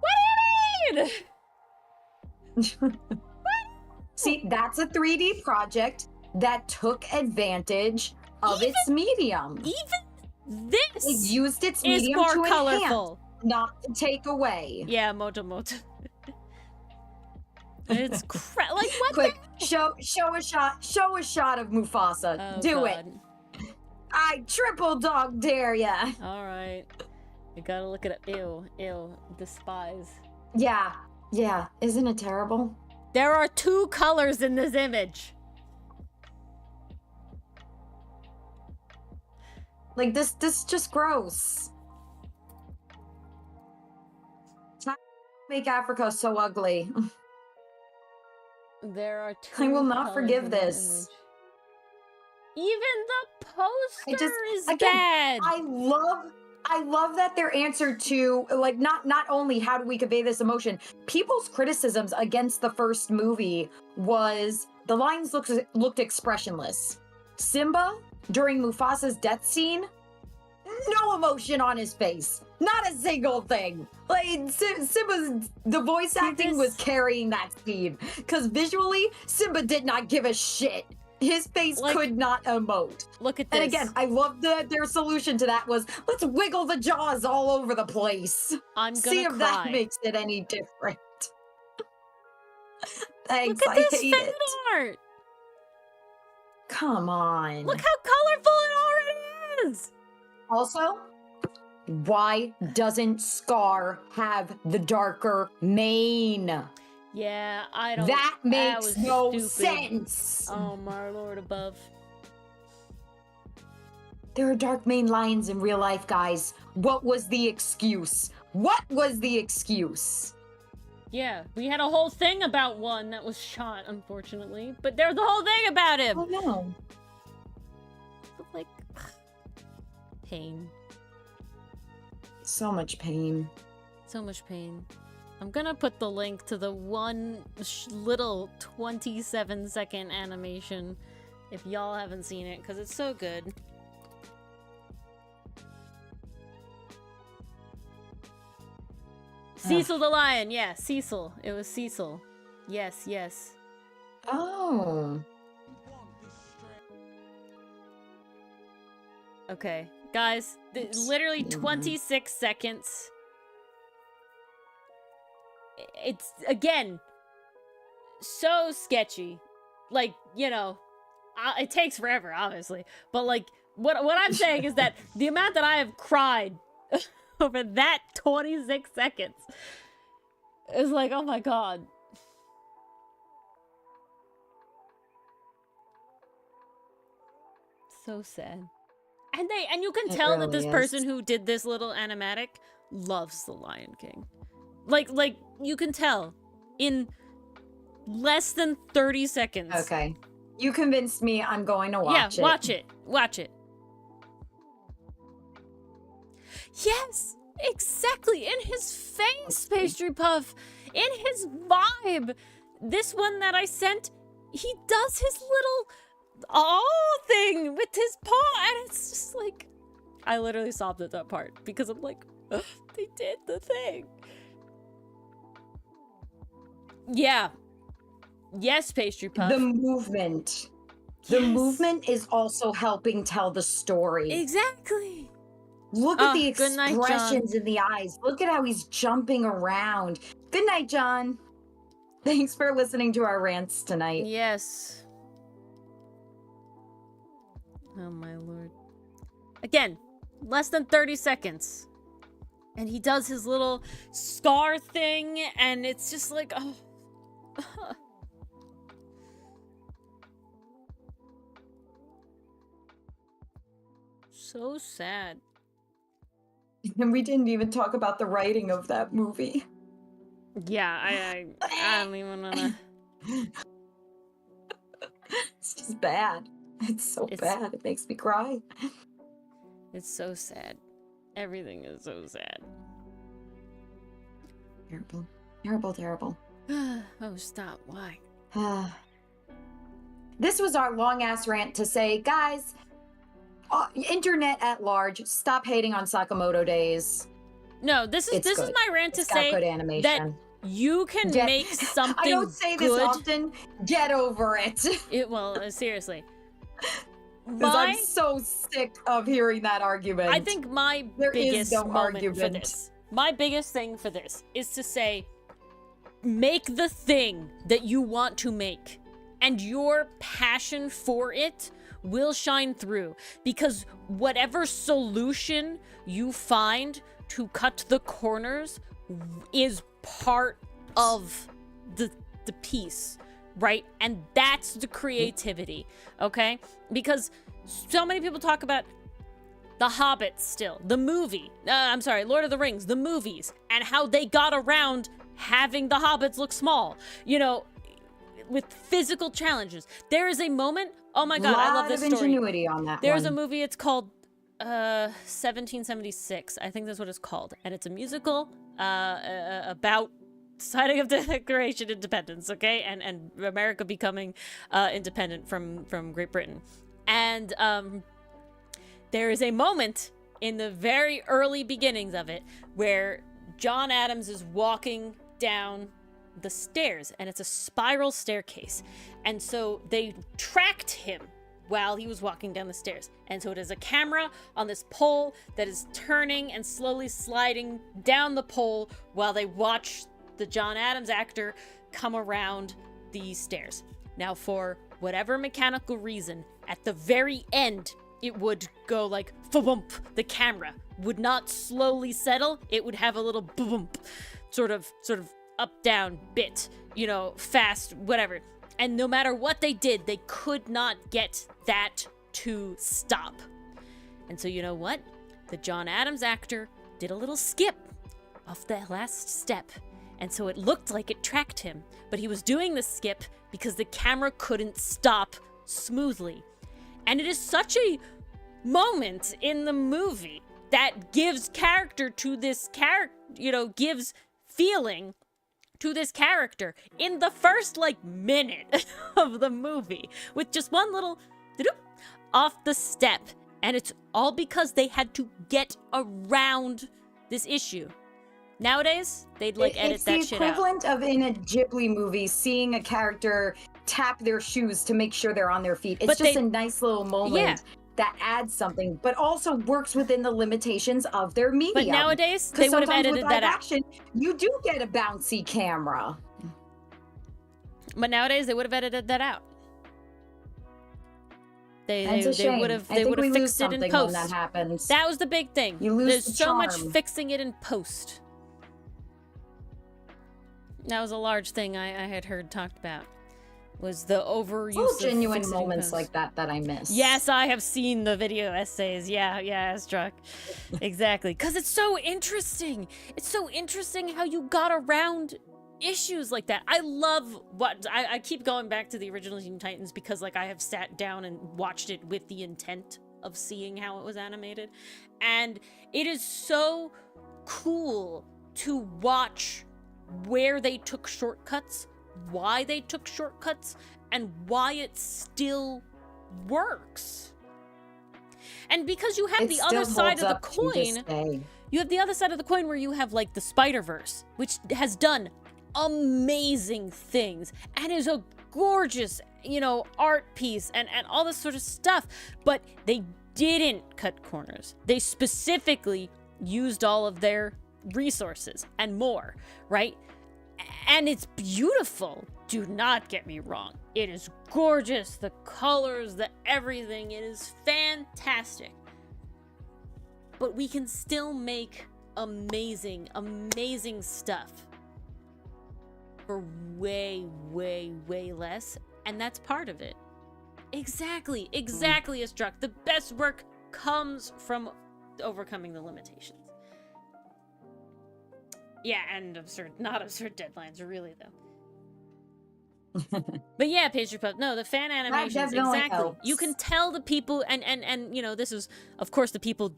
What do you mean? See, that's a 3D project that took advantage of its medium. Even this it used its is medium more to colorful. Enhance, not to take away. Yeah, Moto. It's like what? Quick, show a shot of Mufasa. Oh, Do God. it. I triple dog dare ya. All right, you gotta look at it. Ew, despise. Yeah, isn't it terrible? There are 2 colors in this image. Like this is just gross. Make Africa so ugly. There are 2 I will not colors forgive in this. Even the poster is again, bad. I love that their answer to, like, not only how do we convey this emotion, people's criticisms against the first movie was the lions looked expressionless. Simba, during Mufasa's death scene, no emotion on his face. Not a single thing. Like, Simba's, the voice acting was carrying that scene. Because visually, Simba did not give a shit. His face could not emote. Look at this. And again, I love that their solution to that was, let's wiggle the jaws all over the place. I'm gonna see if cry. that makes it any different. Thanks, Look at I this hate fan it. art. Come on. Look how colorful it already is. Also, why doesn't Scar have the darker mane? Yeah, I don't. That makes was no stupid. sense. Oh my lord above. There are dark mane lions in real life, guys. What was the excuse? What was the excuse? Yeah, we had a whole thing about one that was shot, unfortunately. But there's the whole thing about him. Oh no. Like, pain. So much pain. So much pain. I'm gonna put the link to the one little 27-second animation if y'all haven't seen it, because it's so good. Cecil the lion, yeah, Cecil. It was Cecil. Yes, yes. Oh. Okay, guys, literally 26 seconds. It's, again, so sketchy. Like, you know, it takes forever, obviously. But, like, what I'm saying is that the amount that I have cried over that 26 seconds is like, oh my god. So sad. And you can tell that this person who did this little animatic loves The Lion King. Like you can tell in less than 30 seconds. Okay. You convinced me. I'm going to watch it. Yeah, watch it. Watch it. Yes, exactly. In his face, Pastry Puff. In his vibe. this one that I sent, he does his little thing with his paw, and it's just like, I literally sobbed at that part because I'm like, oh, they did the thing. Yeah. Yes, Pastry Puff. The movement. The movement is also helping tell the story. Exactly. Look at the good night, expressions in the eyes. Look at how he's jumping around. Good night, John. Thanks for listening to our rants tonight. Yes. Oh, my lord. Again, less than 30 seconds. And he does his little scar thing, and it's just like, oh. So sad. And we didn't even talk about the writing of that movie. Yeah, I don't even wanna. It's just bad. It's bad. It makes me cry. It's so sad. Everything is so sad. Terrible. Terrible, terrible. Oh, stop. Why? This was our long-ass rant to say, guys, internet at large, stop hating on Sakamoto Days. No, this is my rant to say good animation. that you can make something I don't say this often. Get over it. Seriously. Because I'm so sick of hearing that argument. I think my biggest moment for this, my biggest thing for this is to say, make the thing that you want to make, and your passion for it will shine through, because whatever solution you find to cut the corners is part of the piece, right? And that's the creativity, okay? Because so many people talk about The Hobbit still, the movie, Lord of the Rings, the movies, and how they got around having the hobbits look small, you know, with physical challenges. There is a moment, oh my god, I love this story. Ingenuity on that There's one. a movie, it's called 1776, I think that's what it's called, and it's a musical about signing of the Declaration of Independence, okay, and America becoming independent from Great Britain. And there is a moment in the very early beginnings of it where John Adams is walking down the stairs, and it's a spiral staircase, and so they tracked him while he was walking down the stairs, and so it is a camera on this pole that is turning and slowly sliding down the pole while they watch the John Adams actor come around the stairs. Now, for whatever mechanical reason, at the very end, it would go like fa-bump. The camera would not slowly settle. It would have a little bump, sort of up down bit, you know, fast, whatever. And no matter what they did, they could not get that to stop. And so, you know what? The John Adams actor did a little skip off the last step. And so it looked like it tracked him, but he was doing the skip because the camera couldn't stop smoothly. And it is such a moment in the movie that gives character to this character, you know, gives feeling to this character in the first, like, minute of the movie with just one little off the step. And it's all because they had to get around this issue. Nowadays, they'd like edit that shit out. It's the equivalent of in a Ghibli movie, seeing a character tap their shoes to make sure they're on their feet. It's just a nice little moment that adds something, but also works within the limitations of their medium. But nowadays, they would have edited that out. Action, you do get a bouncy camera. But nowadays, they would have edited that out. They would have fixed it in post. When that happens. That was the big thing. You lose There's the so charm. much fixing it in post. That was a large thing I had heard talked about. Was the overuse of genuine moments like that I miss. Yes, I have seen the video essays. Yeah, Struck. Exactly. Because it's so interesting. It's so interesting how you got around issues like that. I love what I keep going back to the original Teen Titans because like I have sat down and watched it with the intent of seeing how it was animated. And it is so cool to watch where they took shortcuts why they took shortcuts and why it still works. And because you have the other side of the coin, you have the other side of the coin where you have like the Spider-Verse, which has done amazing things and is a gorgeous, art piece and all this sort of stuff. But they didn't cut corners. They specifically used all of their resources and more, right? And it's beautiful. Do not get me wrong. It is gorgeous. The colors, the everything. It is fantastic. But we can still make amazing, amazing stuff for way, way, way less. And that's part of it. Exactly, Astruck. The best work comes from overcoming the limitations. Yeah, and not absurd deadlines, really, though. But yeah, Pastry Puff, no, the fan animations, exactly. Helps. You can tell the people, and this is, of course, the people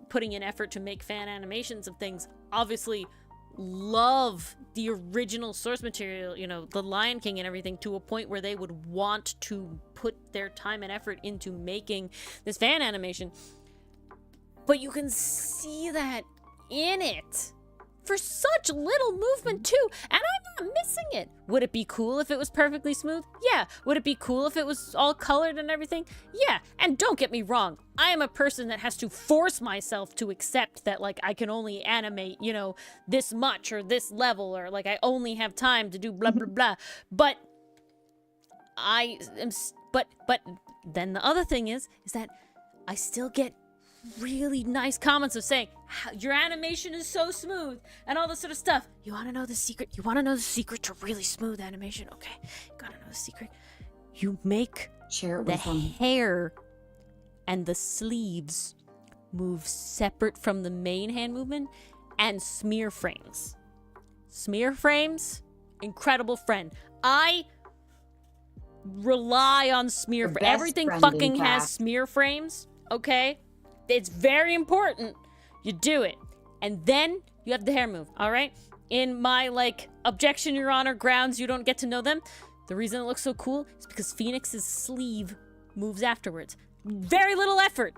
putting in effort to make fan animations of things, obviously love the original source material, the Lion King and everything, to a point where they would want to put their time and effort into making this fan animation. But you can see that in it for such little movement too, and I'm not missing it. Would it be cool if it was perfectly smooth? Yeah. Would it be cool if it was all colored and everything? Yeah. And don't get me wrong, I am a person that has to force myself to accept that, like, I can only animate, this much or this level, or like I only have time to do blah blah blah. But but then the other thing is that I still get really nice comments of saying, your animation is so smooth and all this sort of stuff. You want to know the secret? You want to know the secret to really smooth animation? Okay, you gotta know the secret. You make the hair and the sleeves move separate from the main hand movement, and smear frames. Smear frames, incredible friend. I rely on smear frames. Everything fucking has smear frames, okay? It's very important you do it. And then you have the hair move, all right? In my, objection, Your Honor, grounds you don't get to know them, the reason it looks so cool is because Phoenix's sleeve moves afterwards. Very little effort.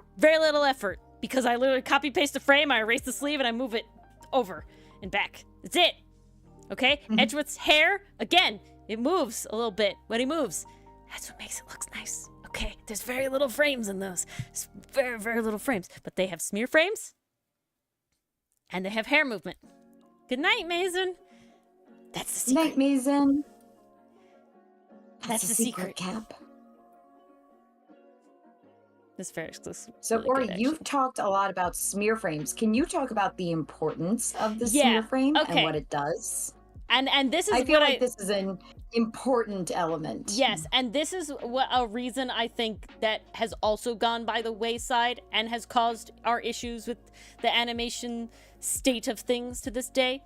Because I literally copy-paste the frame, I erase the sleeve, and I move it over and back. That's it. Okay? Mm-hmm. Edgeworth's hair, again, it moves a little bit when he moves. That's what makes it look nice. Okay, there's very little frames in those. It's very, very little frames. But they have smear frames, and they have hair movement. Good night, Mason. That's the secret. Good night, Mason. That's the secret. Cap. It's very exclusive. So, really Ori, good, you've talked a lot about smear frames. Can you talk about the importance of the smear frame and what it does? And this is I feel like this is an important element. Yes, and this is a reason I think that has also gone by the wayside and has caused our issues with the animation state of things to this day.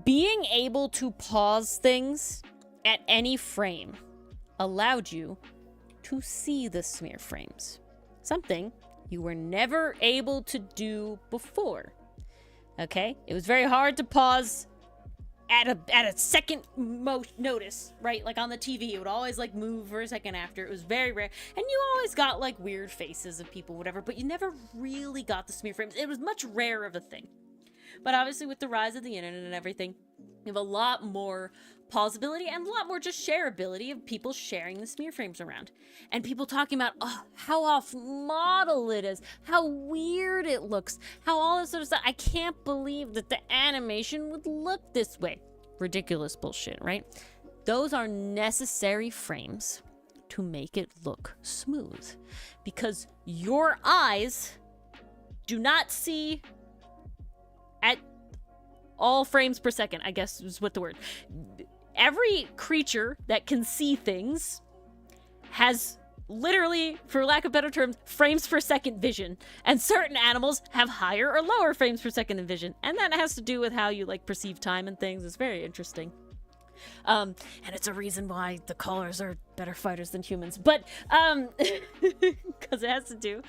Being able to pause things at any frame allowed you to see the smear frames. Something you were never able to do before. Okay? It was very hard to pause at a second notice, right? Like on the TV, it would always move for a second after. It was very rare. And you always got weird faces of people, whatever, but you never really got the smear frames. It was much rarer of a thing. But obviously with the rise of the internet and everything, you have a lot more pausability and a lot more just shareability of people sharing the smear frames around. And people talking about, how off model it is, how weird it looks, how all this sort of stuff. I can't believe that the animation would look this way. Ridiculous bullshit, right? Those are necessary frames to make it look smooth. Because your eyes do not see at all frames per second, I guess is what the word. Every creature that can see things has literally, for lack of better terms, frames per second vision. And certain animals have higher or lower frames per second in vision. And that has to do with how you perceive time and things. It's very interesting. And it's a reason why the colors are better fighters than humans. But, because it has to do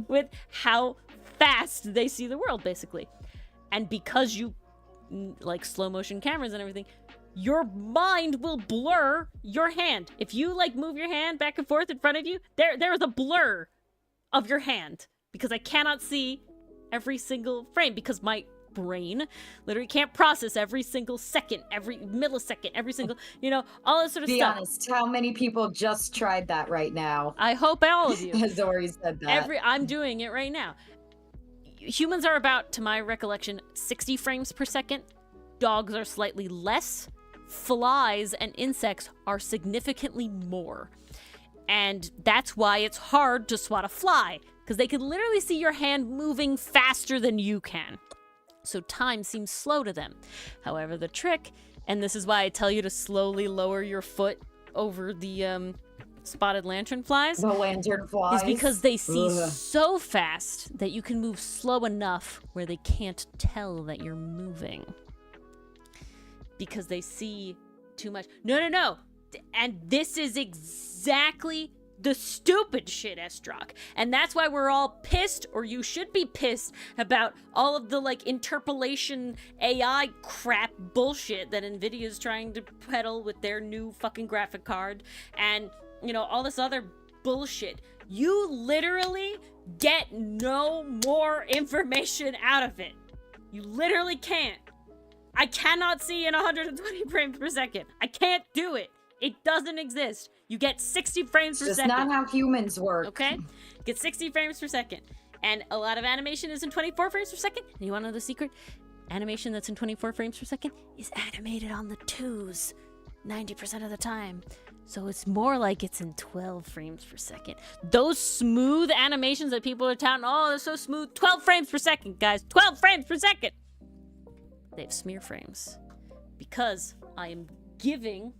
with how fast they see the world, basically. And because you, slow motion cameras and everything, your mind will blur your hand. If you like move your hand back and forth in front of you, there is a blur of your hand because I cannot see every single frame because my brain literally can't process every single second, every millisecond, every single, all this sort of Be stuff. honest, how many people just tried that right now? I hope all of you. As Ori said that. I'm doing it right now. Humans are about, to my recollection, 60 frames per second. Dogs are slightly less. Flies and insects are significantly more. And that's why it's hard to swat a fly, because they can literally see your hand moving faster than you can. So time seems slow to them. However, the trick, and this is why I tell you to slowly lower your foot over the spotted lanternflies. The lanternflies. Is because they see so fast that you can move slow enough where they can't tell that you're moving. Because they see too much. No. And this is exactly the stupid shit, Estrock. And that's why we're all pissed, or you should be pissed, about all of the, interpolation AI crap bullshit that NVIDIA's trying to peddle with their new fucking graphic card. And, all this other bullshit. You literally get no more information out of it. You literally can't. I cannot see in 120 frames per second. I can't do it. It doesn't exist. You get 60 frames per second. That's not how humans work. Okay? Get 60 frames per second. And a lot of animation is in 24 frames per second. And you want to know the secret? Animation that's in 24 frames per second is animated on the 2s 90% of the time. So it's more like it's in 12 frames per second. Those smooth animations that people are touting, oh, they're so smooth. 12 frames per second, guys. 12 frames per second. They have smear frames. Because I am giving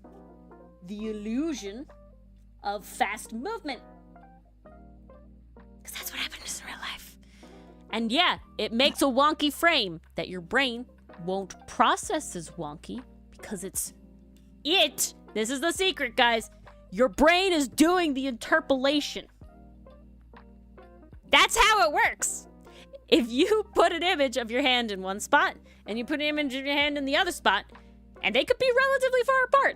the illusion of fast movement. Because that's what happens in real life. And yeah, it makes a wonky frame that your brain won't process as wonky because it's it. This is the secret, guys. Your brain is doing the interpolation. That's how it works. If you put an image of your hand in one spot and you put an image of your hand in the other spot, and they could be relatively far apart,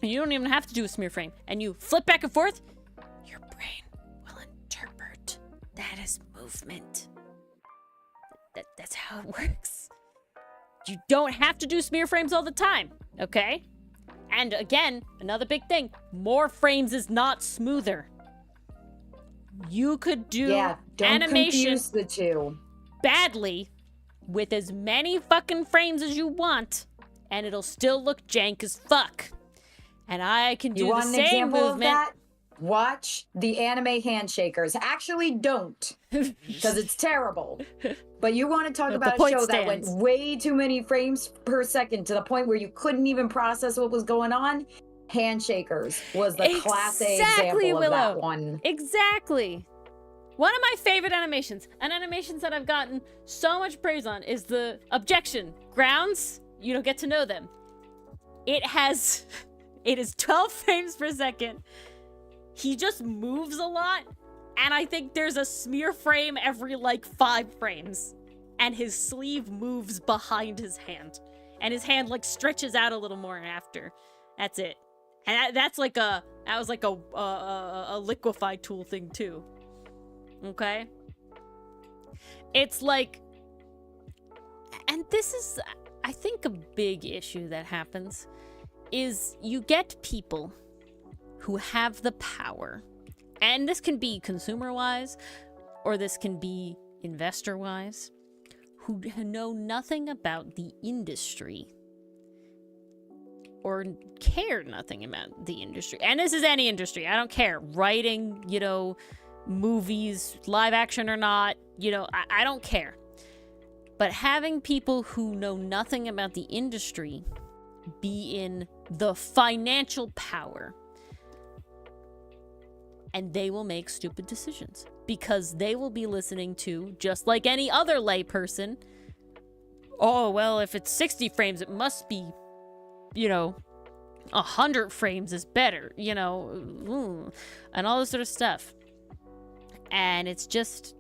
and you don't even have to do a smear frame, and you flip back and forth, your brain will interpret that as movement. That's how it works. You don't have to do smear frames all the time, okay? And again, another big thing, more frames is not smoother. You could do don't animation confuse the two. badly with as many fucking frames as you want, and it'll still look jank as fuck. And I can do the same movement. Of that? Watch the anime handshakers. Actually, don't, because it's terrible. But you want to talk about a show that went way too many frames per second to the point where you couldn't even process what was going on? Handshakers was the class A example of that one. Exactly. One of my favorite animations, and animations that I've gotten so much praise on, is the objection. Grounds, you don't get to know them. It is 12 frames per second. He just moves a lot, and I think there's a smear frame every 5 frames. And his sleeve moves behind his hand. And his hand stretches out a little more after. That's it. And that was like a liquefy tool thing too. Okay? It's and this is, I think, a big issue that happens, is you get people who have the power, and this can be consumer-wise, or this can be investor-wise, who know nothing about the industry, or care nothing about the industry. And this is any industry, I don't care. Writing, movies, live action or not, I don't care. But having people who know nothing about the industry be in the financial power, and they will make stupid decisions because they will be listening to, just like any other layperson, oh, well, if it's 60 frames, it must be, 100 frames is better, and all this sort of stuff. And it's just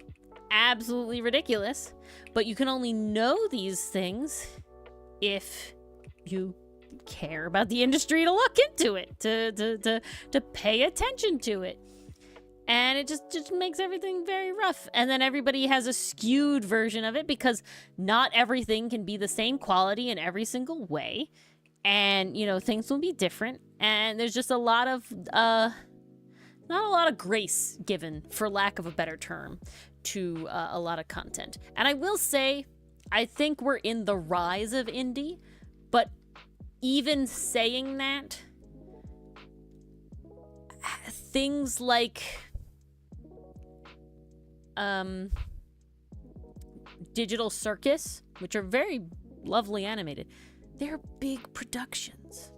absolutely ridiculous. But you can only know these things if you care about the industry to look into it, to pay attention to it. And it just makes everything very rough. And then everybody has a skewed version of it because not everything can be the same quality in every single way. And, you know, things will be different. And there's just a lot of, not a lot of grace given, for lack of a better term, to a lot of content. And I will say, I think we're in the rise of indie, but even saying that, things like Digital Circus, which are very lovely animated, they're big productions.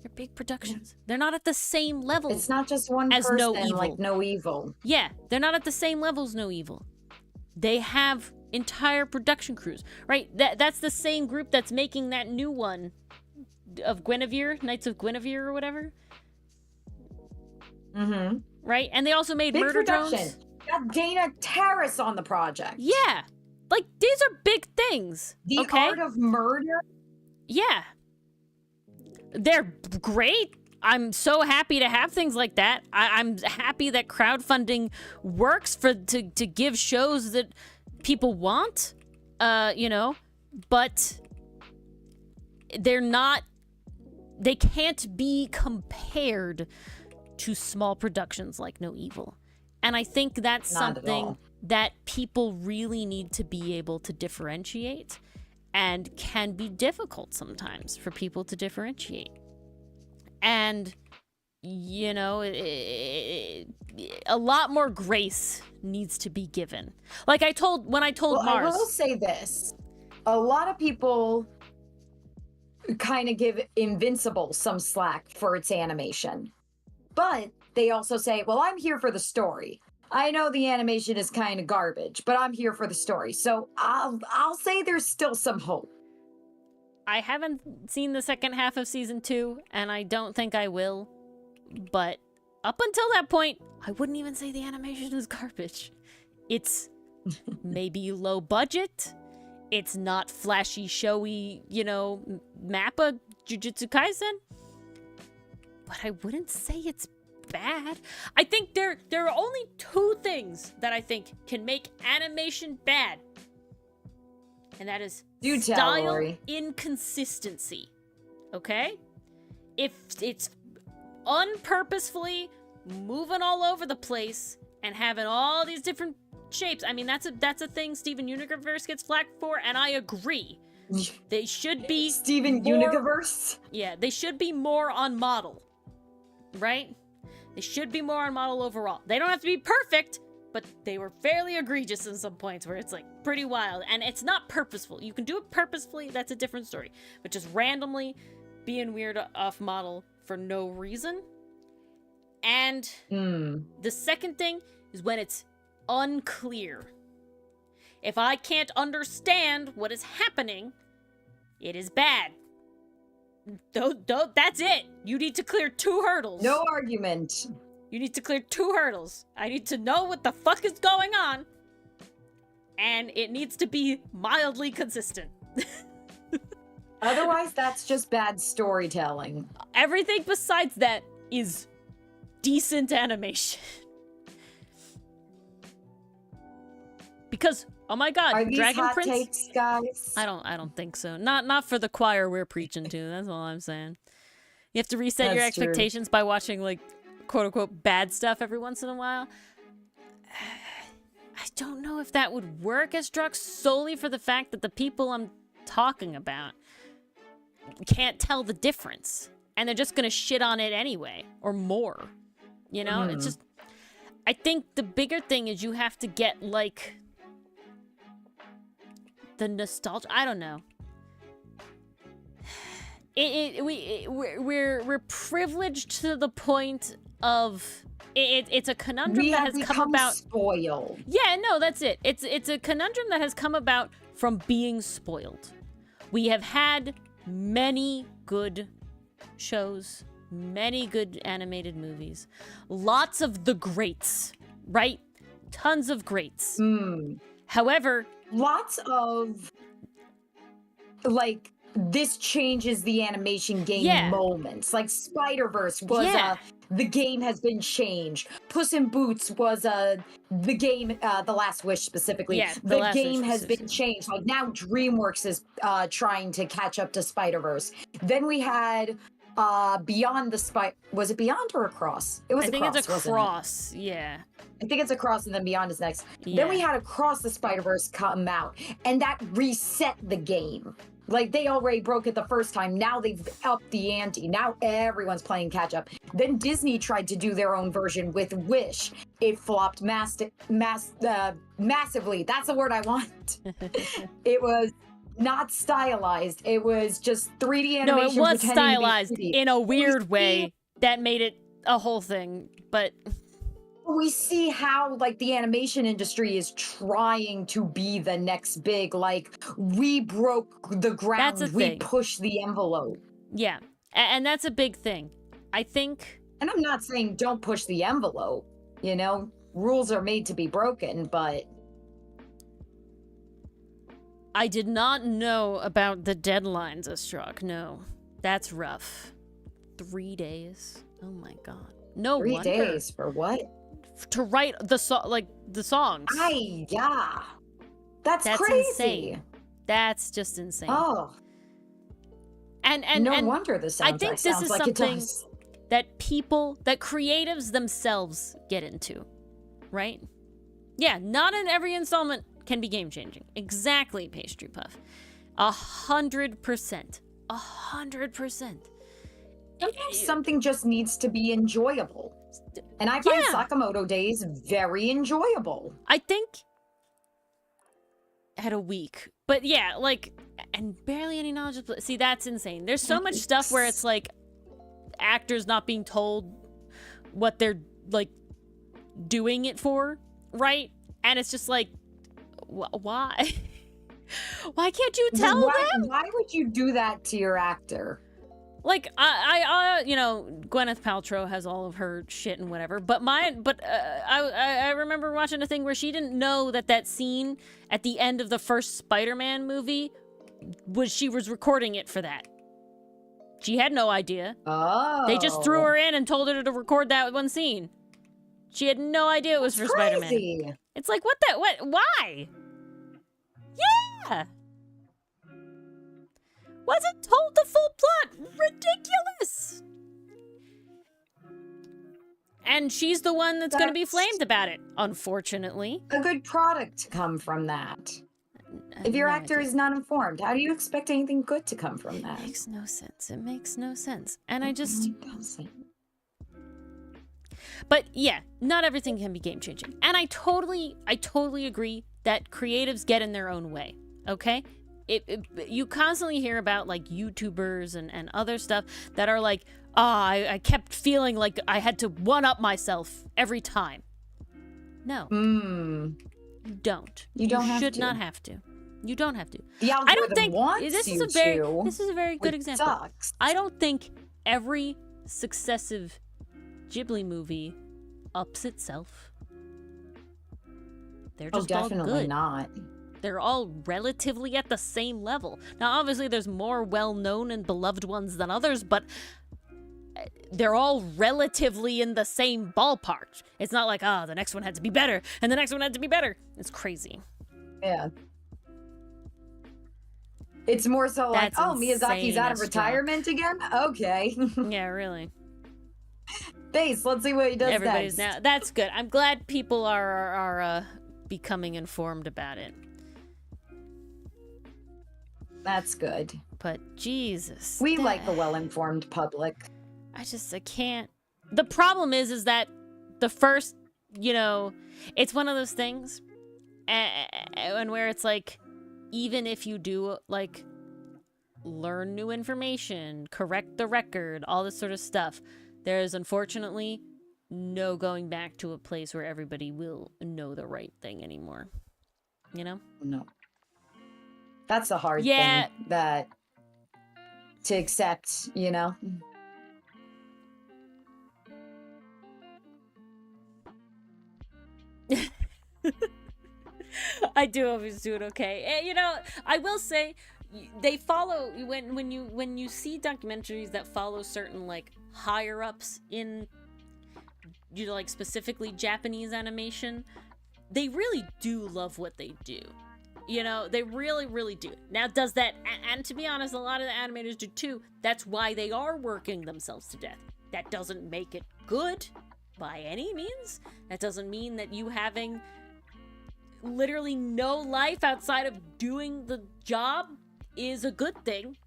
They're big productions. They're not at the same level. It's not just one as person, No Evil. like No Evil. Yeah, they're not at the same level as No Evil. They have entire production crews, right? That's the same group that's making that new one of Guinevere, Knights of Guinevere or whatever. Mm-hmm. Right? And they also made Big Murder production. Drones. Got Dana Terrace on the project. Yeah. Like, these are big things. The okay? Art of Murder. Yeah. They're great. I'm so happy to have things like that. I'm happy that crowdfunding works to give shows that people want, you know, but they can't be compared to small productions like No Evil. And I think that's something that people really need to be able to differentiate, and can be difficult sometimes for people to differentiate. And, you know, a lot more grace needs to be given. Like when I told Mars. I will say this. A lot of people kind of give Invincible some slack for its animation. But they also say, well, I'm here for the story. I know the animation is kind of garbage, but I'm here for the story. So I'll say there's still some hope. I haven't seen the second half of season 2, and I don't think I will. But up until that point, I wouldn't even say the animation is garbage. It's maybe low budget. It's not flashy, showy, you know, Mappa Jujutsu Kaisen. But I wouldn't say it's bad. I think there are only 2 things that I think can make animation bad. And that is style inconsistency. Okay? If it's unpurposefully moving all over the place and having all these different shapes. I mean, that's a thing Steven Universe gets flack for, and I agree. They should be Steven Universe? Yeah, they should be more on model. Right? They should be more on model overall. They don't have to be perfect, but they were fairly egregious in some points where it's like pretty wild. And it's not purposeful. You can do it purposefully, that's a different story. But just randomly being weird off model for no reason. And the second thing is when it's unclear. If I can't understand what is happening, it is bad. That's it. You need to clear 2 hurdles. No argument. You need to clear 2 hurdles. I need to know what the fuck is going on. And it needs to be mildly consistent. Otherwise, that's just bad storytelling. Everything besides that is decent animation. Because, oh my god, Are these Dragon hot Prince? takes, guys? I don't think so. Not for the choir we're preaching to. That's all I'm saying. You have to reset your expectations by watching, like, quote unquote bad stuff every once in a while. I don't know if that would work as Drux, solely for the fact that the people I'm talking about can't tell the difference, and they're just gonna shit on it anyway, or more. You know, it's just. I think the bigger thing is you have to get, like, the nostalgia. I don't know. We're privileged to the point of it's a conundrum that has come about. Spoiled. Yeah, no, that's it. It's a conundrum that has come about from being spoiled. We have had many good shows, many good animated movies, lots of the greats, right? Tons of greats. However, lots of, like, this changes the animation game moments. Like Spider-Verse was the game has been changed. Puss in Boots was the game The Last Wish specifically. Yeah, the game has been changed. Like now DreamWorks is trying to catch up to Spider-Verse. Then we had Beyond the was it Beyond or Across? It was I think it's Across. Yeah. I think it's Across and then Beyond is next. Yeah. Then we had Across the Spider-Verse come out, and that reset the game. Like, they already broke it the first time. Now they've upped the ante. Now everyone's playing catch-up. Then Disney tried to do their own version with Wish. It flopped massively. That's the word I want. It was not stylized. It was just 3D animation. No, it was stylized in a weird way that made it a whole thing, but... We see how, like, the animation industry is trying to be the next big, like, we broke the ground, we pushed the envelope. Yeah, and that's a big thing. I think... And I'm not saying don't push the envelope, you know? Rules are made to be broken, but... I did not know about the deadlines, Astruck. No, that's rough. 3 days? Oh my god. No wonder. 3 days for what? To write the the songs. Yeah. That's crazy. Insane. That's just insane. Oh. And no wonder this sounds I think this is like something that creatives themselves get into, right? Yeah, not in every installment can be game changing. Exactly, Pastry Puff. 100%. 100%. Sometimes something just needs to be enjoyable. And I find Sakamoto Days very enjoyable. I think at a week. But yeah, like, and barely any knowledge of... See, that's insane. There's so much stuff where it's like actors not being told what they're, like, doing it for, right? And it's just like, why? Why can't you tell them? Why would you do that to your actor? Like, I you know, Gwyneth Paltrow has all of her shit and whatever, but I remember watching a thing where she didn't know that scene at the end of the first Spider-Man movie she was recording it for that. She had no idea. Oh. They just threw her in and told her to record that one scene. She had no idea it was for Spider-Man. It's like, why? Yeah! Wasn't told the full plot. Ridiculous. And she's the one that's going to be flamed about it, unfortunately. A good product to come from that. If your actor is not informed, how do you expect anything good to come from that? It makes no sense. It makes no sense. And I just... But yeah, not everything can be game-changing. And I totally agree that creatives get in their own way, okay? You constantly hear about, like, YouTubers and other stuff that are like, I kept feeling like I had to one-up myself every time. No. You don't. You should not have to. You don't have to. The algorithm I don't think wants this is a very good example. Sucks. I don't think every successive Ghibli movie ups itself. They're just all good. Definitely not. They're all relatively at the same level. Now, obviously, there's more well-known and beloved ones than others, but they're all relatively in the same ballpark. It's not like, the next one had to be better, and the next one had to be better. It's crazy. Yeah. It's more so like, Miyazaki's out of retirement again? Okay. Yeah, really. Base, let's see what he does Everybody's next. Now. That's good. I'm glad people are becoming informed about it. That's good. But Jesus. We like a well-informed public. I can't. The problem is that the first, it's one of those things and where it's like, even if you do, like, learn new information, correct the record, all this sort of stuff, there's unfortunately no going back to a place where everybody will know the right thing anymore. You know? No. That's a hard thing that to accept, I do always do it okay. And, I will say, they follow when you see documentaries that follow certain like higher ups in like specifically Japanese animation, they really do love what they do. They really, really do. Now, does that, and to be honest, a lot of the animators do too. That's why they are working themselves to death. That doesn't make it good by any means. That doesn't mean that you having literally no life outside of doing the job is a good thing.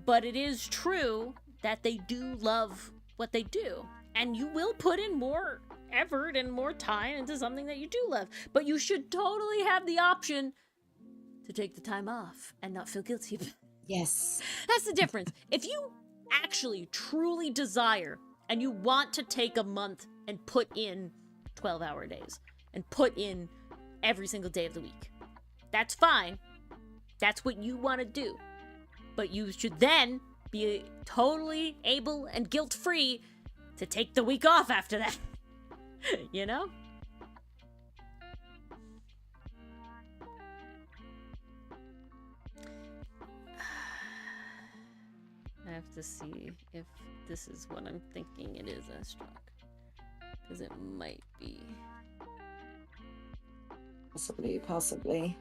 But it is true that they do love what they do. And you will put in more effort and more time into something that you do love. But you should totally have the option to take the time off and not feel guilty. Yes. That's the difference. If you actually truly desire and you want to take a month and put in 12-hour days and put in every single day of the week, that's fine. That's what you want to do. But you should then be totally able and guilt-free to take the week off after that. You know? I have to see if this is what I'm thinking it is, Astruck. Because it might be. Possibly.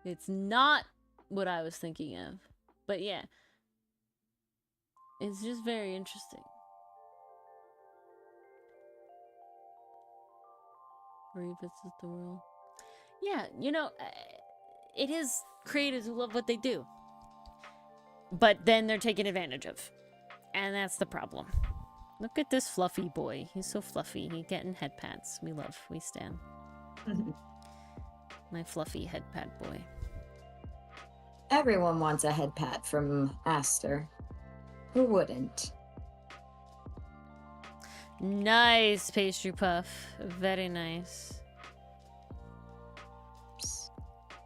It's not what I was thinking of. But yeah. It's just very interesting. Revisits the world. Yeah, it is creators who love what they do. But then they're taken advantage of. And that's the problem. Look at this fluffy boy. He's so fluffy. He's getting head pats. We stand. My fluffy head pat boy. Everyone wants a head pat from Aster. Who wouldn't? Nice, Pastry Puff. Very nice.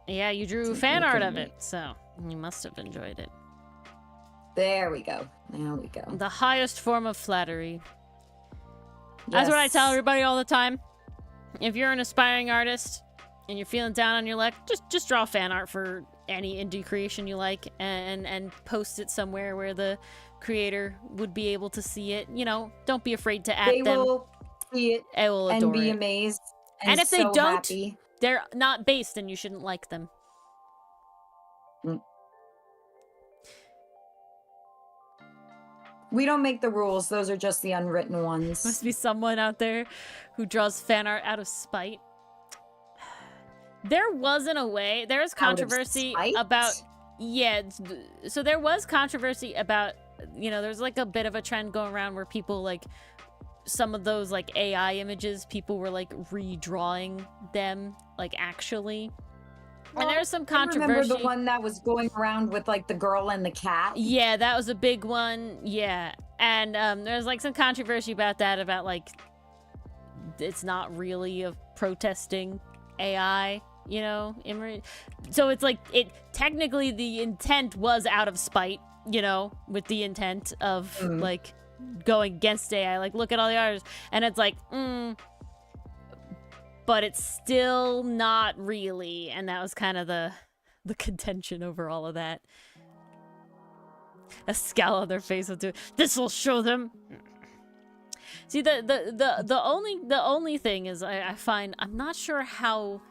Yeah, you drew fan art of it, so you must have enjoyed it. There we go. There we go. The highest form of flattery. Yes. That's what I tell everybody all the time. If you're an aspiring artist and you're feeling down on your luck, just draw fan art for any indie creation you like and post it somewhere where the creator would be able to see it. Don't be afraid to They them. will see it They will and adore be it. amazed. And if they so don't, happy. they're not based and you shouldn't like them. We don't make the rules. Those are just the unwritten ones. Must be someone out there who draws fan art out of spite. There was controversy about... Yeah, so there was controversy about, there's like a bit of a trend going around where people like, some of those like AI images, people were like redrawing them, like actually. And there's some controversy. I remember the one that was going around with like the girl and the cat. Yeah, that was a big one. Yeah. And there's like some controversy about that, about like, it's not really a protesting AI. So it's like technically the intent was out of spite, with the intent of like going against AI, like look at all the artists, and it's like, but it's still not really, and that was kind of the contention over all of that. A scowl on their face will do. This will show them. See, the only thing is I find I'm not sure how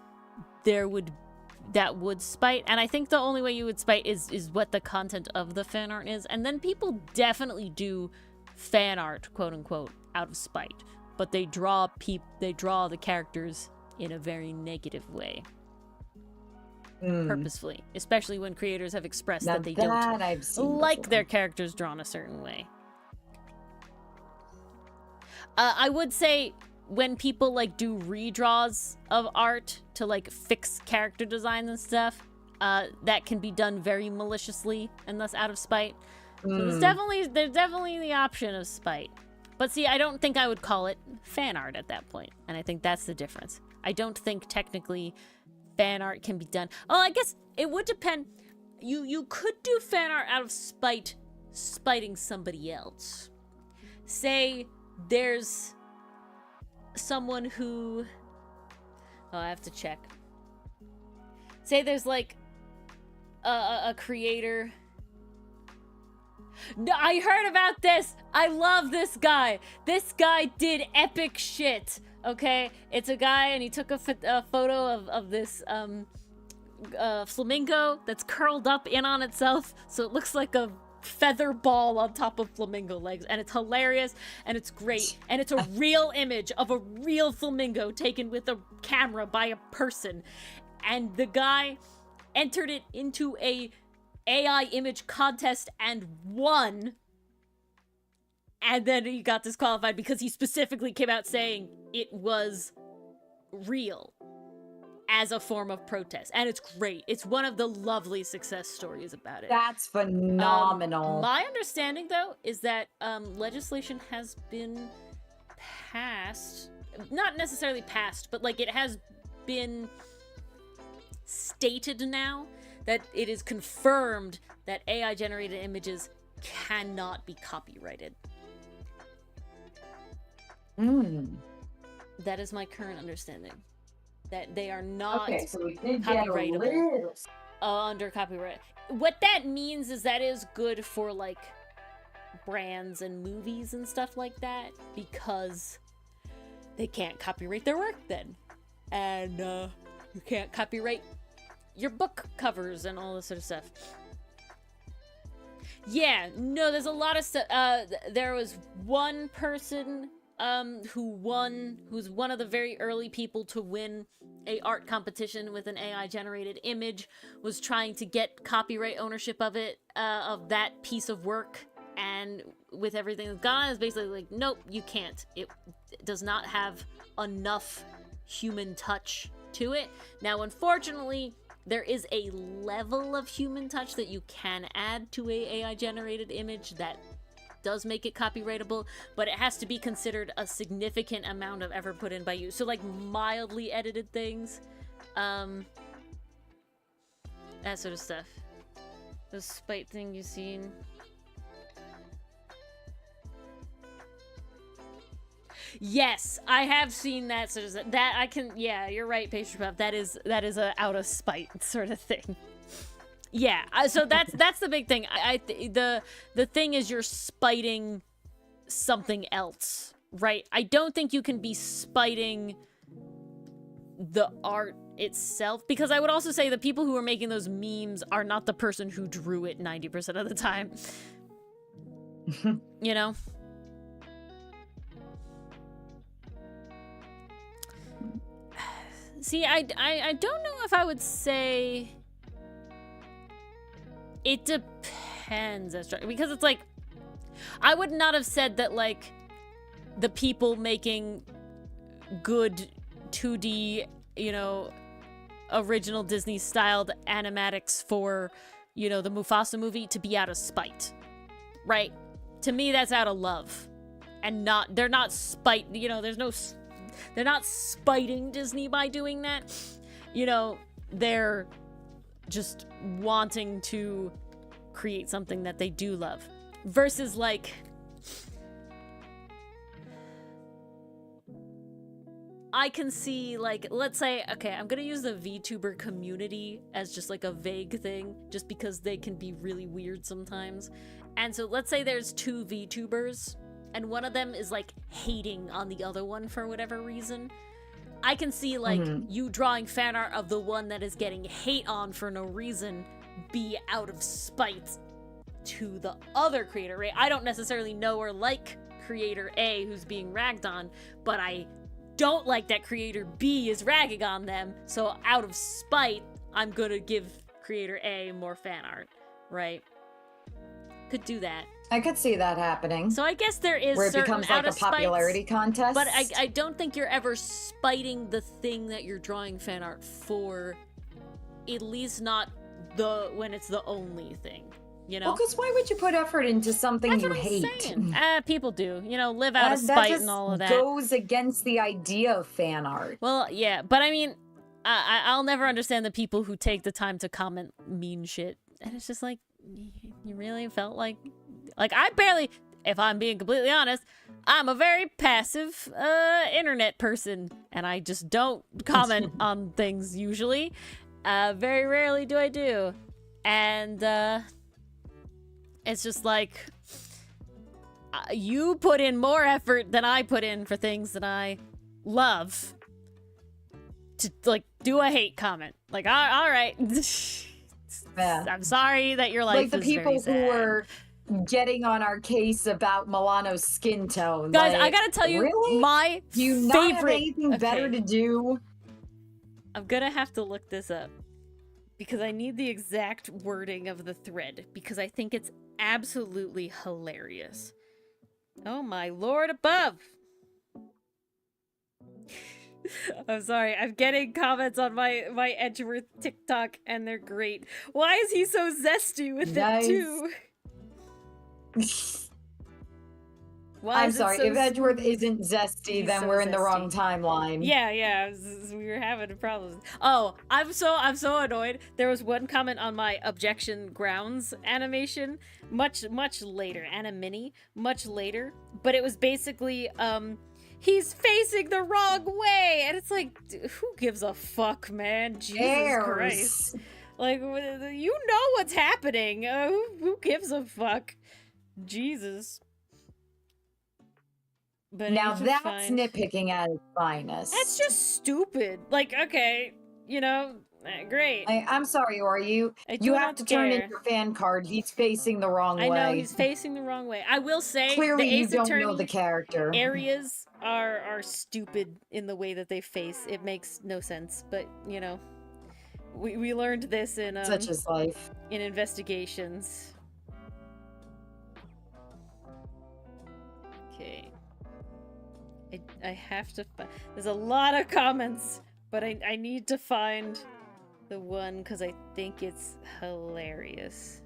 that would spite, and I think the only way you would spite is what the content of the fan art is, and then people definitely do fan art, quote unquote, out of spite, but they draw the characters in a very negative way, purposefully, especially when creators have expressed that they don't like their characters drawn a certain way. I would say when people like do redraws of art to like fix character designs and stuff, that can be done very maliciously and thus out of spite. So there's definitely the option of spite. But see, I don't think I would call it fan art at that point, and I think that's the difference. I don't think technically fan art can be done. Oh, I guess it would depend. You could do fan art out of spite, spiting somebody else. Say there's someone who... Oh, I have to check. Say there's like a creator. No, I heard about this. I love this guy. This guy did epic shit. Okay, it's a guy, and he took a photo of this flamingo that's curled up in on itself, so it looks like a feather ball on top of flamingo legs, and it's hilarious, and it's great, and it's a real image of a real flamingo taken with a camera by a person, and the guy entered it into a AI image contest and won, and then he got disqualified because he specifically came out saying it was real as a form of protest, and it's great. It's one of the lovely success stories about it. That's phenomenal. My understanding, though, is that legislation has been passed, not necessarily passed, but like it has been stated now that it is confirmed that AI generated images cannot be copyrighted. That is my current understanding. That they are not copyrightable under copyright. What that means is that is good for like brands and movies and stuff like that, because they can't copyright their work then, and you can't copyright your book covers and all this sort of stuff. Yeah, no, there's a lot of stuff. There was one person who's one of the very early people to win a art competition with an AI generated image, was trying to get copyright ownership of it, of that piece of work, and with everything that's gone on, it's basically like, nope, you can't. It does not have enough human touch to it. Now, unfortunately, there is a level of human touch that you can add to a AI generated image that does make it copyrightable, but it has to be considered a significant amount of effort put in by you. So like mildly edited things, that sort of stuff. The spite thing you've seen. Yes, I have seen that sort of stuff. That I can, yeah, you're right, Pastry Puff. That is a out of spite sort of thing. Yeah, so that's the big thing. The thing is, you're spiting something else, right? I don't think you can be spiting the art itself, because I would also say the people who are making those memes are not the person who drew it 90% of the time. You know? See, I don't know if I would say... It depends, because it's like, I would not have said that, like, the people making good 2D, you know, original Disney-styled animatics for, you know, the Mufasa movie to be out of spite, right? To me, that's out of love, and they're not you know, they're not spiting Disney by doing that, you know, they're just wanting to create something that they do love, versus like, I can see, like, let's say, okay, I'm gonna use the VTuber community as just like a vague thing, just because they can be really weird sometimes. And so let's say there's two VTubers, and one of them is like hating on the other one for whatever reason. I can see, like, you drawing fan art of the one that is getting hate on for no reason be out of spite to the other creator, right? I don't necessarily know or like creator A who's being ragged on, but I don't like that creator B is ragging on them, so out of spite, I'm gonna give creator A more fan art, right? Could do that. I could see that happening. So I guess there is where it becomes like a popularity contest. But I don't think you're ever spiting the thing that you're drawing fan art for, at least not when it's the only thing, you know? Well, because why would you put effort into something That's you what I'm hate? saying. People do, you know, live out of spite and all of that. Goes against the idea of fan art. Well, yeah, but I mean, I'll never understand the people who take the time to comment mean shit, and it's just like, you really felt like I barely, if I'm being completely honest, I'm a very passive internet person, and I just don't comment on things usually. Very rarely do I do. And it's just like, you put in more effort than I put in for things that I love. To, like, do a hate comment. Like, all right. Yeah. I'm sorry that your life like the is people very sad. who were getting on our case about Milano's skin tone. Guys, like, I gotta tell you, really? my Do you favorite... not have anything better to do? I'm gonna have to look this up. Because I need the exact wording of the thread. Because I think it's absolutely hilarious. Oh my lord above! I'm sorry, I'm getting comments on my Edgeworth TikTok, and they're great. Why is he so zesty with it too? Why I'm is it sorry, so if Edgeworth smooth? isn't zesty, He's then so we're in the wrong zesty. timeline. Yeah, we were having problems. Oh, I'm so annoyed. There was one comment on my objection grounds animation, much later, Animini, much later, but it was basically, he's facing the wrong way, and it's like, who gives a fuck, man? Jesus Christ. Like, you know what's happening. Who gives a fuck? Jesus. But now that's nitpicking at its finest. That's just stupid. Like, okay, you know, great. I'm sorry, Ori, you have to turn in your fan card. He's facing the wrong way. I know, he's facing the wrong way. I will say, clearly the you Ace don't Attorney know the character. areas are stupid in the way that they face. It makes no sense, but, you know, we learned this in, such is life. In investigations. Okay. I have to find... There's a lot of comments, but I need to find the one because I think it's hilarious.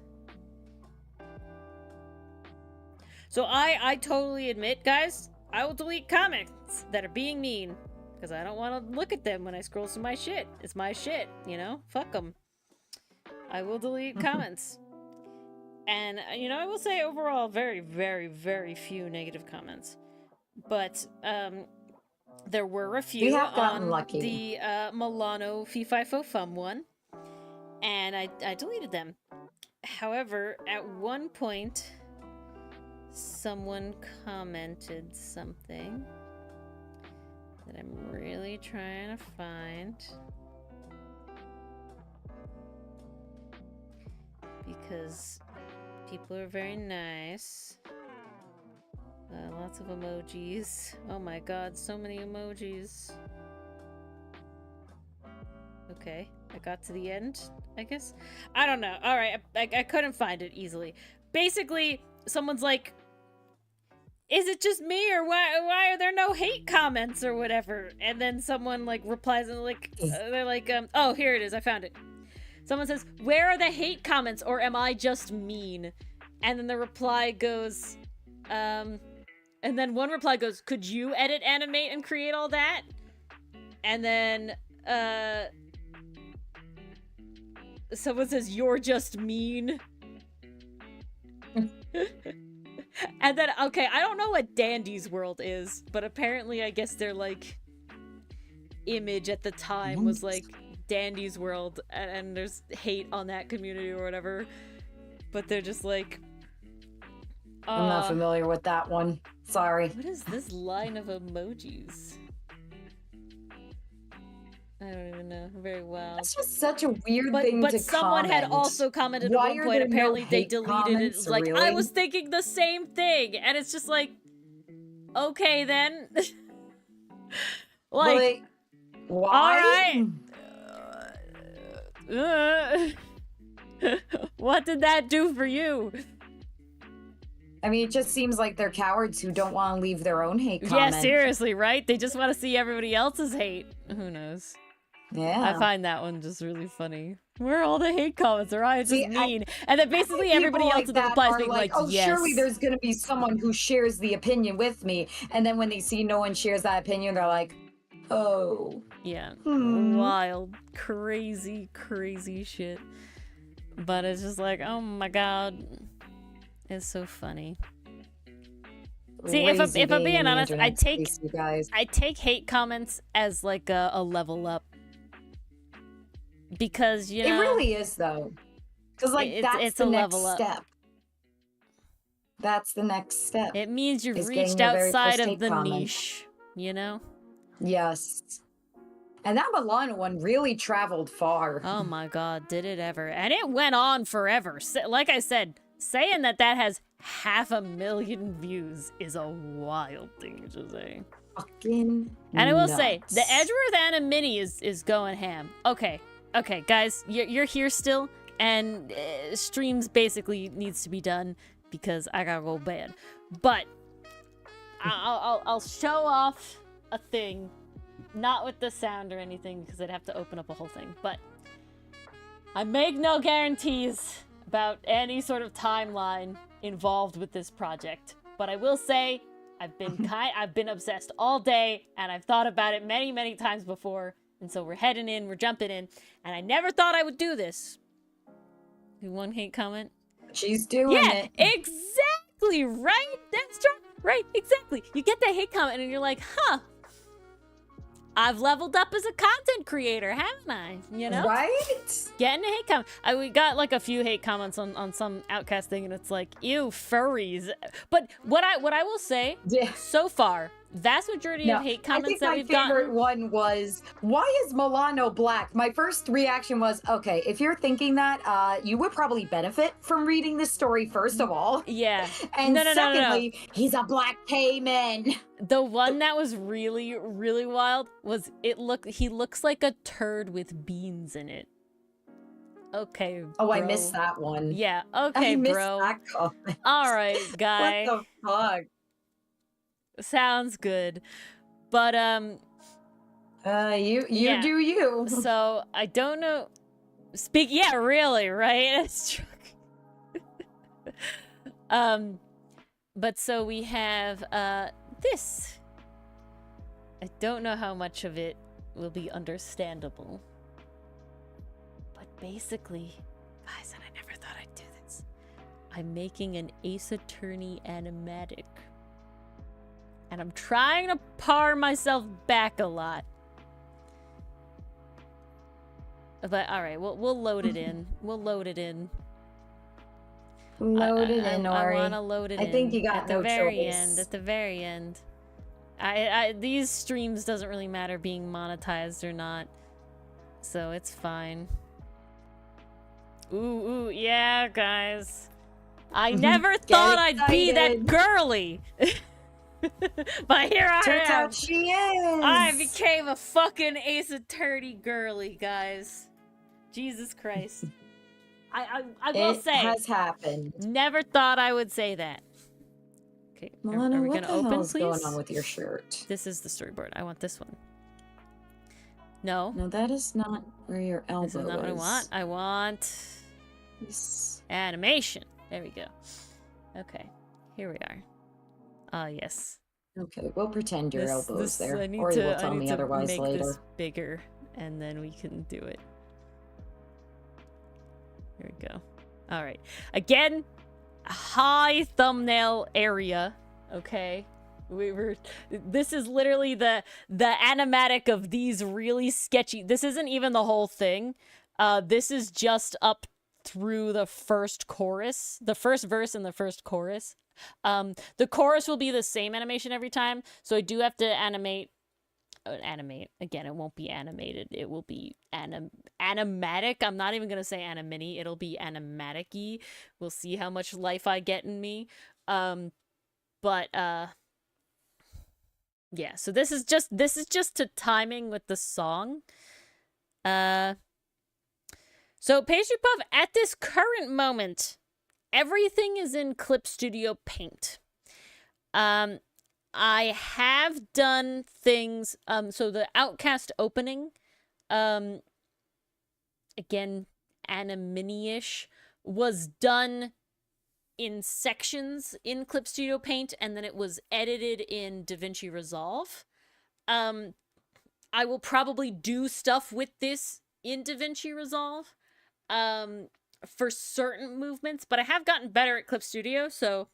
So I totally admit, guys, I will delete comments that are being mean because I don't want to look at them when I scroll through my shit. It's my shit, you know? Fuck them. I will delete comments. And, you know, I will say overall very, very, very few negative comments. But there were a few on lucky. the Milano Fee Fi Fo Fum one, and I deleted them. However, at one point, someone commented something that I'm really trying to find. Because people are very nice. Lots of emojis. Oh my god, so many emojis. Okay, I got to the end, I guess? I don't know. Alright, I couldn't find it easily. Basically, someone's like, is it just me, or why are there no hate comments or whatever? And then someone, like, replies and, like, they're like, oh, here it is, I found it. Someone says, where are the hate comments, or am I just mean? And then the reply goes, and then one reply goes, could you edit, animate, and create all that? And then, someone says, you're just mean. And then, okay, I don't know what Dandy's World is, but apparently I guess their, like, image at the time was, like, Dandy's World, and there's hate on that community or whatever. But they're just like... I'm not familiar with that one. Sorry. What is this line of emojis? I don't even know. Very wild. It's just such a weird thing to But someone comment. had also commented at one point, apparently they deleted it. It's like, really? I was thinking the same thing! And it's just like, okay then. Like, why? Alright. What did that do for you? I mean, it just seems like they're cowards who don't want to leave their own hate comment. Yeah, seriously, right? They just want to see everybody else's hate. Who knows? Yeah. I find that one just really funny. Where are all the hate comments? Or I just mean. And then basically everybody else in the replies being like, oh, yes. surely there's going to be someone who shares the opinion with me. And then when they see no one shares that opinion, they're like, oh. Yeah. Wild, crazy shit. But it's just like, oh my god. It's so funny. See, crazy if I'm being in being the honest, internet space, you guys. I take hate comments as like a level up. Because, you It know, really is though. Because like that's it's the a next level up. step. That's the next step. It means you've is reached getting the very outside first of hate the comment. niche, you know? Yes. And that Milano one really traveled far. Oh my god, did it ever. And it went on forever. Like I said, saying that has 500,000 views is a wild thing to say. Fucking And I will nuts. say, the Edgeworth Anna Mini is going ham. Okay, guys, you're here still, and streams basically needs to be done because I gotta go bed. But I'll show off a thing, not with the sound or anything, because I'd have to open up a whole thing. But I make no guarantees about any sort of timeline involved with this project. But I will say, I've been obsessed all day, and I've thought about it many, many times before. And so we're heading in, we're jumping in, and I never thought I would do this. One hate comment? She's doing it. Exactly, right? That's true. Right, exactly. You get that hate comment, and you're like, huh, I've leveled up as a content creator, haven't I? You know? Right? Getting a hate comment. We got like a few hate comments on some Outcast thing, and it's like, ew, furries. But what I will say, so far, vast majority of hate comments that we've gotten. My favorite one was, why is Milano black? My first reaction was, okay, if you're thinking that, you would probably benefit from reading this story, first of all. Yeah. And secondly, he's a black Cayman. The one that was really, really wild was he looks like a turd with beans in it. Okay, bro. Oh, I missed that one. Yeah, okay, I missed bro. that comment. All right, guy. What the fuck? Sounds good. But you yeah. do you. So I don't know. Yeah, really, right? It's true. But so we have this. I don't know how much of it will be understandable. But basically, guys, and I never thought I'd do this. I'm making an Ace Attorney animatic. And I'm trying to par myself back a lot. But alright, we'll load it in. We'll load it in. Load it in, Ori. I want to load it in. I think you got no choice. At the very end. These streams doesn't really matter being monetized or not. So it's fine. Ooh, yeah, guys. I never thought I'd be that girly. But here I am. Turns out she is. I became a fucking Ace Attorney girly, guys. Jesus Christ. I will say. It has happened. Never thought I would say that. Okay, Milano, are we what gonna the open, hell's please? going on with your shirt? This is the storyboard. I want this one. No. No, that is not where your elbow This is not what I want. I want animation. There we go. Okay, here we are. Yes. Okay, we'll pretend your elbow's there. I need Or to, you will tell me otherwise make later. this bigger, and then we can do it. Here we go. All right. Again, high thumbnail area. Okay. This is literally the animatic of these really sketchy. This isn't even the whole thing. This is just up through the first chorus, the first verse and the first chorus. The chorus will be the same animation every time, so I do have to animate. Again, it won't be animated. It will be animatic. I'm not even gonna say animini. It'll be animatic-y. We'll see how much life I get in me. But yeah. So this is just to timing with the song. So Pastry Puff, at this current moment, everything is in Clip Studio Paint. I have done things, so the Outcast opening, again, anime-ish, was done in sections in Clip Studio Paint, and then it was edited in DaVinci Resolve. I will probably do stuff with this in DaVinci Resolve, for certain movements, but I have gotten better at Clip Studio, so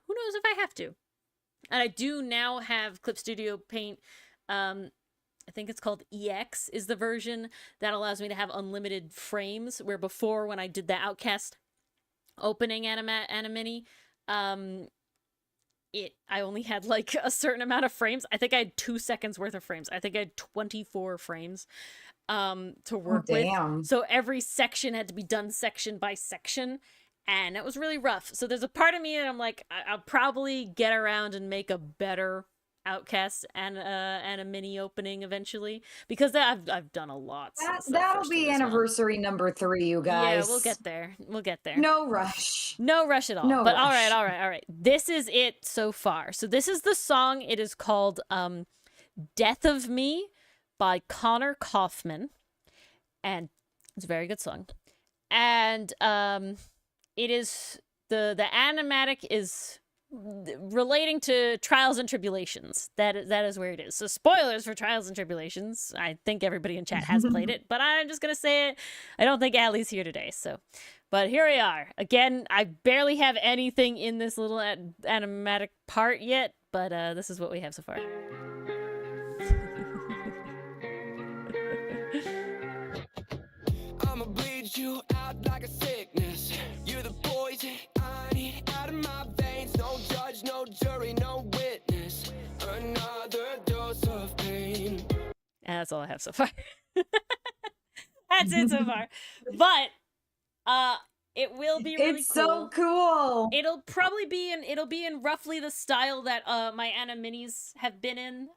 who knows if I have to. And I do now have Clip Studio Paint. I think it's called EX is the version that allows me to have unlimited frames, where before, when I did the Outcast opening Animini, I only had like a certain amount of frames. I think I had 2 seconds worth of frames. I think I had 24 frames to work with. So every section had to be done section by section, and it was really rough. So there's a part of me that I'm like, I'll probably get around and make a better Outcast and a mini opening eventually, because I've done a lot. That'll be anniversary number 3, you guys. Yeah, we'll get there. We'll get there. No rush. No rush at all. No but rush. all right. This is it so far. So this is the song. It is called Death of Me by Connor Kaufman. And it's a very good song. And it is the animatic is relating to Trials and Tribulations. That is where it is. So spoilers for Trials and Tribulations. I think everybody in chat has played it, but I'm just gonna say it. I don't think Allie's here today, so. But here we are. Again, I barely have anything in this little animatic part yet, but this is what we have so far. I'ma bleed you out like a sickness. You're the poison I need out of my veins. No judge, no jury, no witness. Another dose of pain. And that's all I have so far. That's it so far. But it will be really it's cool. so cool. It'll probably be in roughly the style that my Animinis have been in.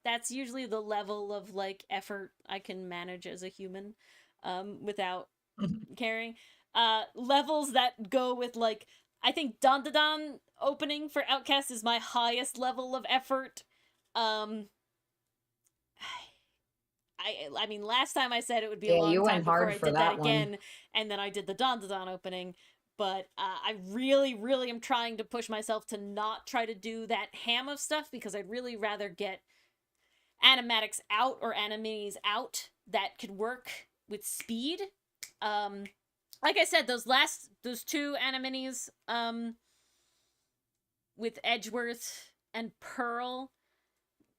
That's usually the level of like effort I can manage as a human without caring. Levels that go with like, I think Dan Da Dan opening for Outcast is my highest level of effort. I mean, last time I said it would be a long time before I did that again, and then I did the Dan Da Dan opening. But I really, really am trying to push myself to not try to do that ham of stuff, because I'd really rather get animatics out or Animinis out that could work with speed. Like I said, those 2 Animinis with Edgeworth and Pearl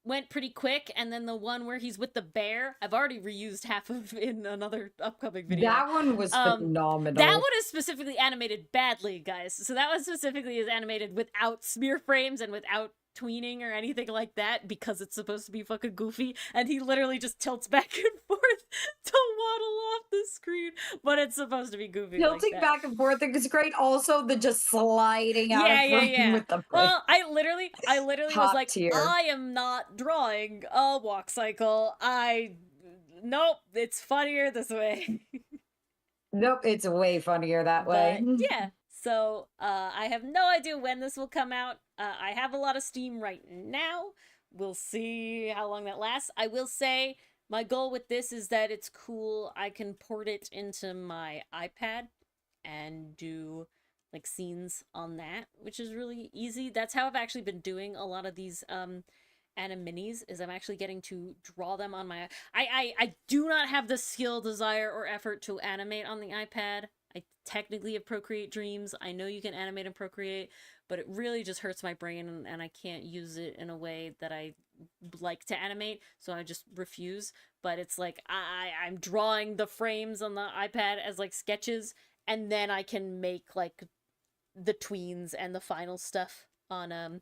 went pretty quick, and then the one where he's with the bear, I've already reused half of in another upcoming video. That one was phenomenal. That one is specifically animated badly, guys. So that one specifically is animated without smear frames and without tweening or anything like that, because it's supposed to be fucking goofy, and he literally just tilts back and forth to waddle off the screen, but it's supposed to be goofy. Tilting like back and forth, it's great. Also, the just sliding out of frame with the Well, I literally was like, tier. I am not drawing a walk cycle. Nope, it's funnier this way. Nope, it's way funnier that way. But, yeah. So, I have no idea when this will come out. I have a lot of steam right now. We'll see how long that lasts. I will say, my goal with this is that it's cool. I can port it into my iPad and do, like, scenes on that, which is really easy. That's how I've actually been doing a lot of these, Animinis, is I'm actually getting to draw them on my... I do not have the skill, desire, or effort to animate on the iPad. I technically have Procreate Dreams. I know you can animate and Procreate, but it really just hurts my brain, and I can't use it in a way that I like to animate, so I just refuse. But it's like, I'm drawing the frames on the iPad as, like, sketches, and then I can make, like, the tweens and the final stuff on,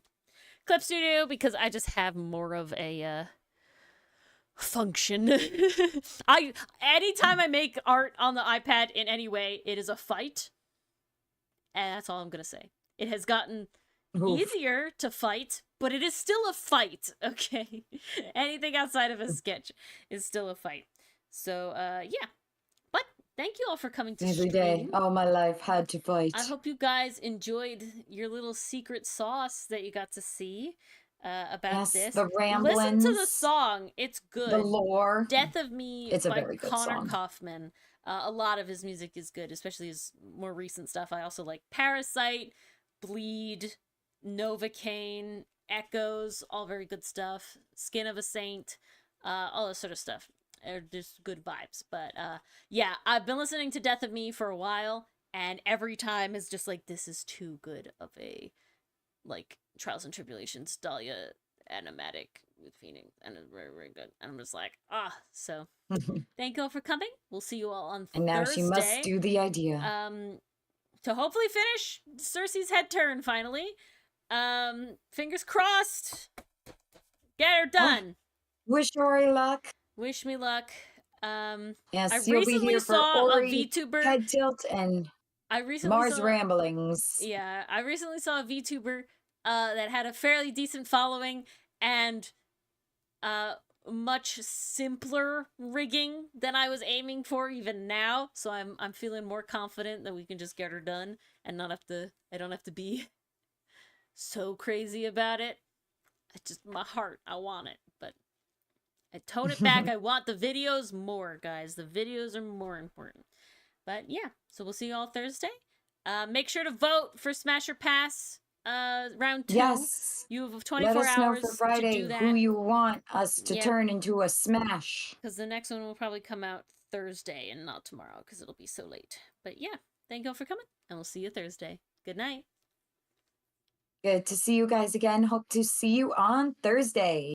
Clip Studio, because I just have more of a, function. Anytime I make art on the iPad in any way, it is a fight. And that's all I'm gonna say. It has gotten easier to fight, but it is still a fight, okay? Anything outside of a sketch is still a fight. So, yeah. But thank you all for coming to Every stream. day, all my life had to fight. I hope you guys enjoyed your little secret sauce that you got to see. About this. The ramblings. Listen to the song. It's good. The lore. Death of Me It's a by very good Connor song. Kaufman. A lot of his music is good, especially his more recent stuff. I also like Parasite, Bleed, Novocaine, Echoes, all very good stuff. Skin of a Saint, all this sort of stuff. They're just good vibes. But yeah, I've been listening to Death of Me for a while, and every time is just like, this is too good of a, like, Trials and Tribulations, Dahlia animatic with Phoenix, and it's very, very good. And I'm just like, so thank you all for coming. We'll see you all on And now Thursday. she must do the idea. To hopefully finish Cersei's head turn finally. Fingers crossed. Get her done. Wish Ori luck. Wish me luck. Yes, I you'll be recently here for saw Ori, a VTuber. Head Tilt, and I recently Mars saw, Ramblings. Yeah, I recently saw a VTuber that had a fairly decent following and much simpler rigging than I was aiming for even now. So I'm feeling more confident that we can just get her done and not have to. I don't have to be so crazy about it. It's just my heart. I want it, but I tone it back. I want the videos more, guys. The videos are more important. But yeah, so we'll see you all Thursday. Make sure to vote for Smash or Pass round 2. Yes. You have 24 Let us know hours for Friday to do that. who you want us to Yep. turn into a Smash. Because the next one will probably come out Thursday and not tomorrow because it'll be so late. But yeah, thank you all for coming, and we'll see you Thursday. Good night. Good to see you guys again. Hope to see you on Thursday.